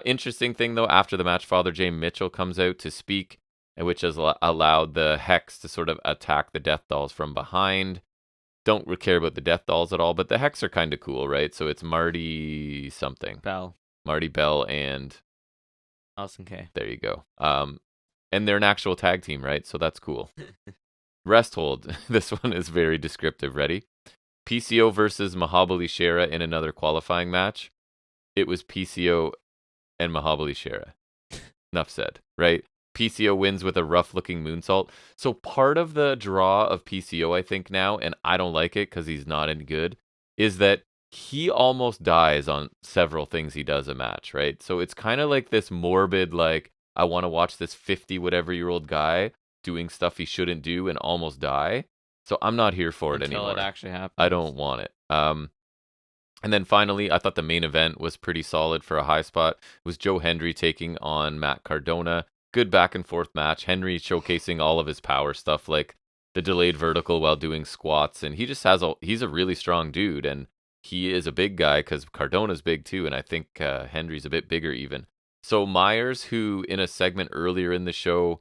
Interesting thing though, after the match, Father Jay Mitchell comes out to speak, which has allowed the Hex to sort of attack the Death Dolls from behind. Don't care about the Death Dolls at all, but the Hex are kind of cool, right? So it's Marty something. Bell. Marty Bell and Allison Kay. There you go. And they're an actual tag team, right? So that's cool. Resthold. This one is very descriptive. Ready? PCO versus Mahabali Shera in another qualifying match. It was PCO and Mahabali Shera. Enough said, right? PCO wins with a rough-looking moonsault. So part of the draw of PCO, I think now, and I don't like it because he's not any good, is that he almost dies on several things he does a match, right? So it's kind of like this morbid, like, I want to watch this 50-whatever-year-old guy doing stuff he shouldn't do and almost die. So I'm not here for it anymore. Until it actually happens. I don't want it. And then finally, I thought the main event was pretty solid for a high spot. It was Joe Hendry taking on Matt Cardona. Good back and forth match. Henry showcasing all of his power stuff, like the delayed vertical while doing squats. And he just he's a really strong dude. And he is a big guy because Cardona's big too. And I think Hendry's a bit bigger even. So Myers, who in a segment earlier in the show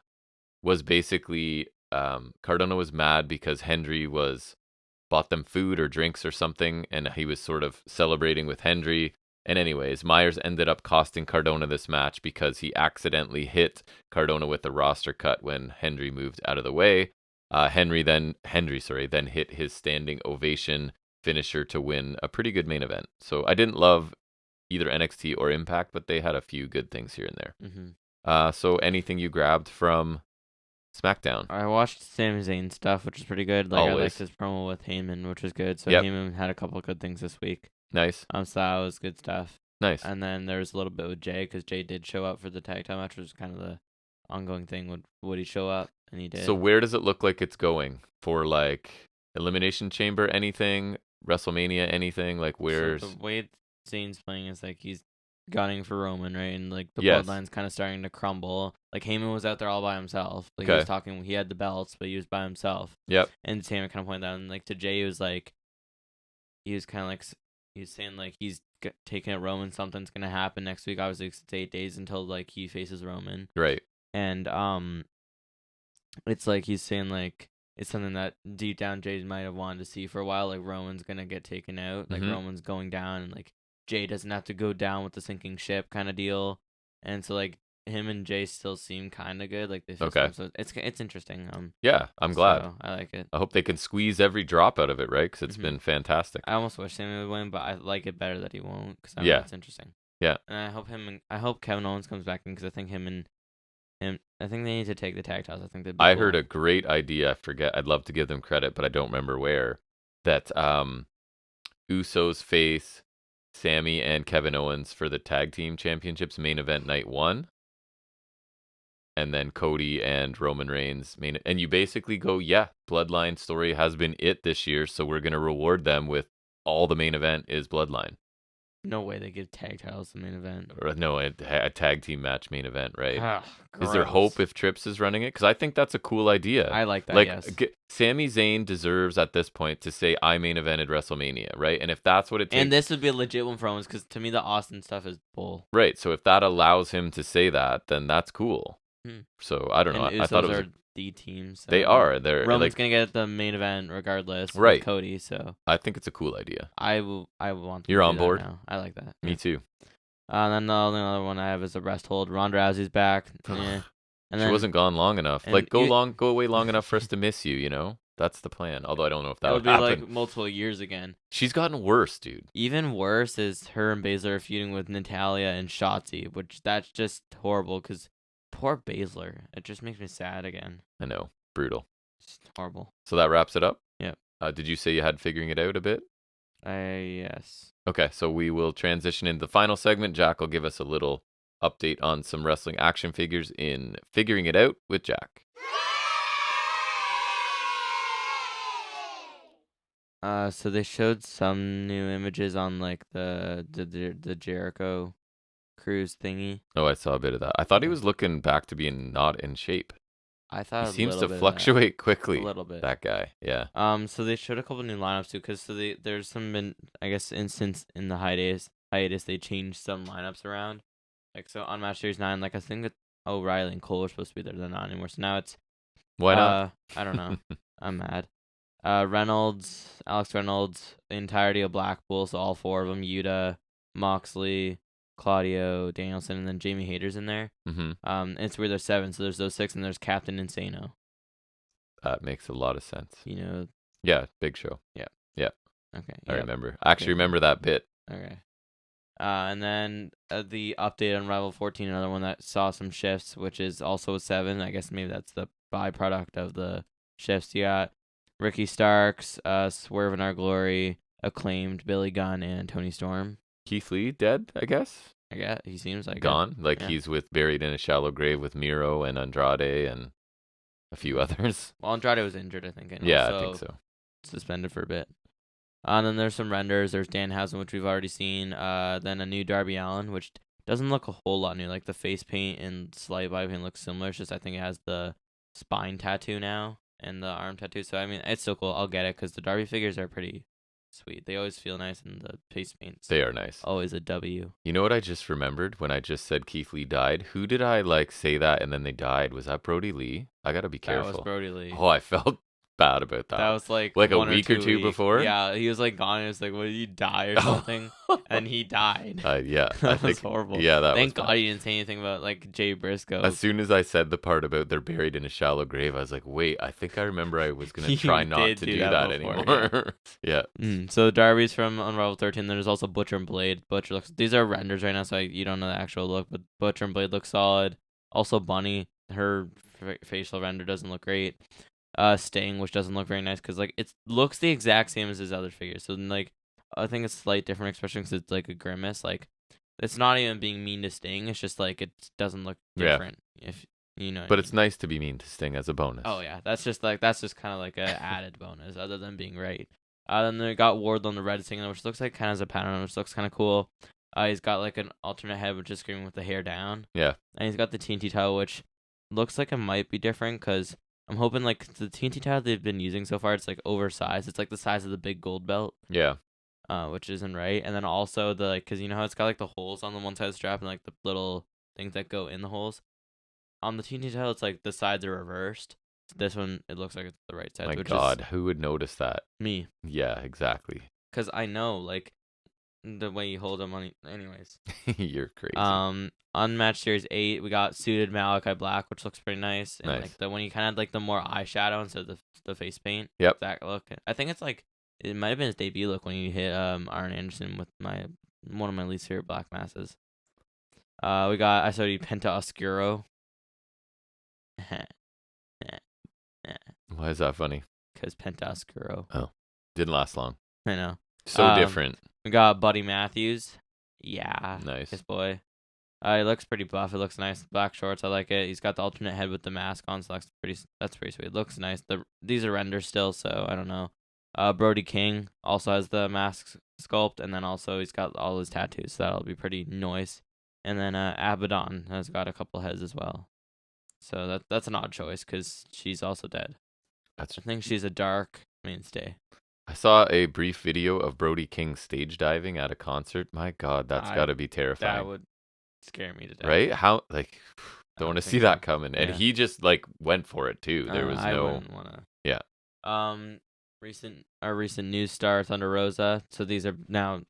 was basically, Cardona was mad because Hendry bought them food or drinks or something, and he was sort of celebrating with Hendry. And anyways, Myers ended up costing Cardona this match because he accidentally hit Cardona with the roster cut when Hendry moved out of the way. Hendry then hit his standing ovation finisher to win a pretty good main event. So I didn't love either NXT or Impact, but they had a few good things here and there. Mm-hmm. So anything you grabbed from SmackDown? I watched Sami Zayn stuff, which is pretty good. Like, Always. I liked his promo with Heyman, which was good. So Yep. Heyman had a couple of good things this week. Nice. So that was good stuff. Nice. And then there was a little bit with Jay, because Jay did show up for the tag time match, which was kind of the ongoing thing. Would he show up? And he did. So where does it look like it's going? For like Elimination Chamber, anything? WrestleMania, anything? Like where's... So the way Zayn's playing is like he's gunning for Roman, right? And like the Yes. bloodline's kind of starting to crumble. Like Heyman was out there all by himself. Like Okay. he was talking, he had the belts, but he was by himself. Yep. And Heyman kind of pointed out, and like to Jay, he was kind of like, he was saying like he's taking at Roman, something's gonna happen next week. Obviously, it's 8 days until like he faces Roman. Right. And it's like he's saying like it's something that deep down Jay might have wanted to see for a while. Like Roman's gonna get taken out. Like Roman's going down, and like Jay doesn't have to go down with the sinking ship kind of deal. And so like him and Jay still seem kind of good. Like they feel so it's interesting. Yeah, I'm glad. So I like it. I hope they can squeeze every drop out of it, right? Because it's been fantastic. I almost wish Sammy would win, but I like it better that he won't, because I Yeah. it's interesting. Yeah. And I hope Kevin Owens comes back in, because I think him and I think they need to take the tag titles. I think they'd be I cool. heard a great idea. I forget. I'd love to give them credit, but I don't remember where. That Usos face Sammy and Kevin Owens for the tag team championships main event night 1. And then Cody and Roman Reigns and you basically go, yeah, Bloodline story has been it this year, so we're going to reward them with all the main event is Bloodline. No way they give tag titles the main event. Or no, a tag team match main event, right? Ugh, is there gross. hope if Trips is running it? Because I think that's a cool idea. I like that, like, yes. Sami Zayn deserves at this point to say, I main evented WrestleMania, right? And if that's what it takes... And this would be a legit one for Owens, because to me the Austin stuff is bull. Right, so if that allows him to say that, then that's cool. So I don't know. And I thought it Usos was. are the team. So They are. They're Roman's like gonna get the main event regardless. Right. With Cody. So I think it's a cool idea. I will want. Them You're to on do board? That now. I like that. Me too. And then the only other one I have is a Resthold. Ronda Rousey's back. And she wasn't gone long enough. Like go away long enough for us to miss you. You know, that's the plan. Although I don't know if that would be happen. like multiple years again. She's gotten worse, dude. Even worse is her and Baszler feuding with Natalya and Shotzi, which that's just horrible. Cause poor Baszler, it just makes me sad again. I know, brutal. It's horrible. So that wraps it up. Yep. Did you say you had figuring it out a bit? Yes. Okay, so we will transition into the final segment. Jack will give us a little update on some wrestling action figures in Figuring It Out with Jack. So they showed some new images on like the Jericho cruise thingy. Oh, I saw a bit of that. I thought he was looking back to being not in shape. I thought he seems to fluctuate quickly. A little bit. That guy, yeah. So they showed a couple new lineups too, cause there's some I guess instance in the hiatus they changed some lineups around. Like so on Match Series 9, like I think that O'Reilly and Cole were supposed to be there, they're not anymore. So now it's why not? I don't know. I'm mad. Alex Reynolds, the entirety of Blackpool, so all 4 of them, Yuta, Moxley, Claudio, Danielson, and then Jamie Hayter's in there. Mm-hmm. It's weird there's 7, so there's those 6, and there's Captain Insano. That makes a lot of sense. You know? Yeah, Big Show. Yeah. Okay. I remember. I actually remember that bit. Okay. And then the update on Rival 14, another one that saw some shifts, which is also a 7. I guess maybe that's the byproduct of the shifts. You got Ricky Starks, Swerve in Our Glory, Acclaimed, Billy Gunn, and Tony Storm. Keith Lee dead, I guess? I guess. He seems like gone. He's buried in a shallow grave with Miro and Andrade and a few others. Well, Andrade was injured, I think. Yeah, I think so. Suspended for a bit. And then there's some renders. There's Danhausen, which we've already seen. Then a new Darby Allin, which doesn't look a whole lot new. Like the face paint and slight body paint looks similar. It's just I think it has the spine tattoo now and the arm tattoo. So I mean, it's still cool. I'll get it because the Darby figures are pretty sweet. They always feel nice, and the face paints. They are nice. Always a W. You know what I just remembered when I just said Keith Lee died? Who did I say that and then they died? Was that Brody Lee? I gotta be careful. That was Brody Lee. Oh, I felt bad about that. That was like a week or two before. Yeah, he was gone. It was like, "What, did you die or something?" And he died. Yeah, that was horrible. Yeah, that. Thank God you didn't say anything about Jay Briscoe. As soon as I said the part about they're buried in a shallow grave, I was like, "Wait, I think I remember I was gonna try not to do that anymore." Yeah. So Darby's from Unrivaled 13. There's also Butcher and Blade. Butcher looks. These are renders right now, so you don't know the actual look. But Butcher and Blade look solid. Also, Bunny, her facial render doesn't look great. Sting, which doesn't look very nice because it looks the exact same as his other figures. So I think it's slight different expression because it's a grimace. It's not even being mean to Sting. It's just it doesn't look different. Yeah. If you know. But it's nice to be mean to Sting as a bonus. Oh yeah, that's just kind of an added bonus other than being right. Then they got Wardlow on the red Sting, which looks kind of as a pattern, which looks kind of cool. He's got an alternate head, which is screaming with the hair down. Yeah. And he's got the TNT title, which looks like it might be different because I'm hoping the TNT title they've been using so far, it's oversized. It's the size of the big gold belt. Yeah. Which isn't right. And then also because you know how it's got the holes on the one side of the strap and the little things that go in the holes. On the TNT title, it's the sides are reversed. This one, it looks like it's the right side. My God, who would notice that? Me. Yeah, exactly. Because I know the way you hold them on. Anyways. You're crazy. On Match Series 8, we got suited Malachi Black, which looks pretty nice. And nice. When you kind of the more eyeshadow instead of the face paint. Yep. That look. I think it's it might have been his debut look when you hit Arn Anderson with one of my least favorite black masses. I saw you Penta Oscuro. Why is that funny? Because Penta Oscuro. Oh, didn't last long. I know. So different. We got Buddy Matthews. Yeah. Nice. His boy. He looks pretty buff. It looks nice. Black shorts. I like it. He's got the alternate head with the mask on, so that's pretty sweet. It looks nice. These are renders still, so I don't know. Brody King also has the mask sculpt, and then also he's got all his tattoos, so that'll be pretty nice. And then Abaddon has got a couple heads as well. So that's an odd choice because she's also dead. I think she's a dark mainstay. I saw a brief video of Brody King stage diving at a concert. My God, that's got to be terrifying. That would scare me to death. Right? How Don't want to see that coming. And he just like went for it too. There was I no. wouldn't wanna. Yeah. Recent news star Thunder Rosa. So these are now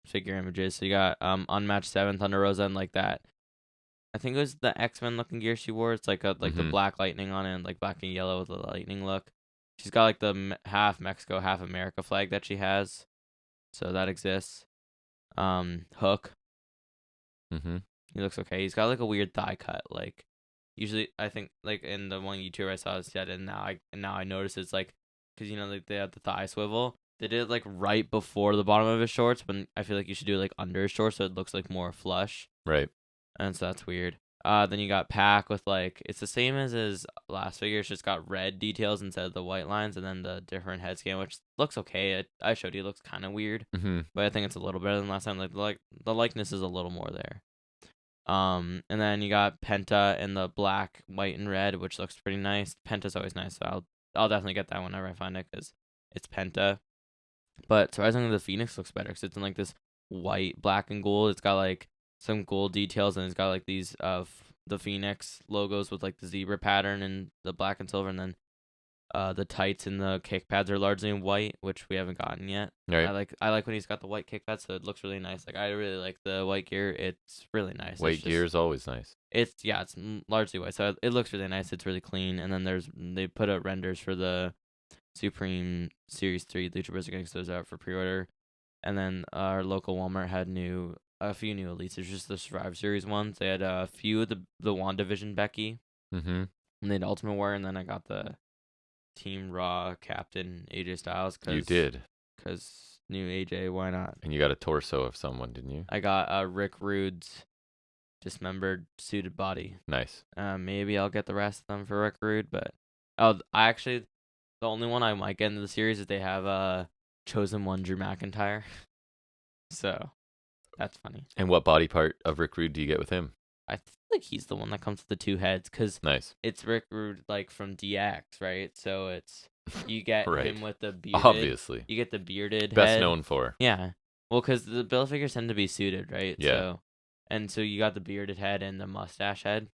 figure images. So you got Unmatched 7 Thunder Rosa and like that. I think it was the X-Men looking gear she wore. It's like the black lightning on it, and like black and yellow with the lightning look. She's got like the half Mexico, half America flag that she has. So that exists. Hook. He looks okay. He's got like a weird thigh cut. Like usually, I think like in the one YouTuber I saw said, and now I notice it's like because like they have the thigh swivel. They did it like right before the bottom of his shorts, but I feel like you should do it like under his shorts so it looks like more flush. Right. And so that's weird. Then you got Pac with like it's the same as his last figure. It's just got red details instead of the white lines, and then the different head scan, which looks okay. I showed you, it looks kind of weird, but I think it's a little better than last time. Like the likeness is a little more there. And then you got Penta in the black, white, and red, which looks pretty nice. Penta's always nice, so I'll definitely get that whenever I find it because it's Penta. But surprisingly, the Phoenix looks better because it's in like this white, black, and gold. It's got like some gold details, and it's got like these the Phoenix logos with like the zebra pattern and the black and silver, and then the tights and the kick pads are largely in white, which we haven't gotten yet. Right. I like when he's got the white kick pads, so it looks really nice. Like I really like the white gear. It's really nice. White gear is always nice. It's largely white, so it looks really nice. It's really clean, and then they put out renders for the Supreme Series 3 Lucha Bros. Getting those out for pre-order, and then our local Walmart had a few new elites. It's just the Survivor Series ones. They had a few of the WandaVision Becky, and they had Ultimate Warrior, and then I got the Team Raw Captain AJ Styles. You did. Because new AJ, why not? And you got a torso of someone, didn't you? I got Rick Rude's dismembered suited body. Nice. Maybe I'll get the rest of them for Rick Rude, but the only one I might get into the series is they have Chosen One Drew McIntyre. So that's funny. And what body part of Rick Rude do you get with him? I feel like he's the one that comes with the two heads because it's Rick Rude like from DX, right? So it's you get him with the bearded. Obviously, you get the bearded best head. known for. Yeah, well, because the Bill figures tend to be suited, right? Yeah. So you got the bearded head and the mustache head.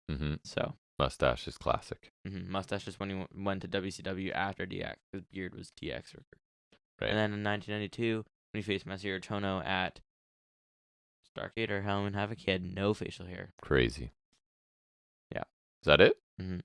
So mustache is classic. Mustache is when he went to WCW after DX because beard was DX Rick Rude. Right. And then in 1992 when he faced Masahiro Chono at Starrcade or Halloween Havoc, he had no facial hair. Crazy. Yeah. Is that it? All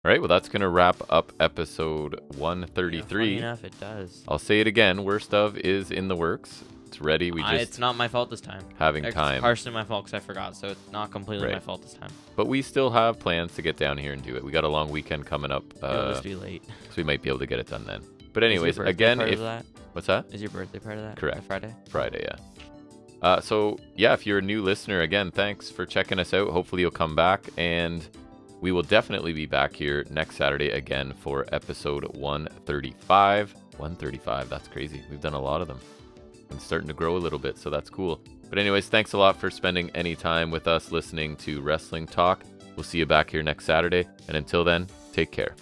right, well, that's going to wrap up episode 133. Funny enough, it does. I'll say it again. Worst of is in the works. It's ready. It's not my fault this time. Having time. It's partially my fault because I forgot, so it's not completely my fault this time. But we still have plans to get down here and do it. We got a long weekend coming up. It'll just be late. So we might be able to get it done then. But anyways, again, what's that? Is your birthday part of that? Correct. Friday? Friday, yeah. So, yeah, if you're a new listener, again, thanks for checking us out. Hopefully you'll come back, and we will definitely be back here next Saturday again for episode 135. 135, that's crazy. We've done a lot of them. And starting to grow a little bit, so that's cool. But anyways, thanks a lot for spending any time with us listening to Wrestling Talk. We'll see you back here next Saturday, and until then, take care.